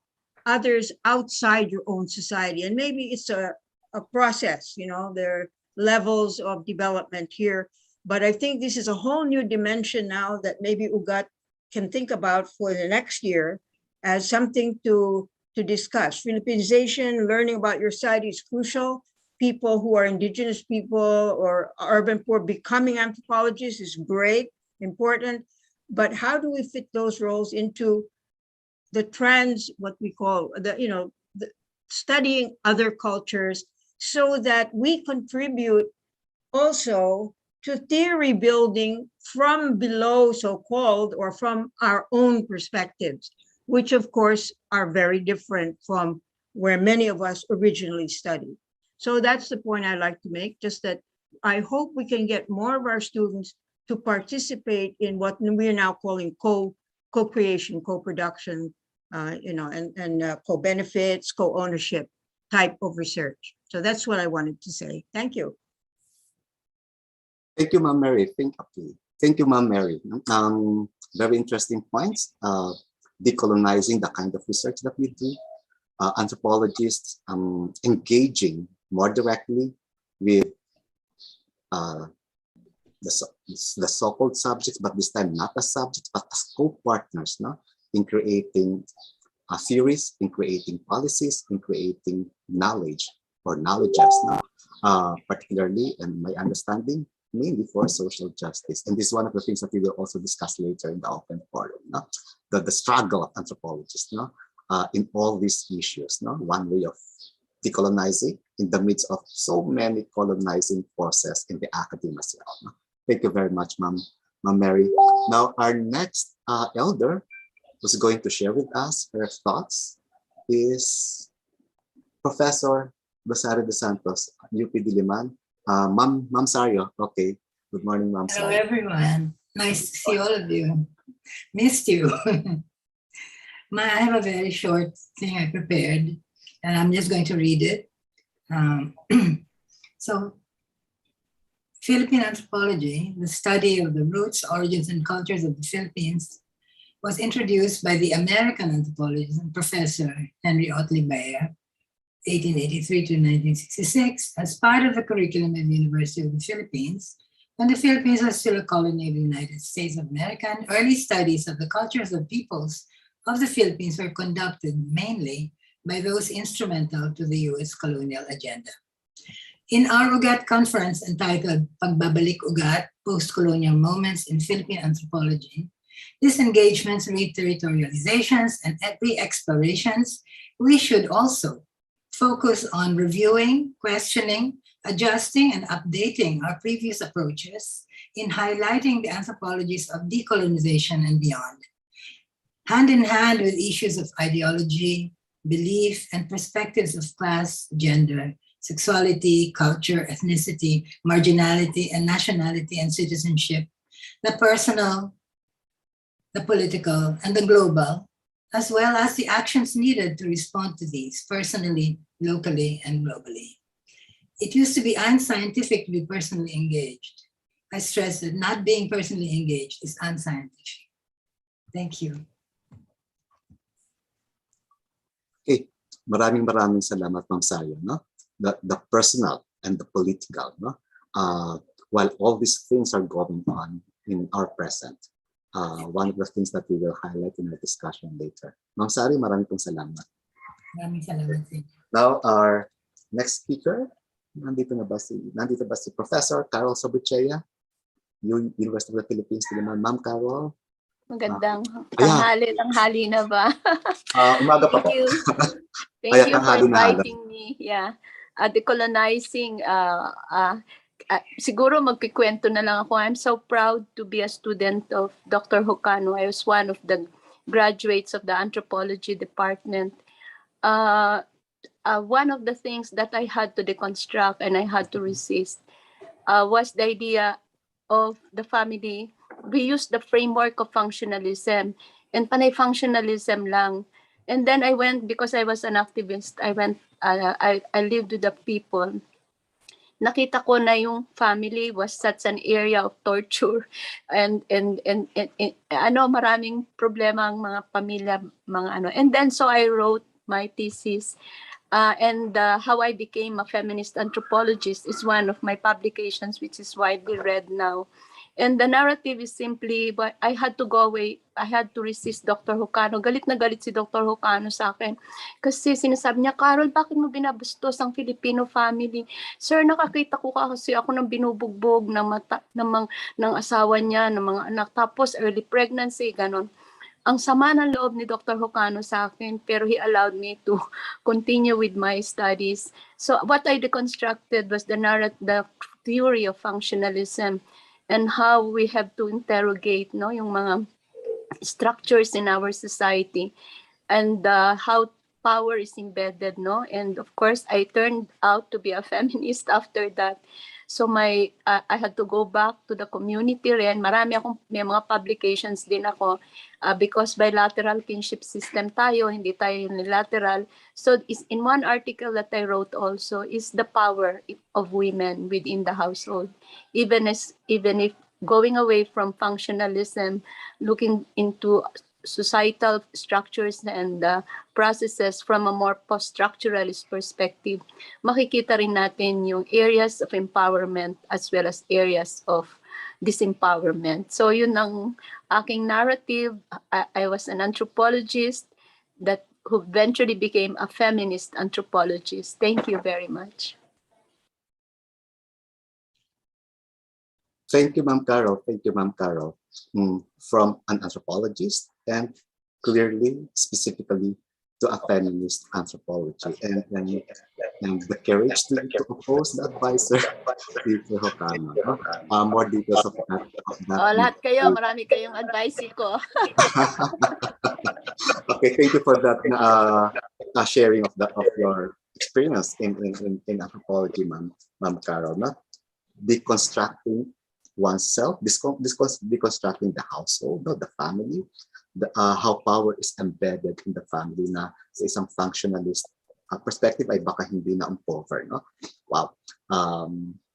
others outside your own society. And maybe it's a process, there are levels of development here. But I think this is a whole new dimension now that maybe UGAT can think about for the next year as something to discuss. Philippinization, learning about your society is crucial. People who are indigenous people or urban poor becoming anthropologists is great, important. But how do we fit those roles into the what we call the studying other cultures, so that we contribute also to theory building from below, so-called, or from our own perspectives, which of course are very different from where many of us originally studied. So that's the point I like to make, just that I hope we can get more of our students to participate in what we're now calling co-creation, co-production, and co-benefits, co-ownership type of research. So that's what I wanted to say. Thank you. Thank you, Ma'am Mary. Thank you, Ma'am Mary. Very interesting points. Decolonizing the kind of research that we do. Anthropologists engaging more directly with the so-called subjects, but this time not as subjects, but as co-partners, in creating theories, in creating policies, in creating knowledge or knowledges, particularly, in my understanding, mainly for social justice. And this is one of the things that we will also discuss later in the open forum, the struggle of anthropologists in all these issues. One way of decolonizing in the midst of so many colonizing forces in the academia as well. Thank you very much, Ma'am Mary. Now, our next elder who's going to share with us her thoughts is Professor Rosario de Santos, UP Diliman. Ma'am Sario, okay. Good morning, Ma'am Sario. Hello, everyone. Nice to see all of you. Missed you. I have a very short thing I prepared, and I'm just going to read it. So Philippine anthropology, the study of the roots, origins, and cultures of the Philippines, was introduced by the American anthropologist and professor Henry Otley Abaya, 1883 to 1966, as part of the curriculum of the University of the Philippines, when the Philippines was still a colony of the United States of America, and early studies of the cultures of peoples of the Philippines were conducted mainly by those instrumental to the US colonial agenda. In our UGAT conference entitled Pagbabalik-ugat, Postcolonial Moments in Philippine Anthropology, these engagements read territorializations and re-explorations, we should also focus on reviewing, questioning, adjusting, and updating our previous approaches in highlighting the anthropologies of decolonization and beyond, hand in hand with issues of ideology, belief, and perspectives of class, gender, sexuality, culture, ethnicity, marginality, and nationality and citizenship, the personal, the political, and the global, as well as the actions needed to respond to these personally, locally, and globally. It used to be unscientific to be personally engaged. I stress that not being personally engaged is unscientific. Thank you. Okay, maraming salamat, Ma'am Sayo, no? The personal and the political, no? While all these things are going on in our present, one of the things that we will highlight in our discussion later. Ma'am Sari, maraming salamat. Maraming salamat. Now, our next speaker, nandito ba si Professor Carol Sobritchea, University of the Philippines. Ma'am Carol. Magandang tanghali na ba? Umaga pa po. Thank you for inviting me. Yeah. Decolonizing, siguro magkikwento na lang ako. I'm so proud to be a student of Dr. Jocano. I was one of the graduates of the anthropology department. One of the things that I had to deconstruct and I had to resist was the idea of the family. We used the framework of functionalism, and panay functionalism lang. And then I went, because I was an activist, I lived with the people. Nakita ko na yung family was such an area of torture and maraming problema ang mga pamilya, And then so I wrote my thesis. And how I became a feminist anthropologist is one of my publications, which is widely read now. And the narrative is simply, but I had to go away. I had to resist Dr. Jocano. Galit na galit si Dr. Jocano sa akin. Kasi sinasabi niya, Carol, bakit mo binabastos ang Filipino family? Sir, nakakita ko kasi ako ng binubugbog ng asawa niya, ng mga anak. Tapos early pregnancy, ganon. Ang sama ng loob ni Dr. Jocano sa akin, pero he allowed me to continue with my studies. So what I deconstructed was the theory of functionalism and how we have to interrogate yung mga structures in our society and how power is embedded. And of course, I turned out to be a feminist after that. So I had to go back to the community rin. May mga publications din ako because bilateral kinship system tayo, hindi tayo unilateral. So in one article that I wrote also is the power of women within the household. Even if going away from functionalism, looking into societal structures and processes from a more post-structuralist perspective, makikita rin natin yung areas of empowerment as well as areas of disempowerment. So yun ang aking narrative. I was an anthropologist who eventually became a feminist anthropologist. Thank you very much. Thank you, Ma'am Carol. Thank you, Ma'am Carol. From an anthropologist and clearly, specifically, to a feminist anthropology. And the courage to oppose the advisor, Dr. Jocano. More details of that. Lahat kayo, marami kayong advice ko. Okay, thank you for that sharing of your experience in anthropology, Ma'am Carol. Deconstructing oneself, deconstructing the household, the family, how power is embedded in the family na sa isang functionalist perspective ay baka hindi na uncover. Wow.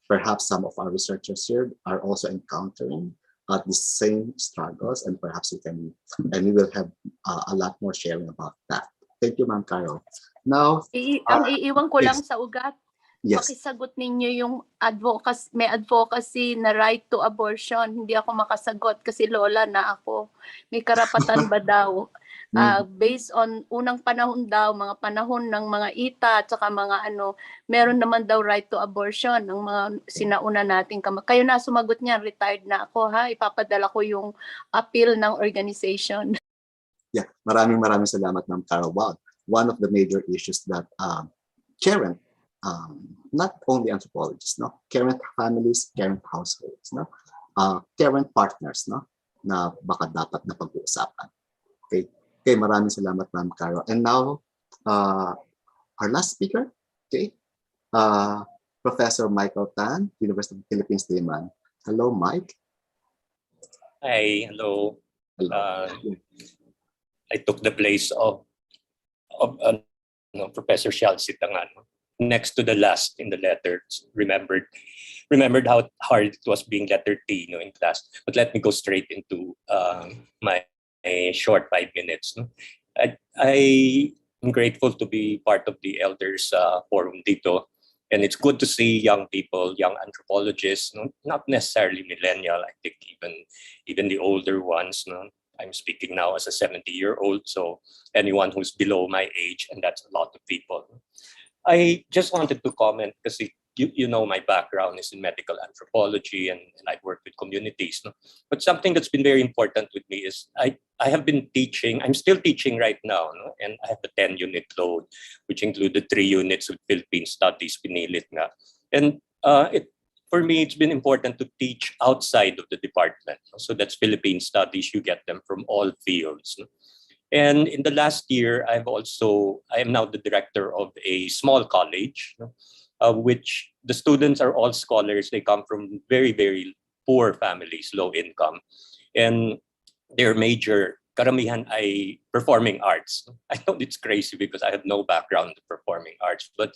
perhaps some of our researchers here are also encountering the same struggles, and perhaps we will have a lot more sharing about that. Thank you, Ma'am Carol. Now, Ang iiwan ko lang yes. sa ugat, Yes. pakisagot ninyo yung may advocacy na right to abortion. Hindi ako makasagot kasi lola na ako. May karapatan ba daw? Based on unang panahon daw, mga panahon ng mga ita at saka mga meron naman daw right to abortion ng mga sinauna nating kayo na sumagot niya, retired na ako ha. Ipapadala ko yung appeal ng organization. Yeah, maraming salamat, Ma'am Carol. Wow. One of the major issues that current not only anthropologists, no, current families, current households, no, current partners, no, na baka dapat na pag-uusapan. Okay, maraming salamat, Ma'am Carol. And now, our last speaker, okay, Professor Michael Tan, University of the Philippines, Diliman. Hello, Mike. Hi, hello. Hello. I took the place of Professor Zialcita nga, no? Next to the last in the letter, remembered how hard it was being letter T, in class. But let me go straight into my short 5 minutes. No? I am grateful to be part of the Elders Forum dito, and it's good to see young people, young anthropologists, no? Not necessarily millennial. I think even the older ones. No? I'm speaking now as a 70-year-old, so anyone who's below my age, and that's a lot of people. I just wanted to comment because you know my background is in medical anthropology and I've worked with communities. No? But something that's been very important with me is I have been teaching, I'm still teaching right now, no? And I have a 10-unit load, which included 3 units with Philippine studies, pinilit nga. And for me, it's been important to teach outside of the department. No? So that's Philippine studies, you get them from all fields. No? And in the last year, I am now the director of a small college, which the students are all scholars. They come from very, very poor families, low income. And their major, karamihan ay performing arts. I know it's crazy because I have no background in performing arts, but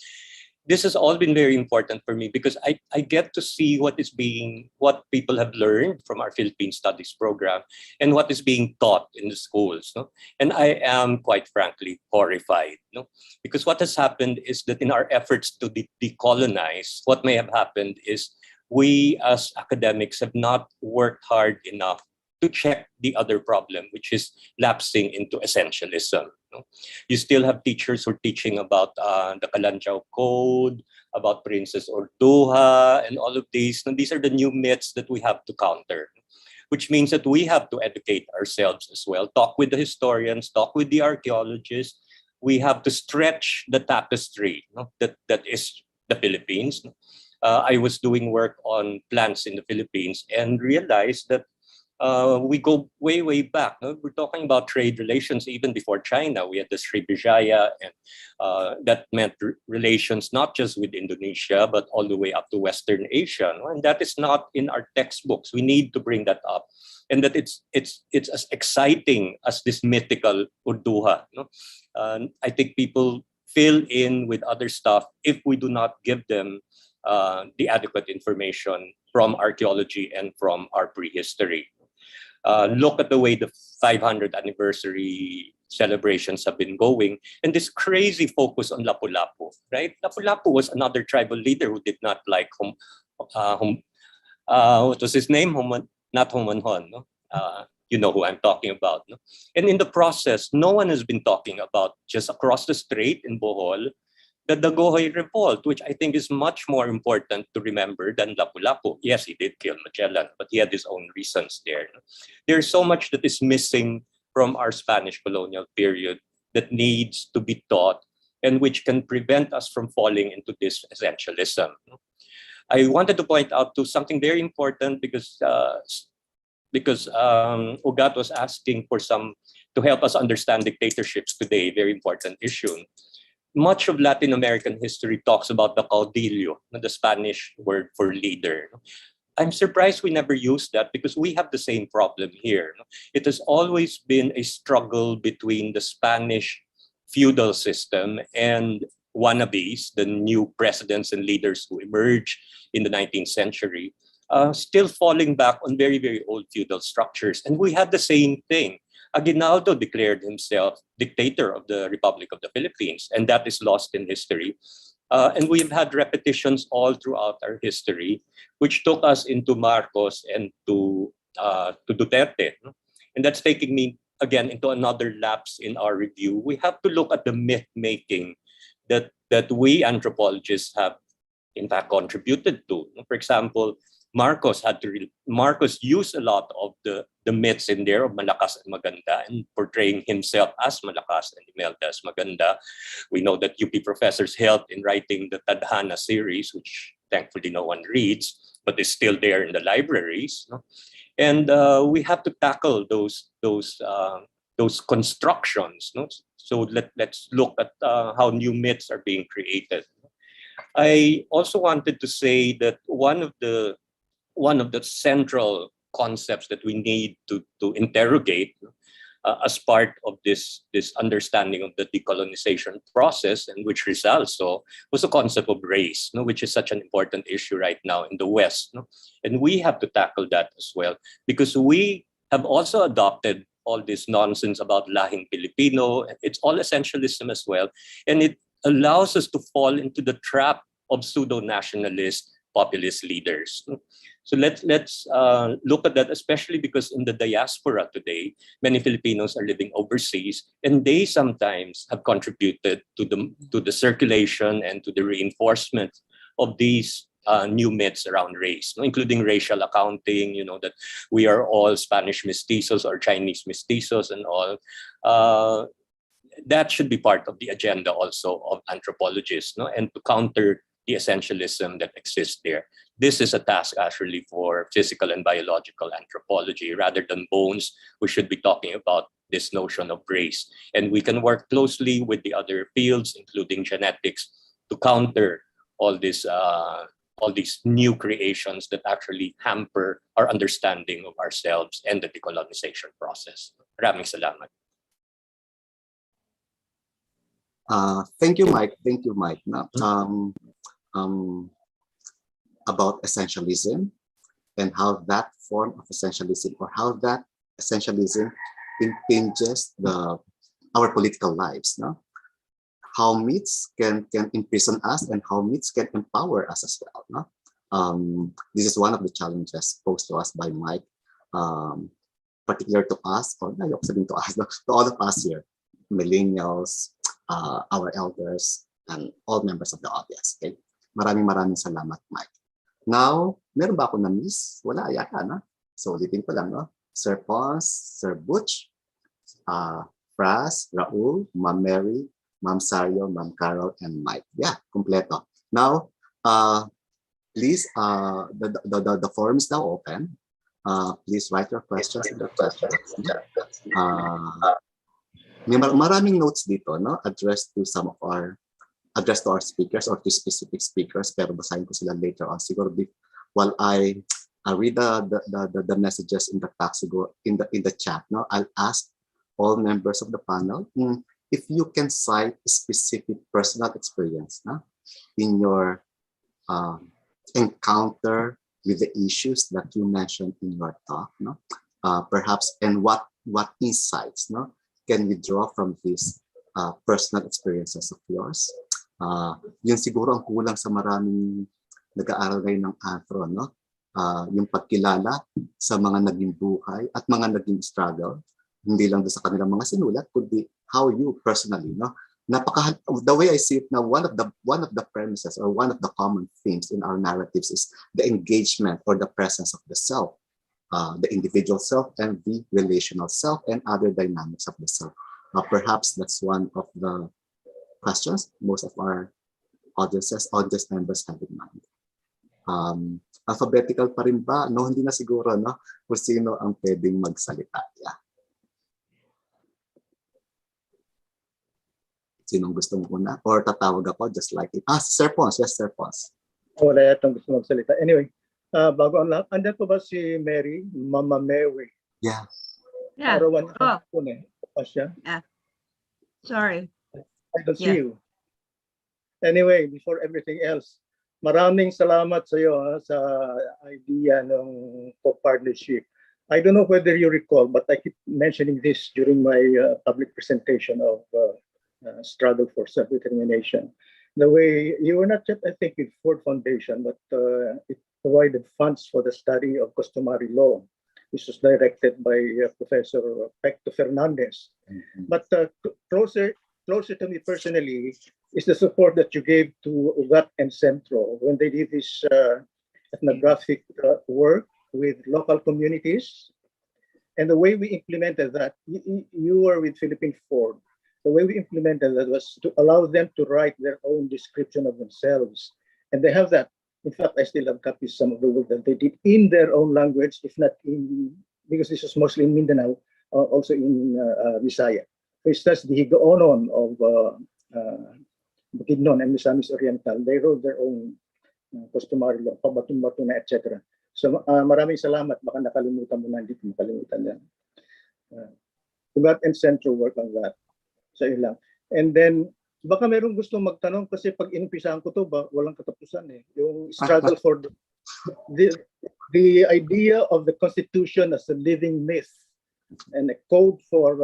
this has all been very important for me because I get to see what people have learned from our Philippine Studies program and what is being taught in the schools. No? And I am quite frankly horrified. No? Because what has happened is that in our efforts to decolonize, what may have happened is we as academics have not worked hard enough to check the other problem, which is lapsing into essentialism. No? You still have teachers who are teaching about the Kalanjao Code, about Princess Orduha, and all of these. And these are the new myths that we have to counter, which means that we have to educate ourselves as well, talk with the historians, talk with the archaeologists. We have to stretch the tapestry, that is the Philippines. I was doing work on plants in the Philippines and realized that we go way, way back. No? We're talking about trade relations even before China. We had the Sobritchea, and that meant relations not just with Indonesia, but all the way up to Western Asia. No? And that is not in our textbooks. We need to bring that up. And that it's as exciting as this mythical Urduha. No? I think people fill in with other stuff if we do not give them the adequate information from archaeology and from our prehistory. Look at the way the 500th anniversary celebrations have been going, and this crazy focus on Lapu-Lapu, right? Lapu-Lapu was another tribal leader who did not like what was his name? Not Homonhon, no? You know who I'm talking about. No? And in the process, no one has been talking about just across the strait in Bohol, the Dagohoy Revolt, which I think is much more important to remember than Lapu-Lapu. Yes, he did kill Magellan, but he had his own reasons there. There's so much that is missing from our Spanish colonial period that needs to be taught and which can prevent us from falling into this essentialism. I wanted to point out to something very important because Ugat was asking for to help us understand dictatorships today, very important issue. Much of Latin American history talks about the caudillo, the Spanish word for leader. I'm surprised we never used that because we have the same problem here. It has always been a struggle between the Spanish feudal system and wannabes, the new presidents and leaders who emerged in the 19th century, still falling back on very, very old feudal structures. And we had the same thing. Aguinaldo declared himself dictator of the Republic of the Philippines, and that is lost in history. And we've had repetitions all throughout our history, which took us into Marcos and to Duterte. And that's taking me again into another lapse in our review. We have to look at the myth making that we anthropologists have in fact contributed to. For example, Marcos used a lot of the myths in there of malakas and maganda and portraying himself as malakas and Imelda as maganda. We know that UP professors helped in writing the Tadhana series, which thankfully no one reads, but is still there in the libraries. And we have to tackle those constructions. So let's look at how new myths are being created. I also wanted to say that one of the central concepts that we need to interrogate as part of this understanding of the decolonization process, and which Rizal saw, was the concept of race, which is such an important issue right now in the West. And we have to tackle that as well, because we have also adopted all this nonsense about lahing Filipino. It's all essentialism as well. And it allows us to fall into the trap of pseudo-nationalist populist leaders. So let's look at that, especially because in the diaspora today, many Filipinos are living overseas, and they sometimes have contributed to the circulation and to the reinforcement of these new myths around race, including racial accounting, that we are all Spanish mestizos or Chinese mestizos and all. That should be part of the agenda also of anthropologists, and to counter the essentialism that exists there. This is a task actually for physical and biological anthropology. Rather than bones, we should be talking about this notion of race. And we can work closely with the other fields, including genetics, to counter all these new creations that actually hamper our understanding of ourselves and the decolonization process. Maraming salamat. Thank you, Mike. About essentialism and how that form of essentialism, or how that essentialism impinges our political lives. How myths can imprison us and how myths can empower us as well. This is one of the challenges posed to us by Mike, particular to us, or to us, to all of us here, millennials, our elders, and all members of the audience. Okay? Maraming salamat, Mike. Now, meron ba ako na-miss? Wala yata, na? So, ulitin ko lang, Sir Pons, Sir Butch, Fras, Raul, Ma'am Mary, Ma'am Sario, Ma'am Carol, and Mike. Yeah, kompleto. Now, please, the forum is now open. Please write your questions in the chat. Maraming notes dito, addressed to our speakers or to specific speakers, pero basahin ko sila later on. Siguro while I read the messages in the text, in the chat, I'll ask all members of the panel if you can cite specific personal experience in your encounter with the issues that you mentioned in your talk, perhaps, and what insights can we draw from these personal experiences of yours. Yun siguro ang kulang sa maraming nag-aaral ngayon ng anthro, yung pagkilala sa mga naging buhay at mga naging struggle, hindi lang sa kanilang mga sinulat, could be how you personally, the way I see it now, one of the premises or one of the common themes in our narratives is the engagement or the presence of the self, the individual self and the relational self and other dynamics of the self. Perhaps that's one of the questions most of our audience members have in mind. Alphabetical pa rin ba? No, hindi na siguro, kung sino ang pwedeng magsalita. Yeah. Sinong gusto mo muna? Or tatawag ako just like it. Sir Pons. Yes, Sir Pons. Wala yatang gusto magsalita. Anyway, bago ang lahat, andyan po ba si Mary? Mama Mary? Yeah. Yeah. Siya? Yeah. Sorry. I don't see you. Anyway, before everything else, maraming salamat sa iyo sa idea ng co-partnership. I don't know whether you recall, but I keep mentioning this during my public presentation of struggle for self-determination. The way you were not just, I think, with Ford Foundation, but it provided funds for the study of customary law. This was directed by Professor Pecto Fernandez. But closer to me personally is the support that you gave to UGAT and Centro when they did this ethnographic work with local communities. And the way we implemented that, you were with Philippine Ford. The way we implemented that was to allow them to write their own description of themselves. And they have that. In fact, I still have copies some of the work that they did in their own language, if not in, because this was mostly in Mindanao, also in Visaya. For instance, the Higoonon of Bukidnon and Misamis Oriental, they wrote their own customary law, pabatong-batong, etc. So maraming salamat, baka nakalimutan mo na, hindi ko makalimutan yan. UGAT and Central work on that. So yun lang. And then, baka merong gusto magtanong kasi pag inumpisahan ko to, walang katapusan eh. Yung struggle for the idea of the Constitution as a living myth and a code for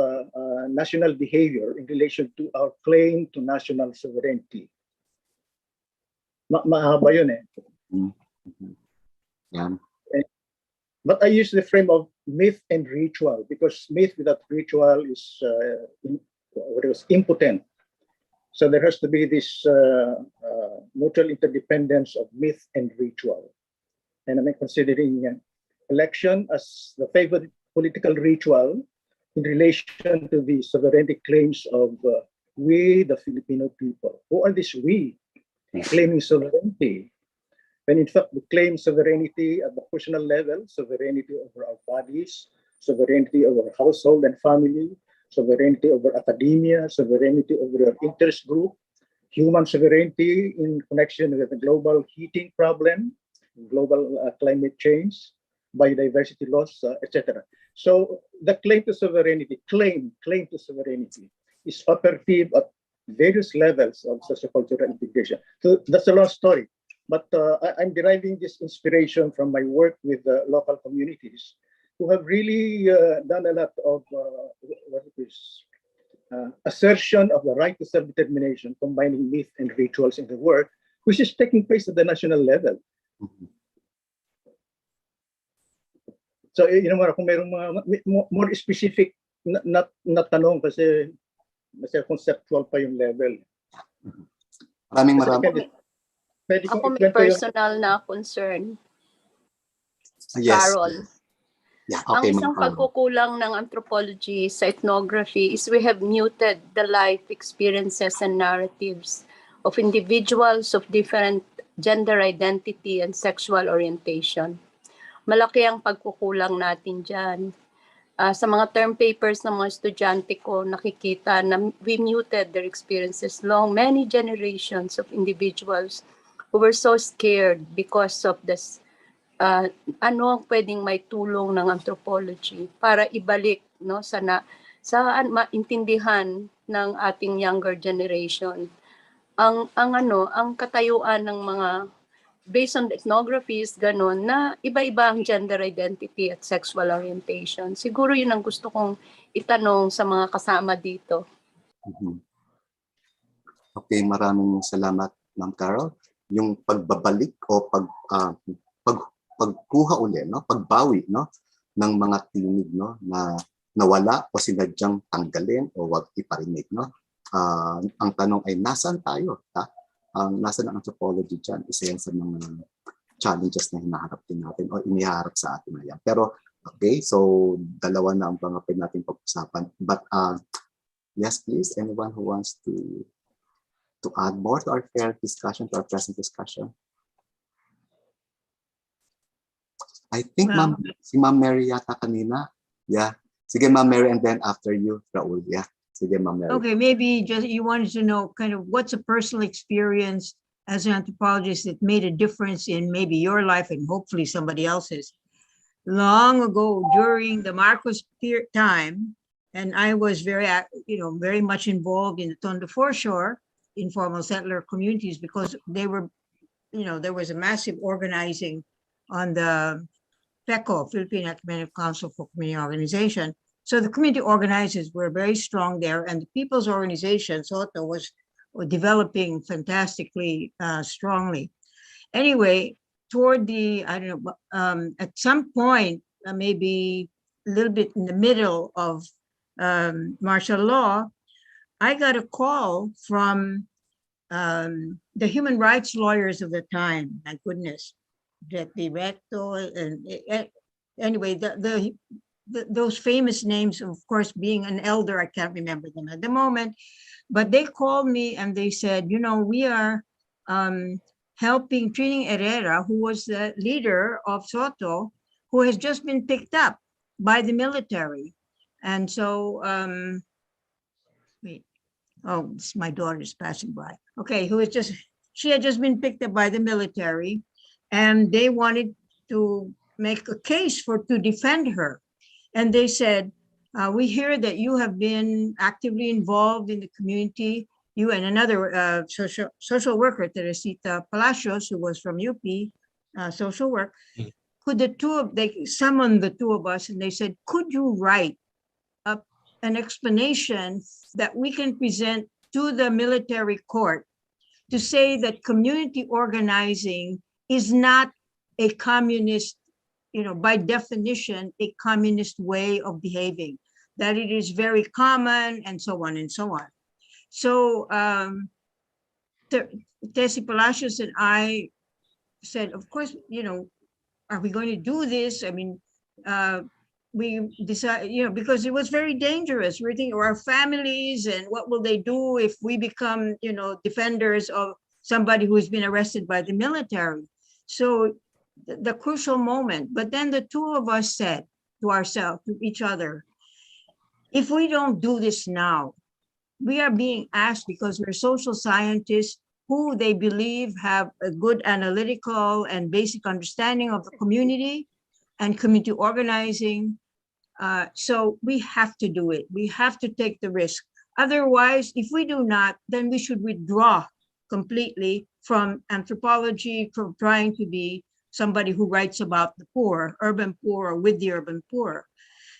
national behavior in relation to our claim to national sovereignty. Mahaba yun eh. Yeah. But I use the frame of myth and ritual because myth without ritual is impotent. So there has to be this mutual interdependence of myth and ritual. And I'm considering election as the favorite political ritual in relation to the sovereignty claims of we, the Filipino people. Who are these we claiming sovereignty? When in fact we claim sovereignty at the personal level, sovereignty over our bodies, sovereignty over household and family, sovereignty over academia, sovereignty over your interest group, human sovereignty in connection with the global heating problem, global climate change, biodiversity loss, etc. So the claim to sovereignty, claim to sovereignty is operative at various levels of sociocultural integration. So that's a long story, but I'm deriving this inspiration from my work with local communities who have really done a lot of assertion of the right to self-determination, combining myth and rituals in the work, which is taking place at the national level. So, you know, kung mayroong mga more specific na tanong kasi conceptual pa yung level. Maraming. Ako may personal na concern. Yes. Carol. Yeah, okay, Ang isang pagkukulang ng anthropology sa ethnography is we have muted the life experiences and narratives of individuals of different gender identity and sexual orientation. Malaki ang pagkukulang natin dyan. Sa mga term papers ng mga estudyante ko, nakikita na we muted their experiences long, many generations of individuals who were so scared because of this ano ang pwedeng may tulong ng anthropology para ibalik no saan maintindihan ng ating younger generation ang katayuan ng mga based on the ethnographies ganon na iba-iba ang gender identity at sexual orientation. Siguro yun ang gusto kong itanong sa mga kasama dito. Okay, maraming salamat, Ma'am Carol. Yung pagbabalik o pagkuha uli, no? Pagbawi, no? Ng mga tinig, no? Na nawala o sinadyang tanggalin o wag iparinig, no? Ang tanong ay nasaan tayo? Nasaan ang anthropology dyan? Isa yan sa mga challenges na hinaharap din natin o iniharap sa atin na yan. Pero okay, so dalawa na ang mga pwede natin pag-usapan. But yes, please, anyone who wants to add more to our discussion, to our present discussion? I think si Ma'am Mary yata kanina. Yeah. Sige, Ma'am Mary, and then after you, Raul. Yeah. Sige, Ma'am Mary. Okay, maybe just you wanted to know kind of what's a personal experience as an anthropologist that made a difference in maybe your life and hopefully somebody else's. Long ago, during the Marcos time, and I was very much involved in the Tondo foreshore informal settler communities because they were, there was a massive organizing on the PECO, Philippine Ecumenical Council for Community Organization. So the community organizers were very strong there, and the people's organization, SOTO, was developing fantastically strongly. Anyway, toward the, I don't know, at some point, maybe a little bit in the middle of martial law, I got a call from the human rights lawyers of the time. My goodness, that Directo, and anyway, those famous names, of course, being an elder, I can't remember them at the moment, but they called me and they said, we are helping Trining Herrera, who was the leader of Soto, who has just been picked up by the military. And so, wait, oh, my daughter is passing by. Okay, she had just been picked up by the military, and they wanted to make a case to defend her. And they said, we hear that you have been actively involved in the community, you and another social worker, Teresita Palacios, who was from UP, social work. Could they summoned the two of us and they said, could you write an explanation that we can present to the military court to say that community organizing is not a communist, by definition, a communist way of behaving, that it is very common, and so on and so on. So Tessie Palacios and I said, of course, are we going to do this? I mean, we decided, because it was very dangerous. We're thinking of our families and what will they do if we become, defenders of somebody who's been arrested by the military. So the crucial moment, but then the two of us said to ourselves, to each other, if we don't do this now, we are being asked because we're social scientists who they believe have a good analytical and basic understanding of the community and community organizing. So we have to do it. We have to take the risk. Otherwise, if we do not, then we should withdraw completely from anthropology, from trying to be somebody who writes about the poor, urban poor, or with the urban poor.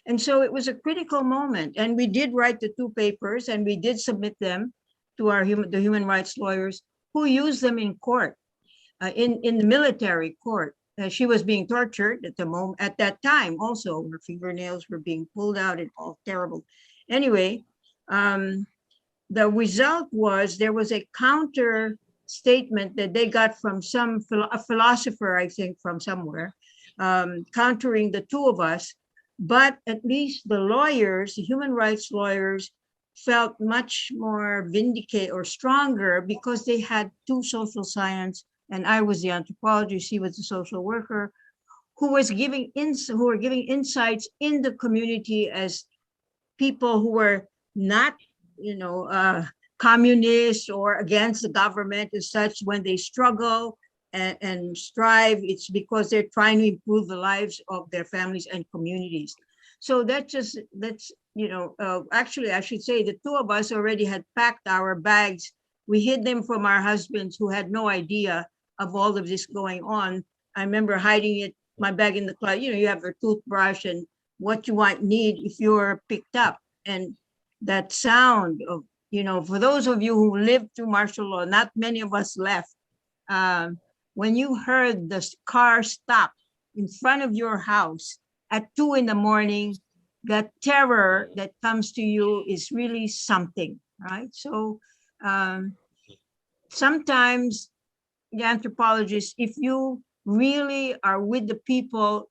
And so it was a critical moment. And we did write the two papers and we did submit them to the human rights lawyers who used them in court, in the military court. She was being tortured at that time also. Her fingernails were being pulled out and all terrible. Anyway, the result was there was a counter statement that they got from a philosopher, I think, from somewhere, countering the two of us. But at least the lawyers, the human rights lawyers, felt much more vindicated or stronger because they had two social science, and I was the anthropologist, he was the social worker, who were giving insights in the community as people who were not, communists or against the government as such. When they struggle and strive, it's because they're trying to improve the lives of their families and communities. So actually, I should say the two of us already had packed our bags. We hid them from our husbands who had no idea of all of this going on. I remember hiding my bag in the closet. You have your toothbrush and what you need if you're picked up. And that sound of, for those of you who lived through martial law, not many of us left. When you heard the car stop in front of your house at 2 a.m, that terror that comes to you is really something, right? So sometimes the anthropologists, if you really are with the people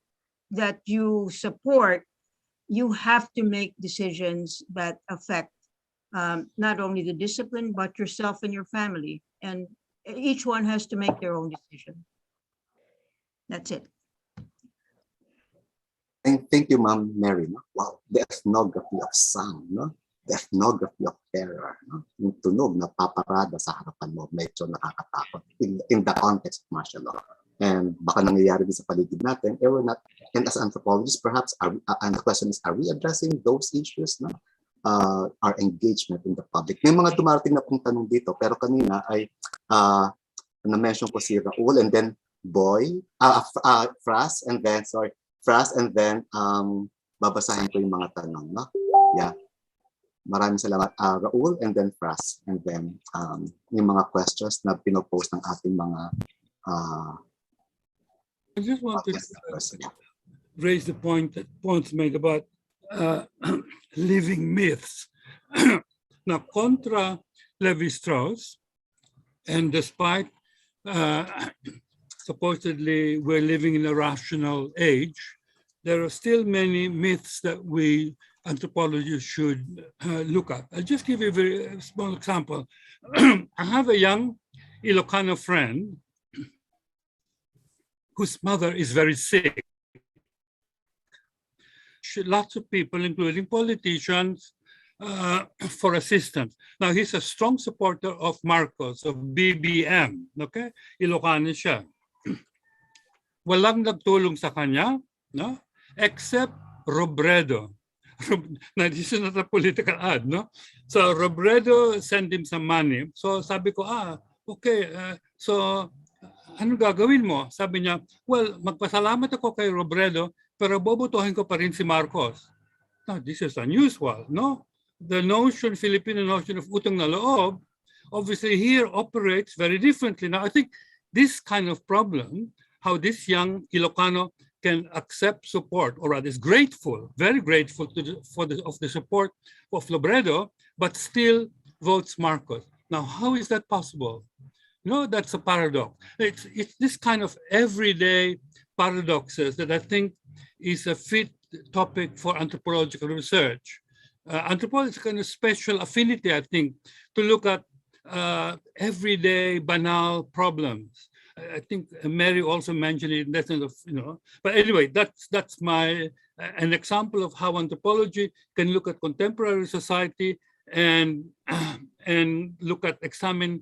that you support, you have to make decisions that affect not only the discipline, but yourself and your family. And each one has to make their own decision. That's it. Thank you, Ma'am Mary. Wow, the ethnography of sound, the ethnography of terror. Yung tunog na paparada sa harapan mo, medyo nakakatakot in the context of martial law. And baka nangyayari din sa paligid natin, we're not, and as anthropologists, perhaps, and the question is, are we addressing those issues? our engagement in the public. May mga dumarating na pong tanong dito, pero kanina ay na-mention ko si Raul and then Fras, and then, babasahin ko yung mga tanong. No? Yeah. Maraming salamat, Raul, and then Fras, and then yung mga questions na pinopost ng ating mga I just want to raise the points made about living myths. Now, contra Levi-Strauss, and despite supposedly we're living in a rational age, there are still many myths that we anthropologists should look at. I'll just give you a very small example. I have a young Ilocano friend whose mother is very sick. Lots of people, including politicians, for assistance. Now, he's a strong supporter of Marcos, of BBM, okay? Ilocano siya. Walang nagtulong sa kanya, no? Except Robredo. Now, this is not a political ad, no? So Robredo sent him some money. So sabi ko, okay, so ano gagawin mo? Sabi niya, well, magpasalamat ako kay Robredo, pero bobotohin ko pa rin si Marcos. Now, this is unusual, no? The notion, Filipino notion of utang na loob, obviously here operates very differently. Now, I think this kind of problem, how this young Ilocano can accept support, or rather is grateful, very grateful to the support of Robredo, but still votes Marcos. Now, how is that possible? No, that's a paradox. It's this kind of everyday paradoxes that I think is a fit topic for anthropological research. Anthropology is kind of special affinity, I think, to look at everyday banal problems. I think Mary also mentioned it in that sense of, but anyway, that's my an example of how anthropology can look at contemporary society and examine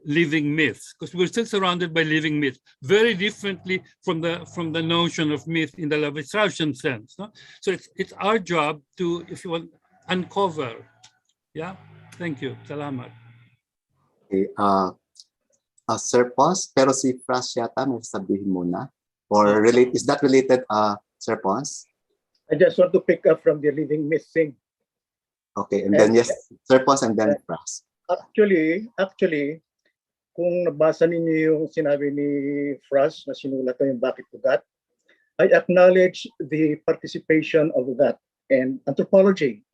living myths, because we're still surrounded by living myths, very differently from the notion of myth in the Levi-Straussian sense. No? So it's our job to, if you want, uncover. Yeah, thank you. Salamat. Okay, Sir Pons, pero si Fras yata may sabihin muna. Or is that related, Sir Pons? I just want to pick up from the living myth thing. Okay, and then yes, Sir Pons and then Fras. Actually, kung nabasa ninyo yung sinabi ni Fras na sinulat ko yung Bakit Ugat, I acknowledge the participation of that and anthropology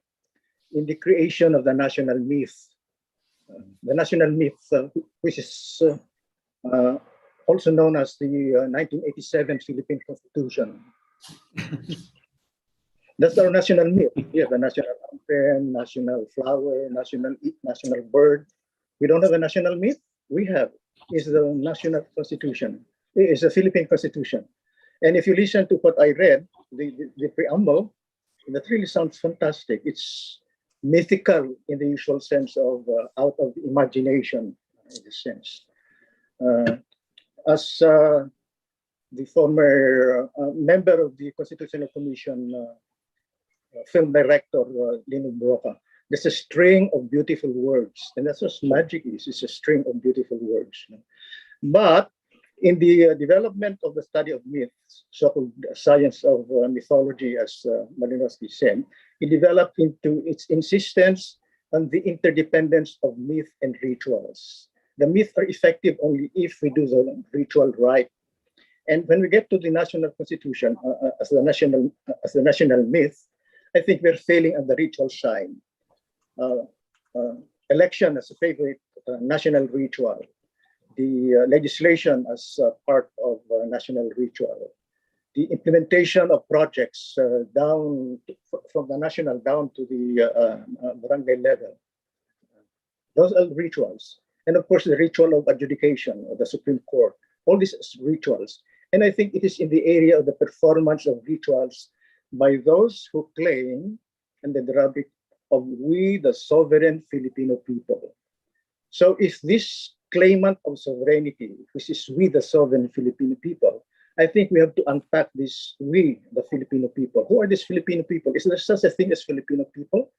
in the creation of the national myth. The national myth, which is also known as the 1987 Philippine Constitution. That's our national myth. We have a national anthem, national flower, national bird. We don't have a national myth. We have is the national constitution. It's a Philippine constitution. And if you listen to what I read, the preamble, that really sounds fantastic. It's mythical in the usual sense of out of the imagination, in a sense. As the former member of the Constitutional Commission, film director Lino Broca, there's a string of beautiful words, and that's what magic is. It's a string of beautiful words. But in the development of the study of myths, so-called science of mythology, as Malinowski said, it developed into its insistence on the interdependence of myth and rituals. The myths are effective only if we do the ritual right. And when we get to the national constitution as the national myth, I think we're failing on the ritual side. Election as a favorite national ritual, the legislation as part of national ritual, the implementation of projects down from the national down to the barangay level. Those are rituals. And of course, the ritual of adjudication of the Supreme Court, all these rituals. And I think it is in the area of the performance of rituals by those who claim, under the rubric of we, the sovereign Filipino people. So if this claimant of sovereignty, which is we, the sovereign Filipino people, I think we have to unpack this we, the Filipino people. Who are these Filipino people? Is there such a thing as Filipino people?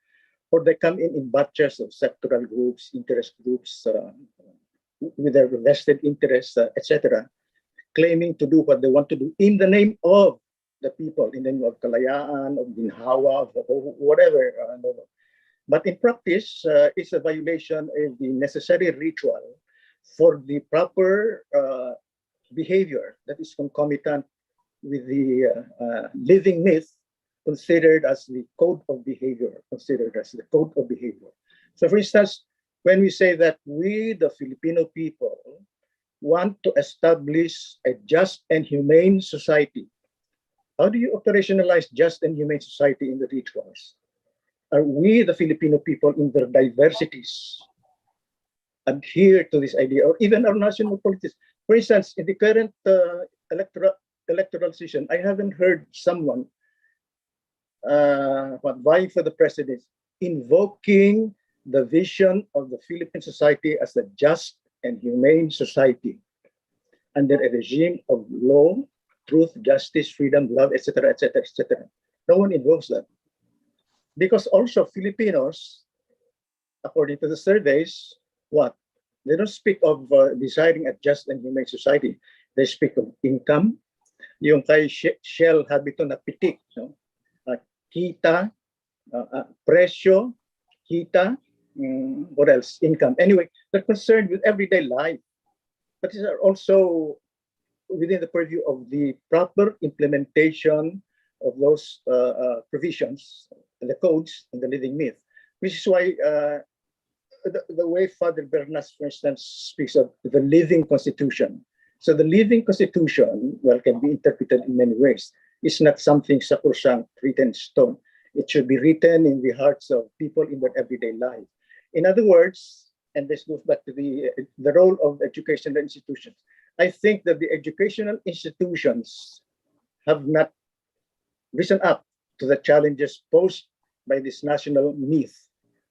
for they come in batches of sectoral groups, interest groups, with their vested interests, etc., claiming to do what they want to do in the name of the people, in the name of kalayaan, of ginhawa, of whatever. But in practice, it's a violation of the necessary ritual for the proper behavior that is concomitant with the living myth, considered as the code of behavior, So for instance, when we say that we, the Filipino people, want to establish a just and humane society, how do you operationalize just and humane society in the rituals? Are we, the Filipino people, in their diversities, adhere to this idea, or even our national politics? For instance, in the current electoral season, I haven't heard someone vying for the presidency invoking the vision of the Philippine society as a just and humane society under a regime of law, truth, justice, freedom, love, etc., etc., etc. No one invokes that. Because also Filipinos, according to the surveys, what? They don't speak of desiring a just and humane society. They speak of income, yung kay Shell habito na pitik, no? Kita, presyo, kita, what else? Income. Anyway, they're concerned with everyday life. But these are also within the purview of the proper implementation of those provisions, the codes, and the living myth. Which is why the way Father Bernas, for instance, speaks of the living constitution. So the living constitution, well, can be interpreted in many ways. It's not something sacrosanct written in stone. It should be written in the hearts of people in their everyday life. In other words, and this goes back to the role of educational institutions. I think that the educational institutions have not risen up to the challenges posed by this national myth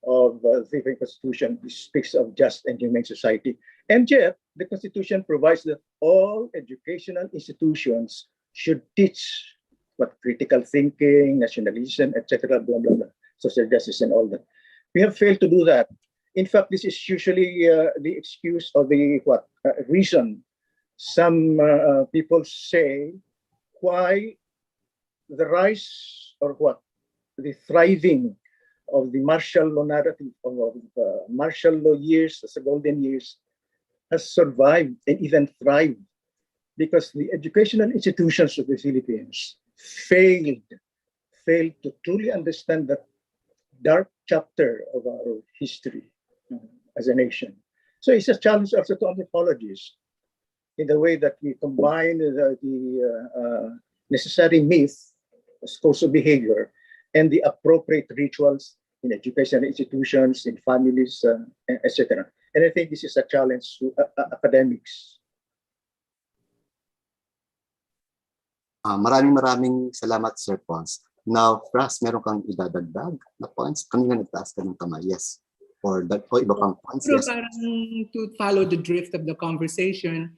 of the Philippine Constitution, which speaks of just and humane society. And yet, the Constitution provides that all educational institutions should teach what critical thinking, nationalism, etc., blah, blah, blah, social justice and all that. We have failed to do that. In fact, this is usually the excuse or the reason some people say why the rise or the thriving of the martial law narrative of martial law years, the golden years, has survived and even thrived because the educational institutions of the Philippines failed to truly understand that dark chapter of our history as a nation. So it's a challenge also to anthropologists in the way that we combine the necessary myth, codes of behavior, and the appropriate rituals in educational institutions, in families, etc. And I think this is a challenge to academics. Maraming salamat, Sir Pons. Now, Fras, meron kang idadagdag na points? Kanina nagtaas ka ng kamay, yes. Or iba pang points, Pero yes. parang to follow the drift of the conversation,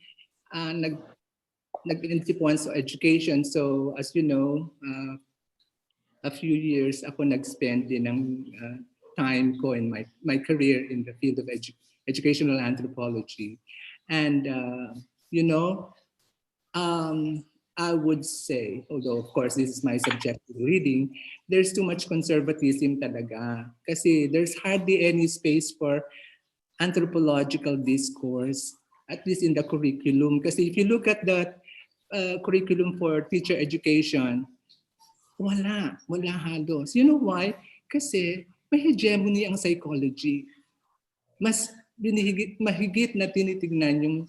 nag-end si Pons sa education. So, as you know, a few years ako nag-spend din ng time ko in my career in the field of educational anthropology. And, I would say, although of course this is my subjective reading, there's too much conservatism talaga. Kasi there's hardly any space for anthropological discourse, at least in the curriculum. Kasi if you look at the curriculum for teacher education, wala halos. You know why? Kasi may hegemony ang psychology. Mas mahigit na tinitignan yung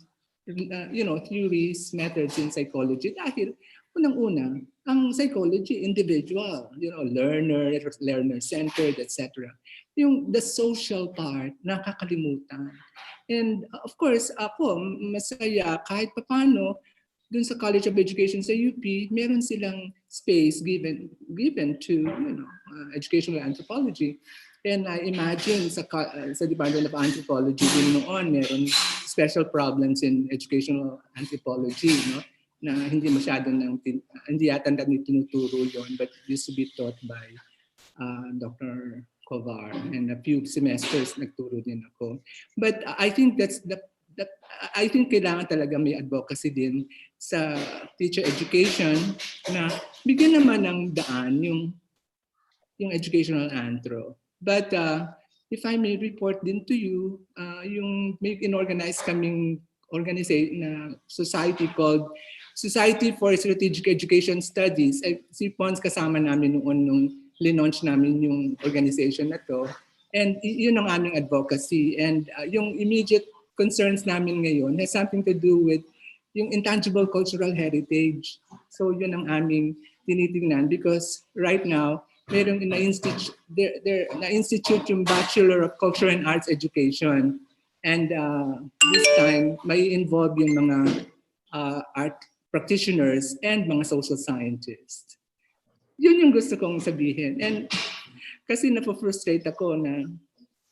theories, methods in psychology dahil unang-una, ang psychology individual, learner-centered, etc. The social part, nakakalimutan. And of course, ako, masaya kahit paano, dun sa College of Education sa UP, meron silang space given to educational anthropology. And I imagine sa Department of Anthropology din noon, meron special problems in educational anthropology, no? Na hindi yata tinuturo yon, but used to be taught by Dr. Kovar, and a few semesters nagturo din ako. But I think I think kailangan talaga may advocacy din sa teacher education na bigyan naman ng daan yung educational anthro. But if I may report din to you, yung may inorganize kaming organization na society called Society for Strategic Education Studies. Si Pons kasama namin noon nung linaunch namin yung organization na to. And yun ang aming advocacy. And yung immediate concerns namin ngayon has something to do with yung intangible cultural heritage. So yun ang aming tinitingnan because right now, merong na-institute yung Bachelor of Culture and Arts Education. And this time, may involve yung mga art practitioners and mga social scientists. Yun yung gusto kong sabihin. And kasi napofrustrate ako na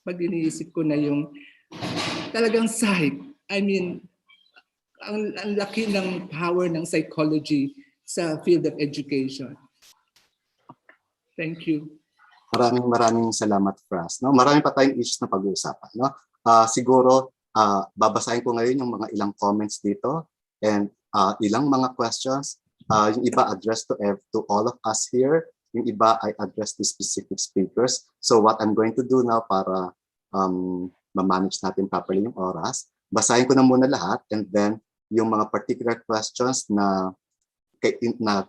pag iniisip ko na yung talagang psych. I mean, ang laki ng power ng psychology sa field of education. Thank you. Maraming salamat, Fras. No? Marami pa tayong issues na pag-uusapan. No? Siguro, babasahin ko ngayon yung mga ilang comments dito and ilang mga questions. Yung iba addressed to all of us here. Yung iba ay addressed to specific speakers. So what I'm going to do now para ma-manage natin properly yung oras, basahin ko na muna lahat and then yung mga particular questions na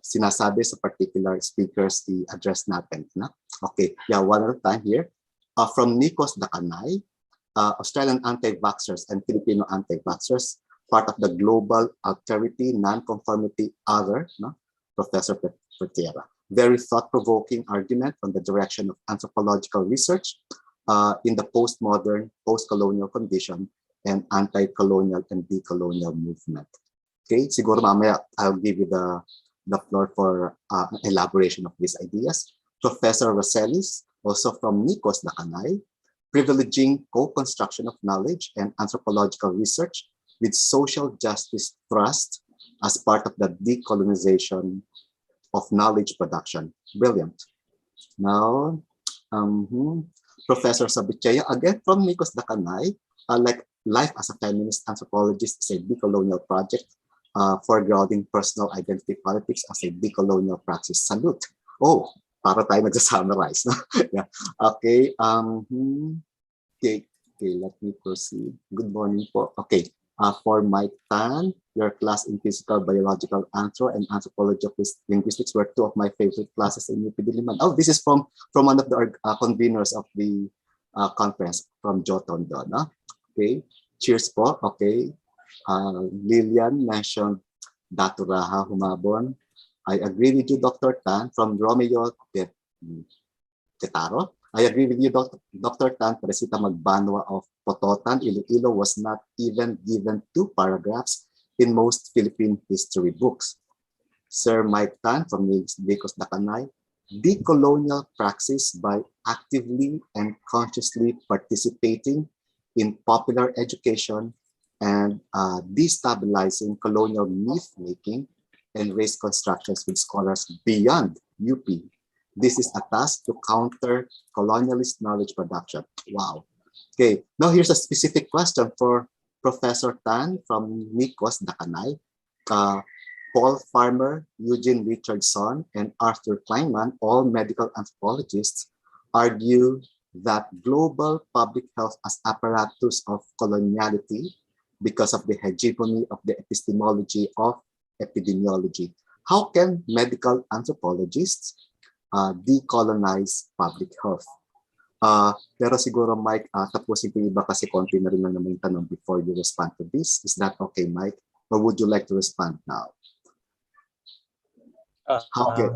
sinasabi sa particular speakers i-address natin. No? Okay, yeah, one at a time here. From Nikos Dakanay, Australian anti-vaxxers and Filipino anti-vaxxers, part of the global alterity, non-conformity other, no? Professor Pertierra. Very thought-provoking argument on the direction of anthropological research in the postmodern, post-colonial condition and anti-colonial and decolonial movement. Okay, siguro mamaya I'll give you the floor for elaboration of these ideas. Professor Racelis, also from Nikos Dakanay, privileging co-construction of knowledge and anthropological research with social justice thrust as part of the decolonization of knowledge production. Brilliant. Now, Professor Sobritchea, again from Nikos Dakanay, like Life as a Feminist Anthropologist is a decolonial project foregrounding personal identity politics as a decolonial praxis. Salute. Oh, para tayo nagsa-summarize. No? Yeah. Okay. Okay, let me proceed. Good morning po. Okay. For Mike Tan, your class in physical, biological, anthro, and anthropology of linguistics were two of my favorite classes in UP Diliman. Oh, this is from one of the conveners of the conference from Joton. No? Okay, cheers po. Okay, Lilian mentioned Daturaha Humabon. I agree with you, Dr. Tan, from Romeo Tetaro. I agree with you, Dr. Tan. Teresita Magbanwa of Pototan, Iloilo was not even given 2 paragraphs in most Philippine history books. Sir Mike Tan from Nikos Dakanay, decolonial praxis by actively and consciously participating in popular education and destabilizing colonial myth-making and race constructions with scholars beyond UP. This is a task to counter colonialist knowledge production. Wow. Okay, now here's a specific question for Professor Tan from Nikos Dakanay. Paul Farmer, Eugene Richardson, and Arthur Kleinman, all medical anthropologists, argue that global public health as apparatus of coloniality because of the hegemony of the epistemology of epidemiology. How can medical anthropologists decolonize public health? Pero siguro, Mike, tapusin ko iba kasi konti na rin lang naman yung tanong before you respond to this. Is that okay, Mike? Or would you like to respond now? Okay.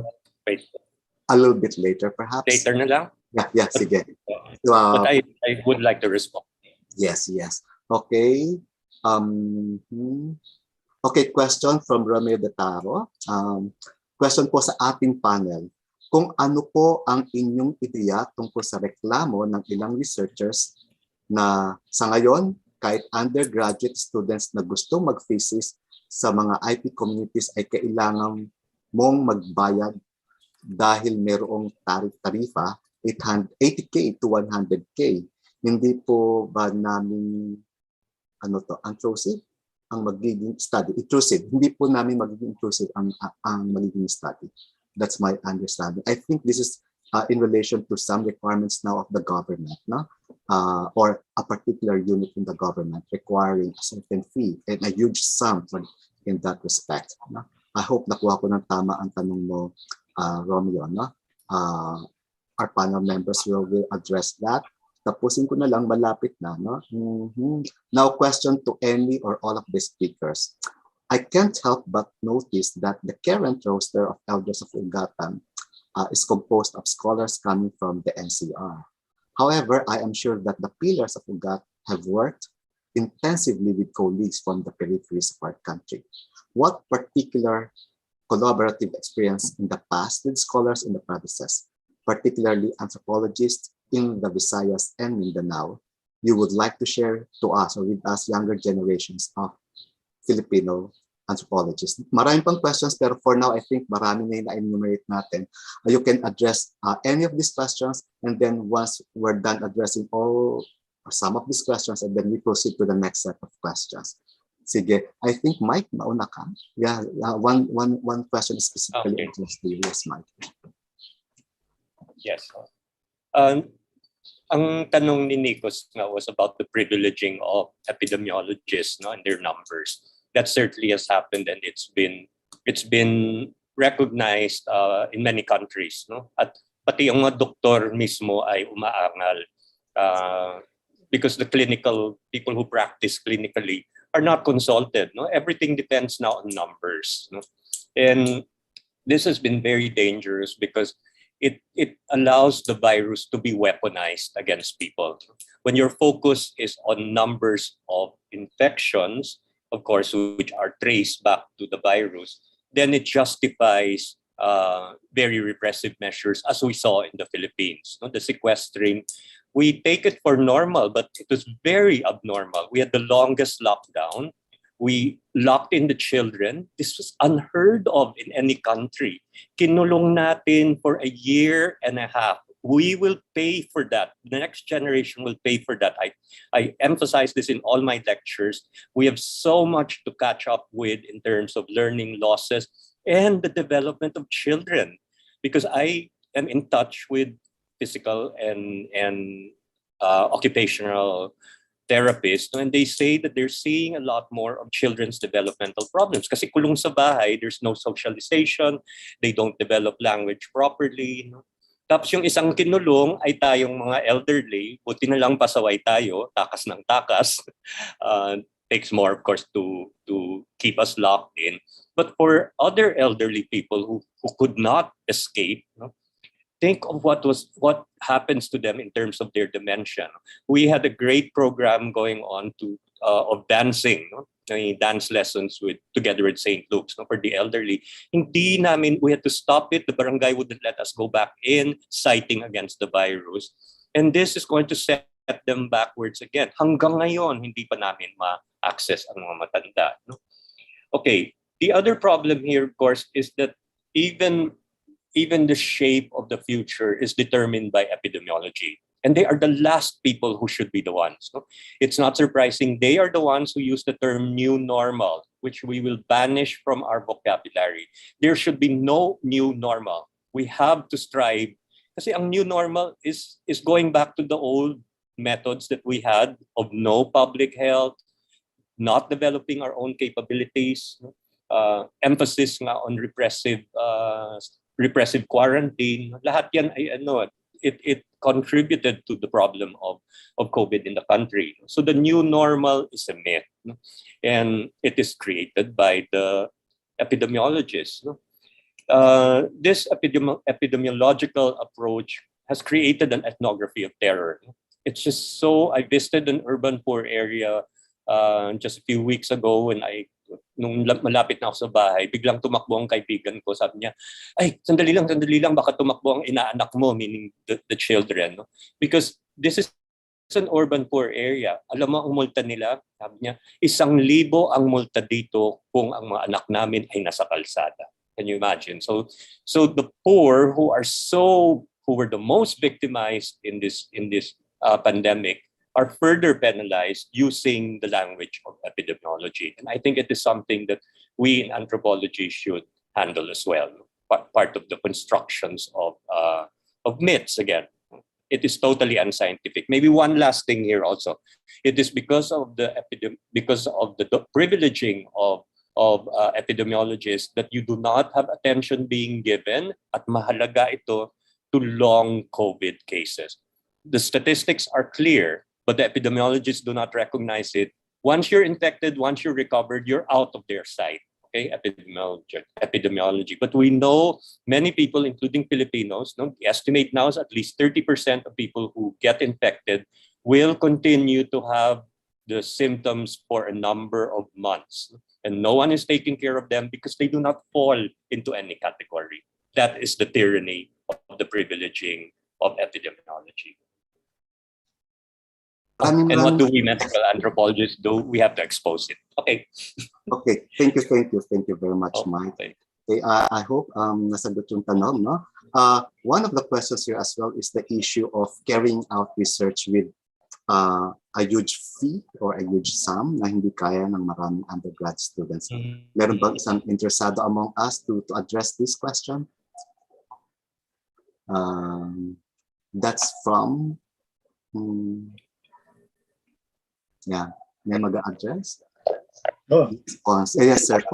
Wait. A little bit later, perhaps? Later na lang? Yeah, sige. But I would like to respond. Yes. Okay. Okay, question from Romeo de Taro. Question po sa ating panel. Kung ano po ang inyong ideya tungkol sa reklamo ng ilang researchers na sa ngayon, kahit undergraduate students na gusto mag-thesis sa mga IP communities ay kailangan mong magbayad dahil mayroong tarifa 80K to 100K. Hindi po ba namin intrusive ang magiging study? Intrusive. Hindi po namin magiging intrusive ang magiging study. That's my understanding. I think this is in relation to some requirements now of the government, no? Or a particular unit in the government requiring a certain fee and a huge sum in that respect. No? I hope nakuha ko ng tama ang tanong mo, Romeo. No? Our panel members will address that. Tapusin ko na lang, malapit na. No? Now, question to any or all of the speakers. I can't help but notice that the current roster of elders of UGATAN is composed of scholars coming from the NCR. However, I am sure that the pillars of UGAT have worked intensively with colleagues from the peripheries of our country. What particular collaborative experience in the past with scholars in the provinces, particularly anthropologists in the Visayas and Mindanao, you would like to share to us or with us younger generations of Filipino anthropologists? Maraming pang questions, pero for now, I think marami na enumerate natin. You can address any of these questions, and then once we're done addressing all or some of these questions, and then we proceed to the next set of questions. Sige, I think Mike, mauna ka. Yeah, one question specifically addressed to you. Yes, Mike. Yes. Ang tanong ni Nikos was about the privileging of epidemiologists, no, and their numbers. That certainly has happened, and it's been recognized in many countries, no? At pati yung mga doktor mismo ay umaangal because the clinical people who practice clinically are not consulted, no? Everything depends now on numbers, no? And this has been very dangerous because it allows the virus to be weaponized against people. When your focus is on numbers of infections, of course, which are traced back to the virus, then it justifies very repressive measures, as we saw in the Philippines. No? The sequestering, we take it for normal, but it was very abnormal. We had the longest lockdown. We locked in the children. This was unheard of in any country. Kinulong natin for a year and a half. We will pay for that. The next generation will pay for that. I emphasize this in all my lectures. We have so much to catch up with in terms of learning losses and the development of children, because I am in touch with physical and occupational therapists, and they say that they're seeing a lot more of children's developmental problems. Kasi kulong sa bahay, there's no socialization, they don't develop language properly. No? Tapos yung isang kinulong ay tayong mga elderly, buti na lang pasaway tayo, takas ng takas. Takes more, of course, to keep us locked in. But for other elderly people who could not escape, no? Think of what happens to them in terms of their dementia. We had a great program going on of dancing, no? Dance lessons together with St. Luke's, no? For the elderly. We had to stop it. The barangay wouldn't let us go back in, citing against the virus. And this is going to set them backwards again. Hanggang ngayon, hindi pa namin ma-access ang mga matanda. No? Okay, the other problem here, of course, is that even the shape of the future is determined by epidemiology. And they are the last people who should be the ones. No? It's not surprising. They are the ones who use the term new normal, which we will banish from our vocabulary. There should be no new normal. We have to strive. Kasi ang new normal is going back to the old methods that we had of no public health, not developing our own capabilities, emphasis nga on repressive quarantine. Lahat yan ay it contributed to the problem of COVID in the country. So the new normal is a myth, no? And it is created by the epidemiologists. No? This epidemiological approach has created an ethnography of terror. It's just so, I visited an urban poor area just a few weeks ago when nung malapit na ako sa bahay, biglang tumakbo ang kaibigan ko. Sabi niya, ay, sandali lang, baka tumakbo ang inaanak mo, meaning the children. No? Because this is an urban poor area. Alam mo ang multa nila? Sabi niya, 1,000 ang multa dito kung ang mga anak namin ay nasa kalsada. Can you imagine? So the poor who are so who were the most victimized in this pandemic are further penalized using the language of epidemiology. And I think it is something that we in anthropology should handle as well. Part of the constructions of myths again. It is totally unscientific. Maybe one last thing here also. It is because of the privileging of epidemiologists that you do not have attention being given at mahalaga ito to long COVID cases. The statistics are clear, but the epidemiologists do not recognize it. Once you're infected, once you're recovered, you're out of their sight. Okay, epidemiology. But we know many people, including Filipinos, the estimate now is at least 30% of people who get infected will continue to have the symptoms for a number of months. And no one is taking care of them because they do not fall into any category. That is the tyranny of the privileging of epidemiology. And what do we medical anthropologists do? We have to expose it. Okay. Okay. Thank you very much, Mike. Okay, I hope nasagot yung tanong, no? One of the questions here as well is the issue of carrying out research with a huge fee or a huge sum na hindi kaya ng maraming undergrad students. Meron bang isang interesado among us to address this question? That's from yeah, may mag-address? Yes, sir.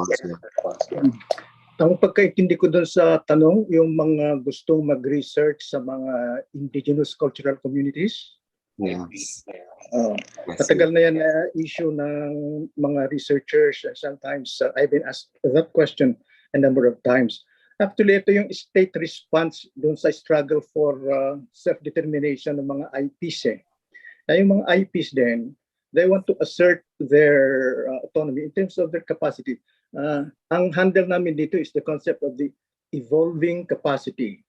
Ang pagkaintindi ko doon sa tanong, yung mga gustong mag-research sa mga indigenous cultural communities. Yes. Matagal na yan issue ng mga researchers. Sometimes I've been asked that question a number of times. Actually, ito yung state response doon sa struggle for self-determination ng mga IPs. Na yung mga IPs din, they want to assert their autonomy in terms of their capacity. Ang handle namin dito is the concept of the evolving capacity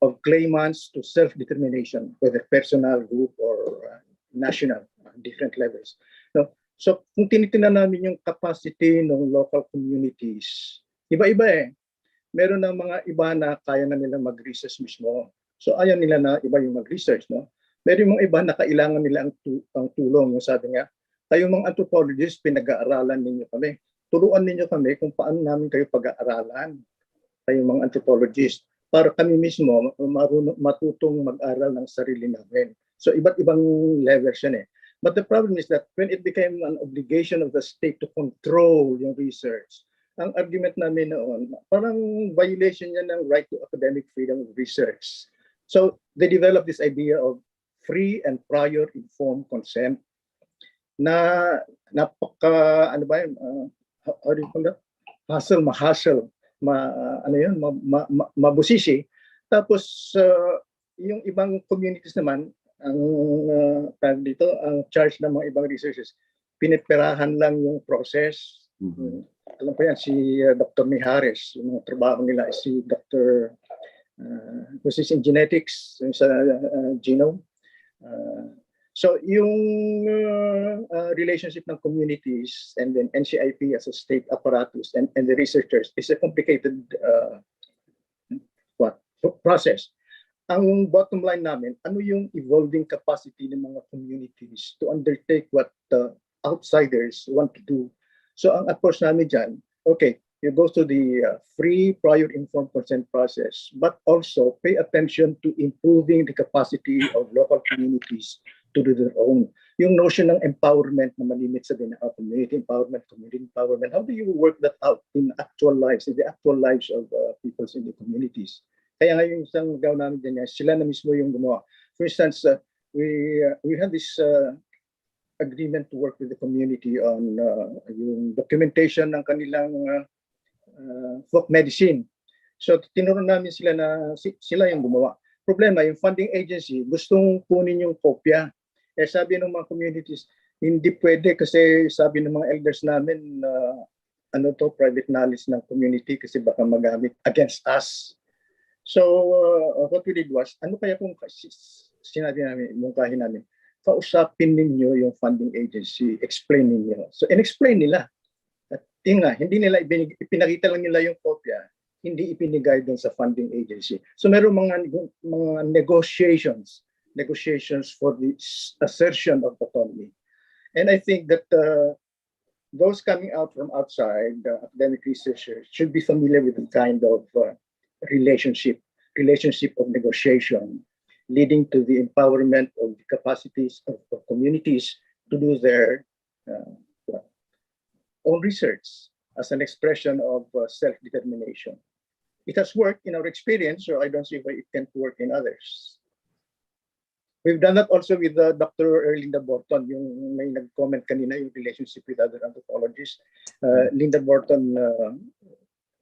of claimants to self-determination, whether personal, group, or national, different levels. So kung tinitingnan namin yung capacity ng local communities, iba-iba Meron ng mga iba na kaya na nila mag-research mismo. So ayaw nila na iba yung mag-research, no? Meron yung mga iba na kailangan nila ang tulong. Yung sabi nga, kayong mga anthropologists, pinag-aaralan ninyo kami. Turuan ninyo kami kung paano namin kayo pag-aaralan, kayong mga anthropologists, para kami mismo matutong mag-aral ng sarili namin. So iba't ibang levels yan But the problem is that when it became an obligation of the state to control yung research, ang argument namin noon, parang violation yan ng right to academic freedom of research. So they developed this idea of free and prior informed consent na napaka how do you call that? Hassle, mabusisi. Tapos yung ibang communities naman, ang ang charge ng mga ibang researchers, pinipirahan lang yung process. Alam po yan, si Dr. Mijares, yung trabaho nila is si Dr. who's in genetics, sa genome. So yung relationship ng communities and then NCIP as a state apparatus and the researchers is a complicated process. Ang bottom line namin, ano yung evolving capacity ng mga communities to undertake what outsiders want to do. So ang approach namin dyan, okay, you go to the free prior informed consent process, but also pay attention to improving the capacity of local communities to do their own. Yung notion ng empowerment na malimit sa community empowerment, community empowerment, how do you work that out in actual lives, in the actual lives of peoples in the communities? Kaya nga yung isang gawin namin dyan, sila na mismo yung gumawa. For instance, we have this agreement to work with the community on yung documentation ng kanilang folk medicine. So tinuruan namin sila na sila yung gumawa. Problema, yung funding agency gustong kunin yung kopya. Sabi ng mga communities, hindi pwede kasi sabi ng mga elders namin private knowledge ng community kasi baka magamit against us. So what we did was, ano kaya kung sinabi namin, mungkahin namin, kausapin ninyo yung funding agency, explain ninyo. So in-explain nila. At hindi nila ipinakita lang nila yung kopya. hindi ipinigay dun sa funding agency. So meron mga negotiations for the assertion of autonomy. And I think that those coming out from outside, academic researchers, should be familiar with the kind of relationship of negotiation leading to the empowerment of the capacities of communities to do their own research as an expression of self-determination. It has worked in our experience, so I don't see why it can't work in others. We've done that also with Dr. Linda Borton, yung may nag-comment kanina, yung relationship with other anthropologists. Linda Borton,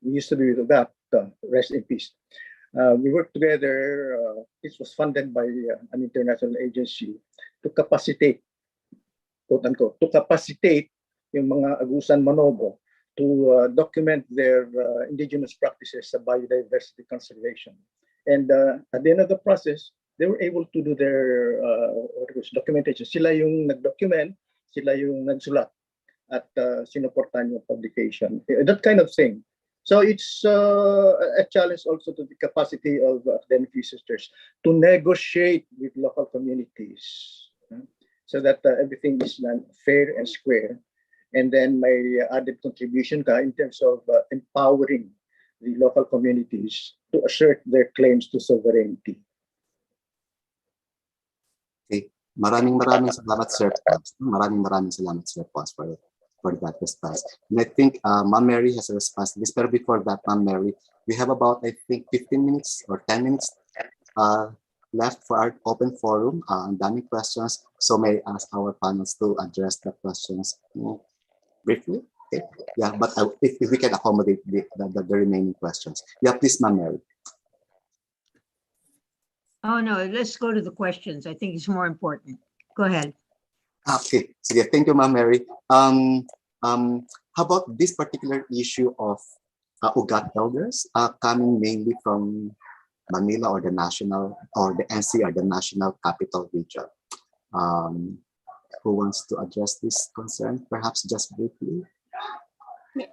we used to be with UGAT, rest in peace. We worked together, this was funded by an international agency to capacitate, quote unquote, to capacitate yung mga Agusan Manobo to document their indigenous practices of biodiversity conservation. And at the end of the process, they were able to do their documentation. Sila yung nag-document, sila yung nagsulat at sinuportan yung publication. That kind of thing. So it's a challenge also to the capacity of academic researchers to negotiate with local communities so that everything is done fair and square. And then my added contribution in terms of empowering the local communities to assert their claims to sovereignty. Okay. Maraming salamat, Sir Pops. Maraming salamat, Sir Pops, for that response. And I think Ma'am Mary has a response to this. But before that, Ma'am Mary, we have about, I think, 15 minutes or 10 minutes left for our open forum. Ang daming questions. So may I ask our panels to address the questions briefly? Okay. Yeah, but if we can accommodate the remaining questions. Yeah, please, Ma'am Mary. Oh, no, let's go to the questions. I think it's more important. Go ahead. Okay, so yeah, thank you, Ma'am Mary. How about this particular issue of UGAT elders coming mainly from Manila or the national or the NCR, the National Capital Region? Who wants to address this concern? Perhaps just briefly.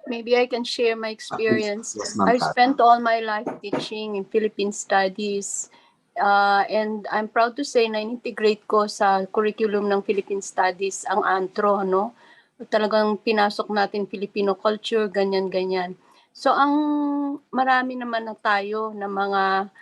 Maybe I can share my experience. Yes, I spent all my life teaching in Philippine studies. And I'm proud to say na integrate ko sa curriculum ng Philippine Studies ang antro, no? Talagang pinasok natin Filipino culture, ganyan. So ang marami naman na tayo na mga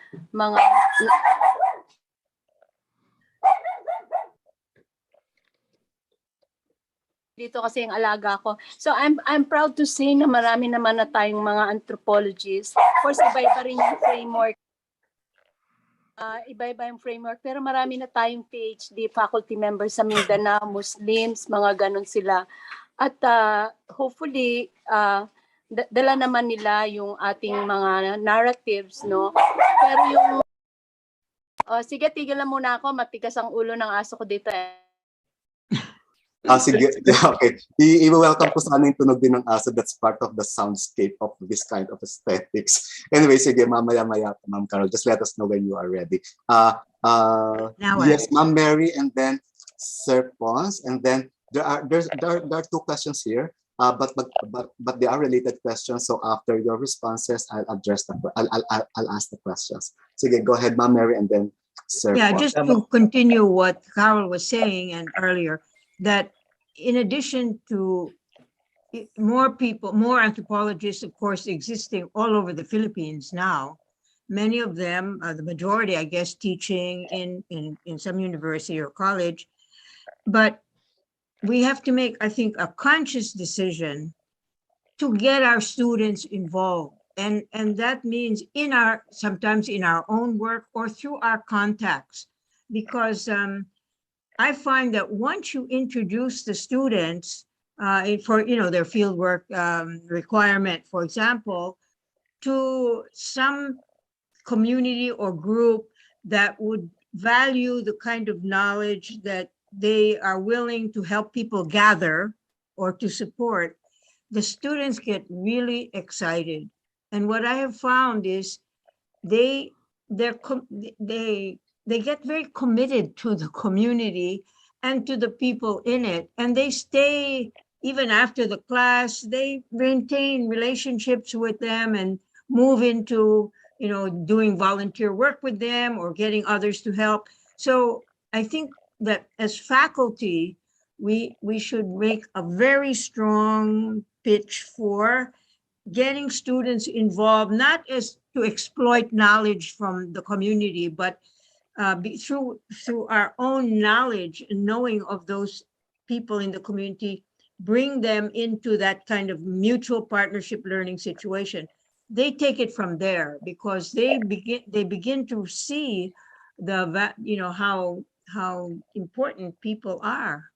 dito kasi yung alaga ko. So I'm proud to say na marami naman na tayong mga anthropologists. Of course, iba-iba rin yung framework. Iba-iba yung framework, pero marami na tayong PhD faculty members sa Mindanao, Muslims, mga ganon sila. At hopefully, dala naman nila yung ating mga narratives, no? Pero yung, sige, tigilan muna ako, matigas ang ulo ng aso ko dito eh. Sige, okay. I-welcome ko sana yung tunog din ng aso. That's part of the soundscape of this kind of aesthetics. Anyway, sige, mamaya-maya, Ma'am Carol, just let us know when you are ready. Yes, Ma'am Mary, and then Sir Pons, and then there are two questions here, but they are related questions. So after your responses, I'll ask the questions. Sige, go ahead, Ma'am Mary, and then Sir Pons. Just to continue what Carol was saying and earlier, that in addition to more anthropologists, of course, existing all over the Philippines now, many of them, the majority, I guess, teaching in some university or college, but we have to make, I think, a conscious decision to get our students involved. And that means sometimes in our own work or through our contacts, because I find that once you introduce the students for their fieldwork requirement, for example, to some community or group that would value the kind of knowledge that they are willing to help people gather or to support, the students get really excited. And what I have found is they get very committed to the community and to the people in it. And they stay even after the class, they maintain relationships with them. And move into, doing volunteer work with them or getting others to help. So I think that as faculty, we should make a very strong pitch for getting students involved, not as to exploit knowledge from the community, but through our own knowledge and knowing of those people in the community, bring them into that kind of mutual partnership learning situation. They take it from there because they begin to see how important people are.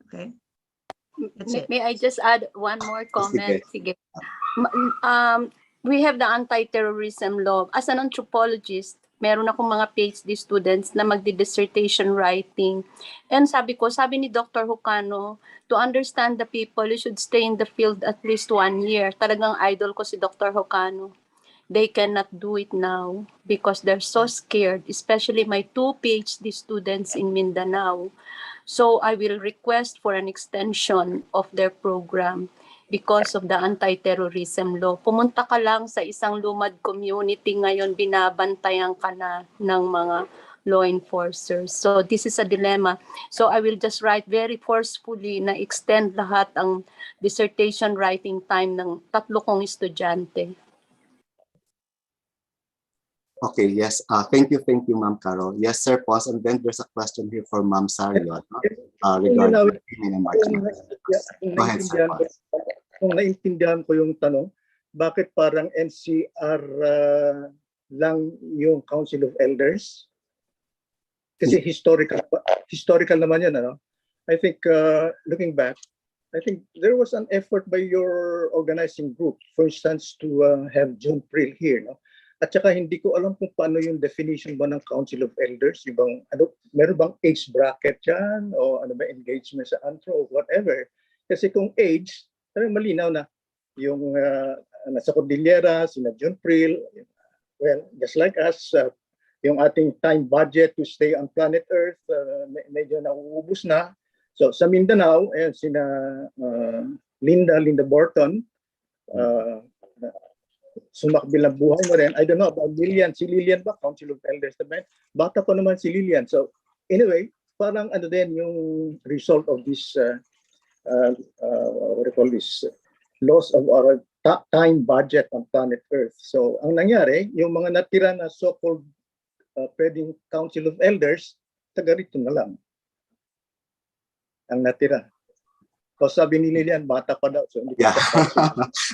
Okay. May I just add one more comment? Sige. We have the anti-terrorism law. As an anthropologist, meron akong mga PhD students na magdi-dissertation writing. And sabi ni Dr. Jucano, to understand the people, you should stay in the field at least 1 year. Talagang idol ko si Dr. Jucano. They cannot do it now because they're so scared, especially my 2 PhD students in Mindanao. So I will request for an extension of their program because of the anti-terrorism law. Pumunta ka lang sa isang lumad community ngayon, binabantayan ka na ng mga law enforcers. So this is a dilemma. So I will just write very forcefully na extend lahat ang dissertation writing time ng 3 kong estudyante. Okay, yes. Thank you, Ma'am Carol. Yes, Sir Pos, and then there's a question here for Ma'am Sario regarding female and marginalized. Go ahead, Sir Pos. Kung naintindihan ko yung tanong, bakit parang NCR lang yung Council of Elders? Kasi historical naman yan, ano? I think, looking back, I think there was an effort by your organizing group, for instance, to have John Prill here, no? At saka hindi ko alam kung paano yung definition ba ng Council of Elders, yung meron bang age bracket yan o ano ba engagement sa anthro or whatever. Kasi kung age, malinaw na yung nasa Cordillera, sina John Prill, well, just like us, yung ating time budget to stay on planet Earth, medyo nauubos na. So sa Mindanao, sina Linda Borton, sumakbilang buhay mo rin. I don't know about Lilian. Si Lilian ba? Council of Elders naman. Bata pa naman si Lilian. So anyway, parang ano din yung result of this, what do you call this, loss of our time budget on planet Earth. So ang nangyari, yung mga natira na so-called pwedeng Council of Elders, taga rito na lang ang natira. O sabi ni Lilian, bata pa daw. So, yeah.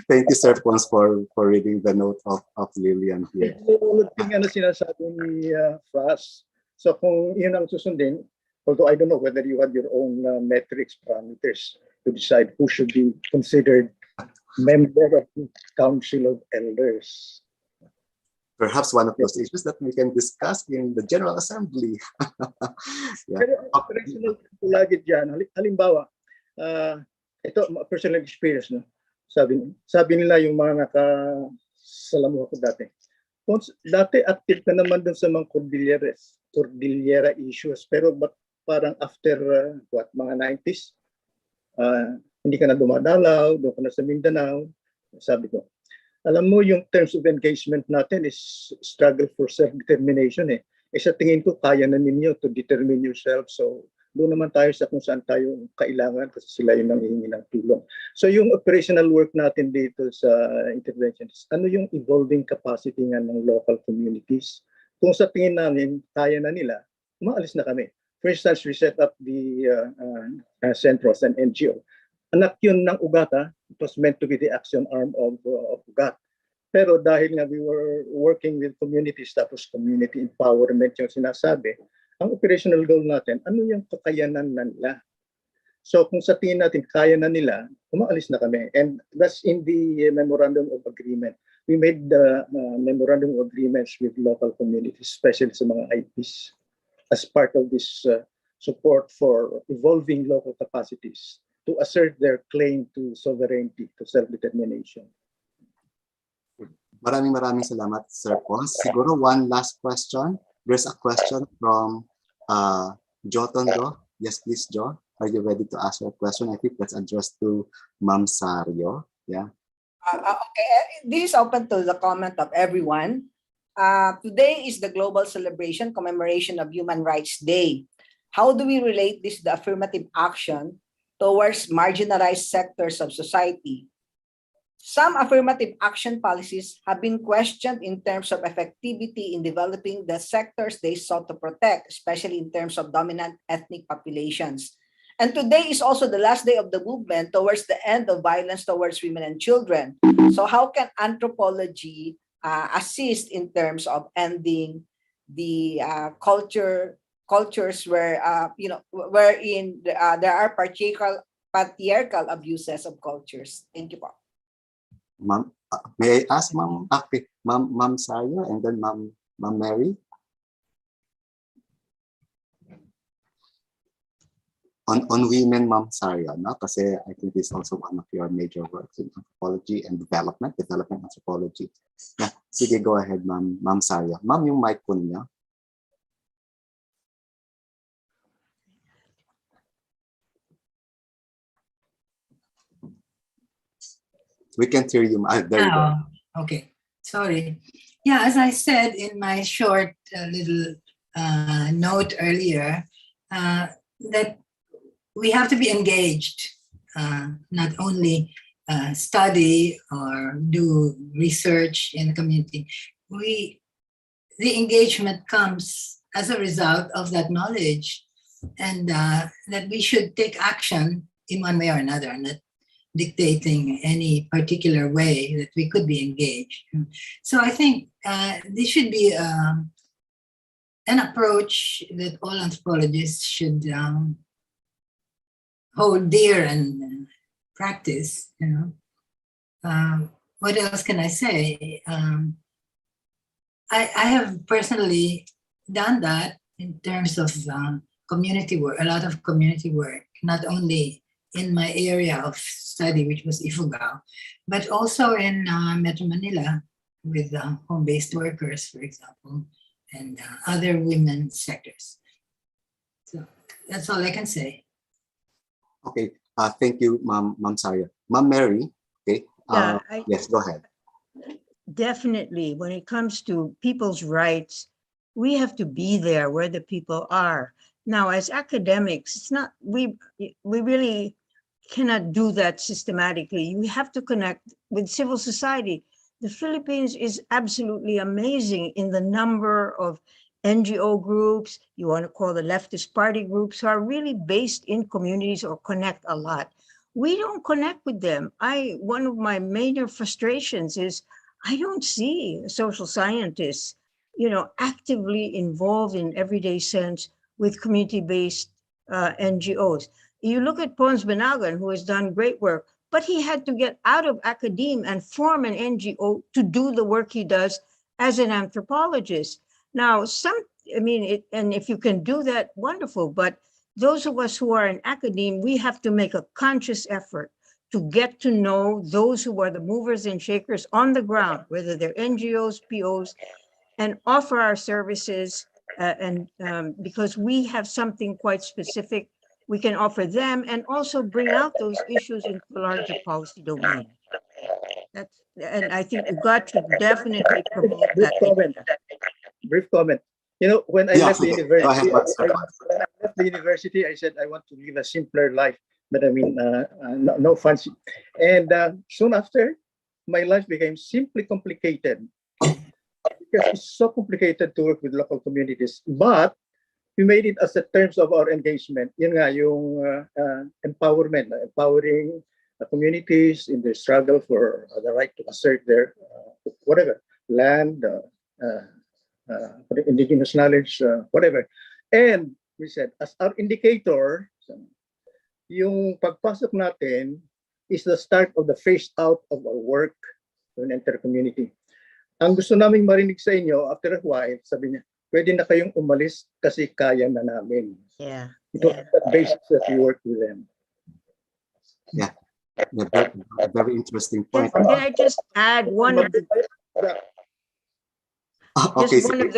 Thank you, Sir Pons, for reading the note of Lilian here. Tingnan na sinasabi ni Fras. So kung yun ang susundin, although I don't know whether you have your own metrics, parameters to decide who should be considered member of the Council of Elders. Perhaps one of those issues that we can discuss in the General Assembly. Yeah. Pero personal ko lagi dyan, halimbawa, ito personal experience, no? Sabi nila yung mga nakasalamuha ko dati active ka naman dun sa mga Cordillera issues, pero parang after mga 90s, hindi ka na dumadalaw, doon ka na sa Mindanao. Sabi ko, alam mo yung terms of engagement natin is struggle for self-determination sa tingin ko kaya na ninyo to determine yourself. So doon naman tayo sa kung saan tayo kailangan kasi sila yung nanghihingi ng tulong. So yung operational work natin dito sa interventions, ano yung evolving capacity nga ng local communities? Kung sa tingin namin, kaya na nila, umaalis na kami. For instance, we set up the Centros, an NGO. Anak yun ng UGATA, it was meant to be the action arm of UGAT. Pero dahil nga we were working with communities, tapos community empowerment yung sinasabi, ang operational goal natin, ano yung kakayanan na nila? So kung sa tingin natin kaya na nila, umaalis na kami. And that's in the memorandum of agreement. We made the memorandum of agreements with local communities, especially sa mga IPs, as part of this support for evolving local capacities to assert their claim to sovereignty, to self-determination. Maraming salamat, Sir Pons. Siguro one last question. There's a question from Jo Tondo. Yes, please, Jo. Are you ready to ask your question? I think that's addressed to Ma'am Sario. Yeah. This is open to the comment of everyone. Today is the global celebration commemoration of Human Rights Day. How do we relate this to the affirmative action towards marginalized sectors of society? Some affirmative action policies have been questioned in terms of effectivity in developing the sectors they sought to protect, especially in terms of dominant ethnic populations. And today is also the last day of the movement towards the end of violence towards women and children. So how can anthropology assist in terms of ending the cultures where wherein there are patriarchal abuses of cultures? Thank you, Paul. Ma'am, may I ask Ma'am Ma'am Saya and then Ma'am Mary? On women, Ma'am Saya, no? Kasi I think this is also one of your major works in anthropology and development anthropology. Yeah, sige, go ahead, Ma'am Saya. Ma'am, yung mic po niya. We can hear you. There you go. Okay, sorry. Yeah, as I said in my short little note earlier, that we have to be engaged, not only study or do research in the community. The engagement comes as a result of that knowledge, and that we should take action in one way or another, not dictating any particular way that we could be engaged. So I think this should be an approach that all anthropologists should hold dear and practice. What else can I say? I have personally done that in terms of community work, a lot of community work, not only in my area of study, which was Ifugao, but also in Metro Manila with home-based workers, for example, and other women's sectors. So that's all I can say. Okay, thank you, Ma'am Saya. Ma'am Mary, okay. Yes, go ahead. Definitely, when it comes to people's rights, we have to be there where the people are. Now, as academics, it's not, we really cannot do that systematically. You have to connect with civil society. The Philippines is absolutely amazing in the number of NGO groups, you want to call the leftist party groups, who are really based in communities or connect a lot. We don't connect with them. One of my major frustrations is I don't see social scientists, actively involved in everyday sense with community-based NGOs. You look at Bennagen, who has done great work, but he had to get out of academia and form an NGO to do the work he does as an anthropologist. Now, and if you can do that, wonderful, but those of us who are in academia, we have to make a conscious effort to get to know those who are the movers and shakers on the ground, whether they're NGOs, POs, and offer our services, because we have something quite specific we can offer them, and also bring out those issues into the larger policy domain. And I think UGAT should definitely promote that. Brief comment. When I left the university, I said I want to live a simpler life, but I mean, no fancy. And soon after, my life became simply complicated because it's so complicated to work with local communities. But we made it as a terms of our engagement. Yun nga, yung empowerment, empowering communities in their struggle for the right to assert their whatever, land, indigenous knowledge, whatever. And we said, as our indicator, yung pagpasok natin is the start of the phase out of our work to enter community. Ang gusto naming marinig sa inyo, after a while, sabi niya, pwede na kayong umalis kasi kaya na namin. Yeah. It was that basis that we work with them. Yeah, very interesting point. Can I just add one of the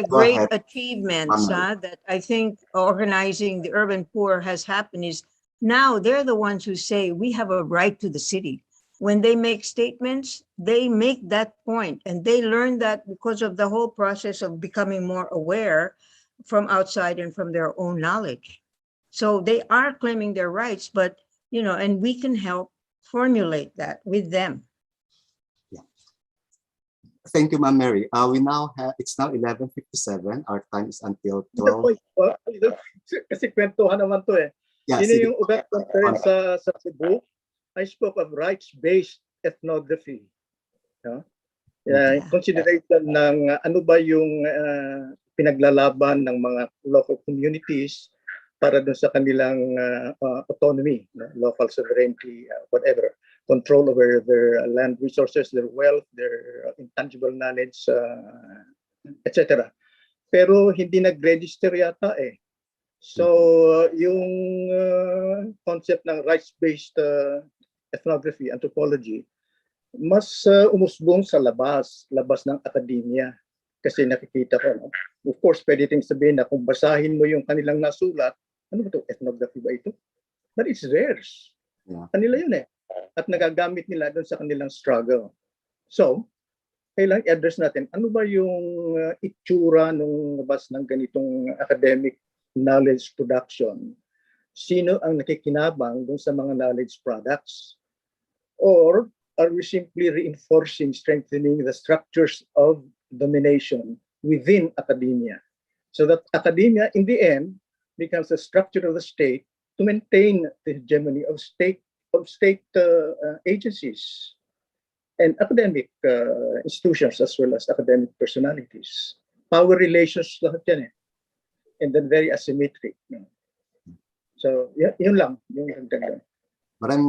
great achievements that I think organizing the urban poor has happened is now they're the ones who say we have a right to the city. when they make statements, they make that point, and they learn that because of the whole process of becoming more aware from outside and from their own knowledge. So they are claiming their rights, but, you know, and we can help formulate that with them. Thank you, Ma'am Mary. We now have, it's now 11:57. Our time is until 12. Kasi kwentuhan naman to eh. Yeah, Yun sige. yung ugat conference sa Cebu. I spoke of rights-based ethnography. No? Consideration ng ano ba yung pinaglalaban ng mga local communities para dun sa kanilang autonomy, no? Local sovereignty, whatever, control over their land resources, their wealth, their intangible knowledge, etc. Pero hindi nag-register yata eh. So yung concept ng rights-based ethnography, anthropology, mas umusbong sa labas ng akademya. Kasi nakikita ko, no? Of course, pwede ting sabihin na kung basahin mo yung kanilang nasulat, ano ba ito? Ethnography ba ito? But it's theirs. Yeah. Kanila yun eh. At nagagamit nila doon sa kanilang struggle. So, kailangan i-address natin, ano ba yung itsura nung labas ng ganitong academic knowledge production? Sino ang nakikinabang doon sa mga knowledge products? Or are we simply reinforcing, strengthening the structures of domination within academia, so that academia in the end becomes a structure of the state to maintain the hegemony of state agencies and academic institutions, as well as academic personalities. Power relations lahat yan eh. And then very asymmetric. So yun lang yung dagdag. Maraming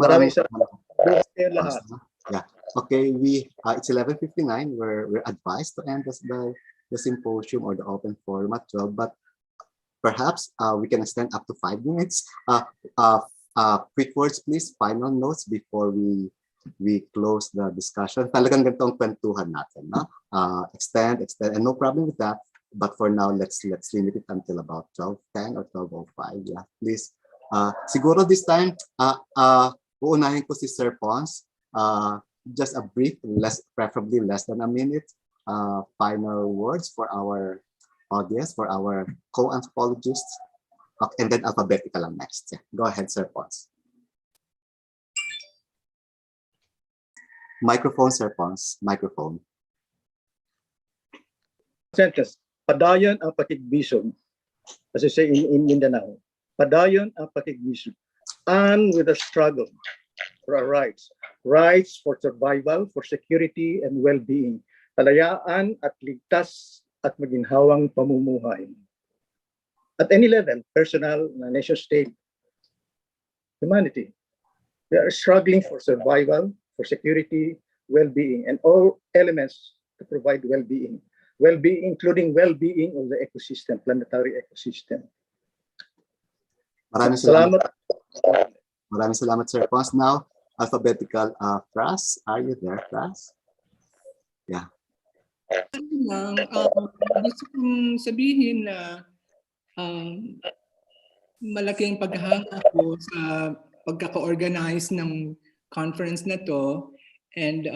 lahat. Yeah. Okay, it's 11:59. We're advised to end the symposium or the open forum at 12, but perhaps we can extend up to 5 minutes. Quick words, please. Final notes before we close the discussion. Talagang ganito ang kwentuhan natin, no? Extend, and no problem with that. But for now, let's limit it until about 12:10 or 12:05. Yeah, please. Siguro this time, uunahin ko si Sir Pons. Just a brief, preferably less than a minute, final words for our audience, for our co-anthropologists, and then alphabetical lang next. Yeah. Go ahead, Sir Pons. Microphone, Sir Pons. Microphone. Sentence. Padayon ang pakigbisog. As I say in Mindanao. Padayon ang pakigbisog. And with a struggle for our rights. Rights for survival, for security and well-being. Kalayaan at ligtas at maginhawang pamumuhay. At any level, personal, nation state, humanity. We are struggling for survival, for security, well-being, and all elements to provide well-being. Well-being, including well-being of the ecosystem, planetary ecosystem. Maraming salamat. Maraming salamat, Sir Pons. Now, alphabetical. Fras, are you there, Fras? Yeah. Gusto kong sabihin na malaking paghanga ko sa pagkaka-organize ng conference na to, and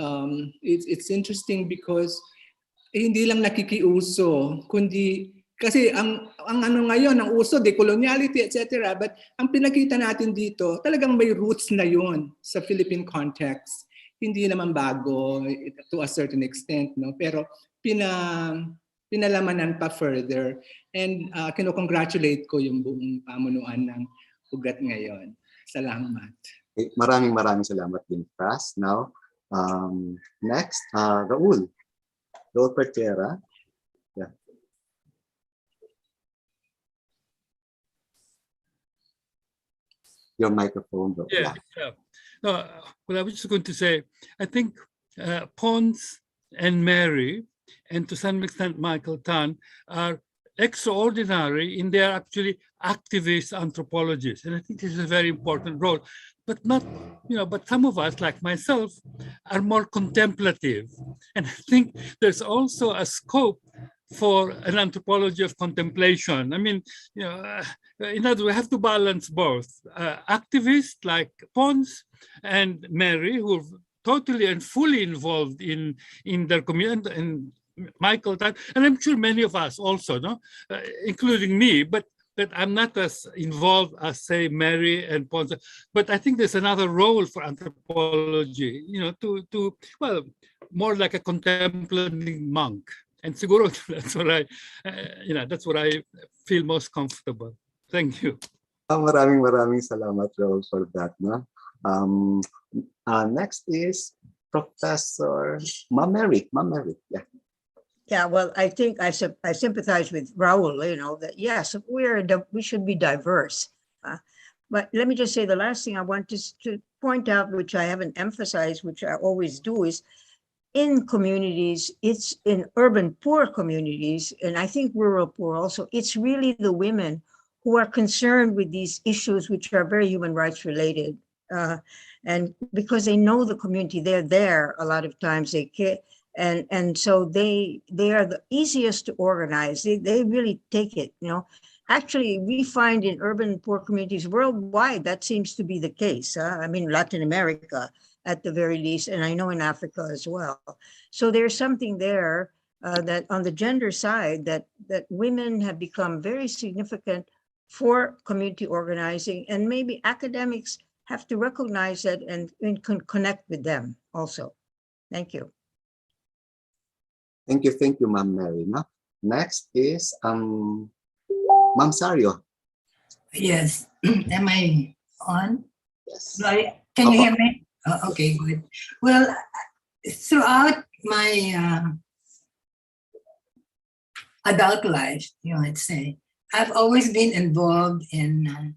it's interesting because hindi lang nakikiuso, kundi kasi ang ano ngayon, ang uso, decoloniality, etc. But ang pinakita natin dito, talagang may roots na yon sa Philippine context. Hindi naman bago to a certain extent, no? Pero pinalamanan pa further. And kino-congratulate ko yung buong pamunuan ng UGAT ngayon. Salamat. Okay, maraming salamat din, Fras. Now, next, Raul. Raul Pertierra. Yeah. Your microphone. Bro. Yeah. No, well, I was just going to say, I think Pons and Mary, and to some extent Michael Tan, are extraordinary in their actually activist anthropologists. And I think this is a very important role. But not, but some of us, like myself, are more contemplative. And I think there's also a scope for an anthropology of contemplation. I mean, in other words, we have to balance both. Activists like Pons and Mary, who are totally and fully involved in their community, and Michael, and I'm sure many of us also, no, including me, but I'm not as involved as, say, Mary and Ponce. But I think there's another role for anthropology, you know, to well, more like a contemplative monk. And siguro that's what that's what I feel most comfortable. Thank you. Maraming salamat, Raul, for that. No? Next is Professor Ma'am Mary. Yeah. Yeah, well, I think I sympathize with Raul, you know, that yes, we should be diverse. But let me just say the last thing I want to point out, which I haven't emphasized, which I always do, is in communities, it's in urban poor communities, and I think rural poor also, it's really the women who are concerned with these issues, which are very human rights related. And because they know the community, they're there a lot of times, they care. And so they are the easiest to organize. They really take it, you know. Actually, we find in urban poor communities worldwide, that seems to be the case. I mean, Latin America at the very least, and I know in Africa as well. So there's something there that on the gender side that women have become very significant for community organizing, and maybe academics have to recognize that and connect with them also. Thank you. Thank you, Ma'am Mary. No? Next is Ma'am Sario. Yes. Am I on? Yes. Can you hear me? Oh, okay, good. Well, throughout my adult life, you might say, I've always been involved in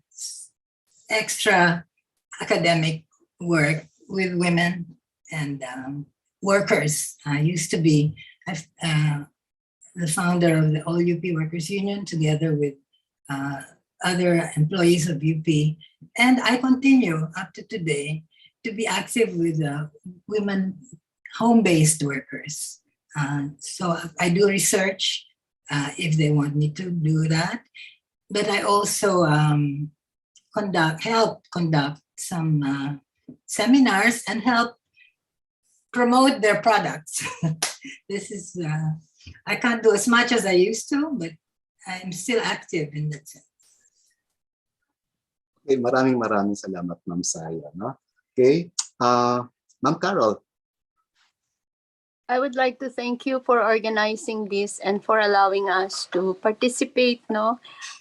extra academic work with women and workers. I used to be the founder of the All UP Workers Union together with other employees of UP. And I continue up to today to be active with women home-based workers. So I do research if they want me to do that. But I also help conduct some seminars and help promote their products. This is, I can't do as much as I used to, but I'm still active in that sense. Okay, maraming salamat, Ma'am Saya. No? Okay, Ma'am Carol. I would like to thank you for organizing this and for allowing us to participate. No,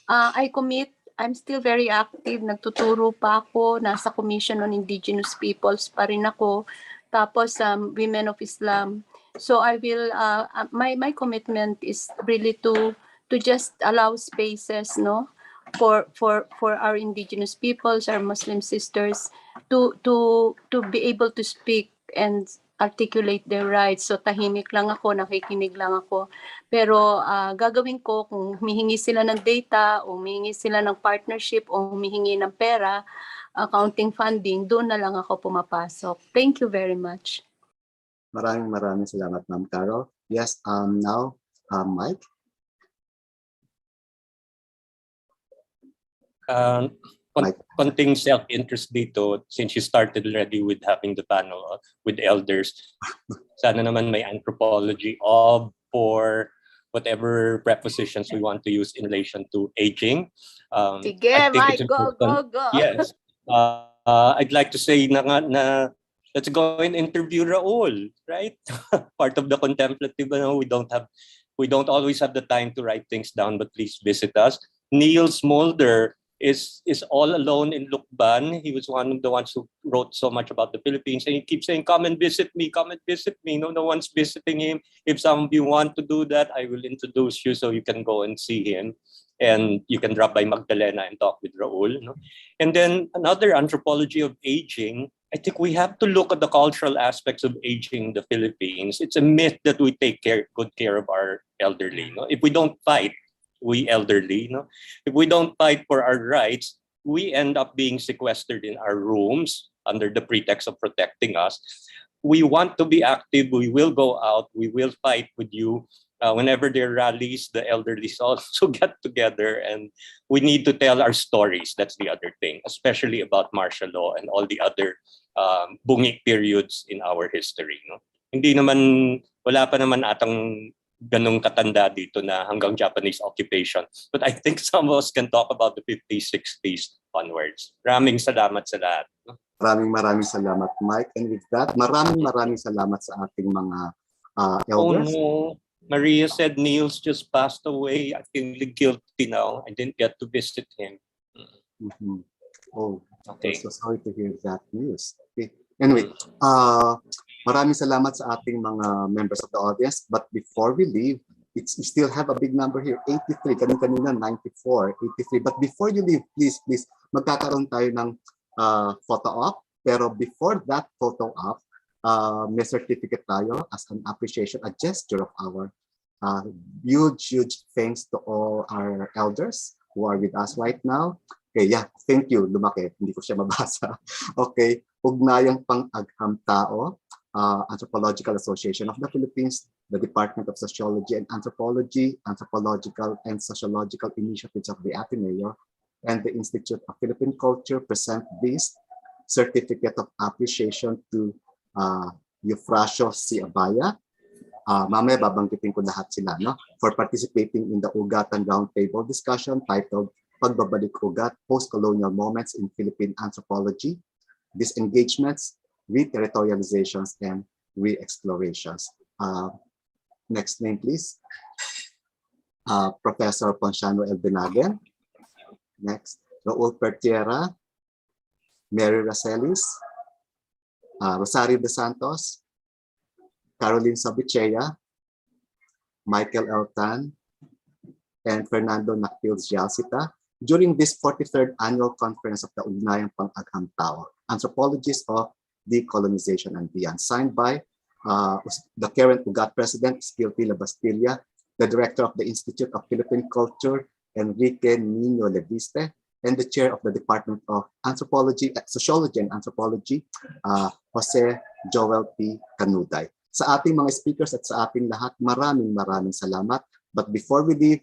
I'm still very active. Nagtuturo pa ako. Nasa Commission on Indigenous Peoples pa rin ako. Tapos Women of Islam. So I will. My commitment is really to just allow spaces, no, for our indigenous peoples, our Muslim sisters, to be able to speak and articulate their rights. So tahimik lang ako, nakikinig lang ako. Pero gagawin ko kung humihingi sila ng data o humihingi sila ng partnership o humihingi ng pera, accounting funding, doon na lang ako pumapasok. Thank you very much. Maraming salamat, Ma'am Carol. Yes, now, Mike. Konting self-interest dito, since you started already with having the panel with elders, sana naman may anthropology of for whatever prepositions we want to use in relation to aging. Sige, Mike, go. Yes. I'd like to say na let's go and interview Raul, right? Part of the contemplative, we don't always have the time to write things down, but please visit us. Neil Smolder is all alone in Lukban. He was one of the ones who wrote so much about the Philippines, and he keeps saying, come and visit me. No one's visiting him. If some of you want to do that, I will introduce you so you can go and see him. And you can drop by Magdalena and talk with Raul. No? And then another anthropology of aging, I think we have to look at the cultural aspects of aging in the Philippines. It's a myth that we take good care of our elderly. No? If we don't fight, we elderly, no? If we don't fight for our rights, we end up being sequestered in our rooms under the pretext of protecting us. We want to be active. We will go out. We will fight with you. whenever there are rallies, the elderly also get together, and we need to tell our stories. That's the other thing, especially about martial law and all the other bungi periods in our history. No? Hindi naman, wala pa naman atang ganong katanda dito na hanggang Japanese occupation. But I think some of us can talk about the 50s, 60s onwards. Maraming salamat sa lahat. Maraming salamat, Mike. And with that, maraming salamat sa ating mga elders. Oh no, Maria said Niels just passed away. I feel guilty now. I didn't get to visit him. Mm-hmm. Oh, okay. I'm so sorry to hear that news. Okay. Anyway, maraming salamat sa ating mga members of the audience. But before we leave, we still have a big number here, 83. Kanina 94, 83. But before you leave, please, magkakaroon tayo ng photo op. Pero before that photo op, may certificate tayo as an appreciation, a gesture of our huge thanks to all our elders who are with us right now. Okay, yeah, thank you. Lumaki, hindi ko siya mabasa. Okay, Ugnayang Pang-agham Tao, Anthropological Association of the Philippines, the Department of Sociology and Anthropology, Anthropological and Sociological Initiatives of the Ateneo, and the Institute of Philippine Culture present this certificate of appreciation to Eufracio C. Abaya. Mamaya babanggitin ko lahat sila, no? For participating in the UGATAN Roundtable discussion titled Pagbabalik-ugat, Postcolonial Moments in Philippine Anthropology, Disengagements, Re-territorializations, and Re-explorations. Next name, please. Professor Ponciano L. Bennagen. Next, Raul Pertierra, Mary Racelis, Rosario de Santos, Carolyn Sobritchea, Michael L. Tan, and Fernando Nakpil Zialcita during this 43rd annual conference of the Ugnayang Pang-agham Tao, Anthropologies of Decolonization and Beyond, signed by the current UGAT President, Esquilpila Bastilla, the Director of the Institute of Philippine Culture, Enrique Nino Leviste, and the Chair of the Department of Anthropology, Sociology and Anthropology, Jose Joel P. Canuday. Sa ating mga speakers at sa ating lahat, maraming salamat. But before we leave,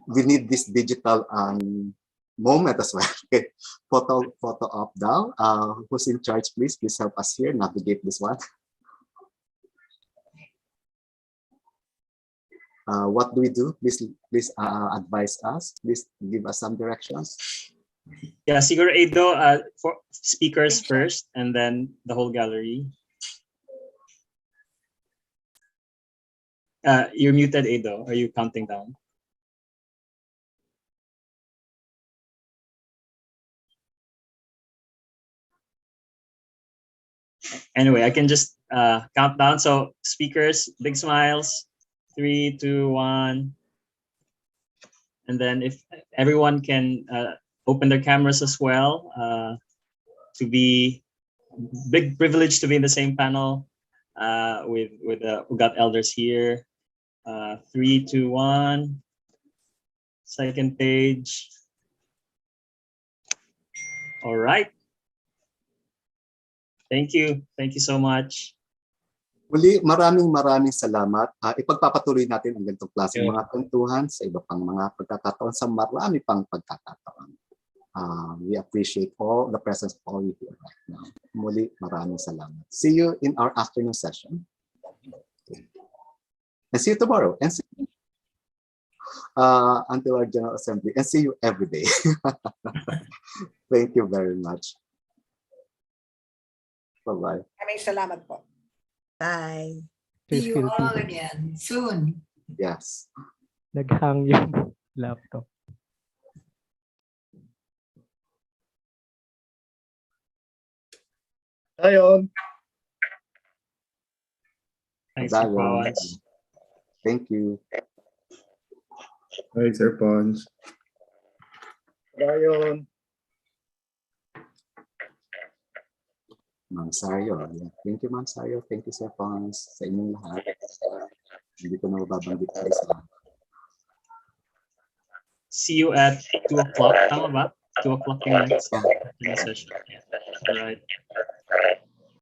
we need this digital moment as well. Okay, photo up down. Who's in charge? Please help us here navigate this one. What do we do? Please advise us. Please give us some directions. Yeah, siguro Edo, for speakers first, and then the whole gallery. You're muted, Edo. Are you counting down? Anyway, I can just count down. So speakers, big smiles. 3, 2, 1. And then if everyone can open their cameras as well, to be big privilege to be in the same panel with the UGAT elders here. 3, 2, 1. Second page. All right. Thank you so much. Muli, maraming salamat. Ipagpapatuloy natin ang ganitong klase mga kwentuhan sa iba pang mga pagkakataon, sa marami pang pagkakataon. We appreciate all the presence of all of you here right now. Muli, maraming salamat. See you in our afternoon session. And see you tomorrow. And see you until our General Assembly. And see you every day. Thank you very much. Bye-bye. Maraming salamat po. Bye. See you all again soon. Yes. Naghang yung laptop. Ayon. Thanks, Sir Pons. Thank you. Hi, Sir Pons. Ayon. Ma'am Sario. Thank you, Ma'am Sario. Thank you, Sir Pons, sa inyong lahat. Hindi ko na mababanggit kayo sa See you at 2 o'clock. Tama ba? 2 o'clock yung next session. All right.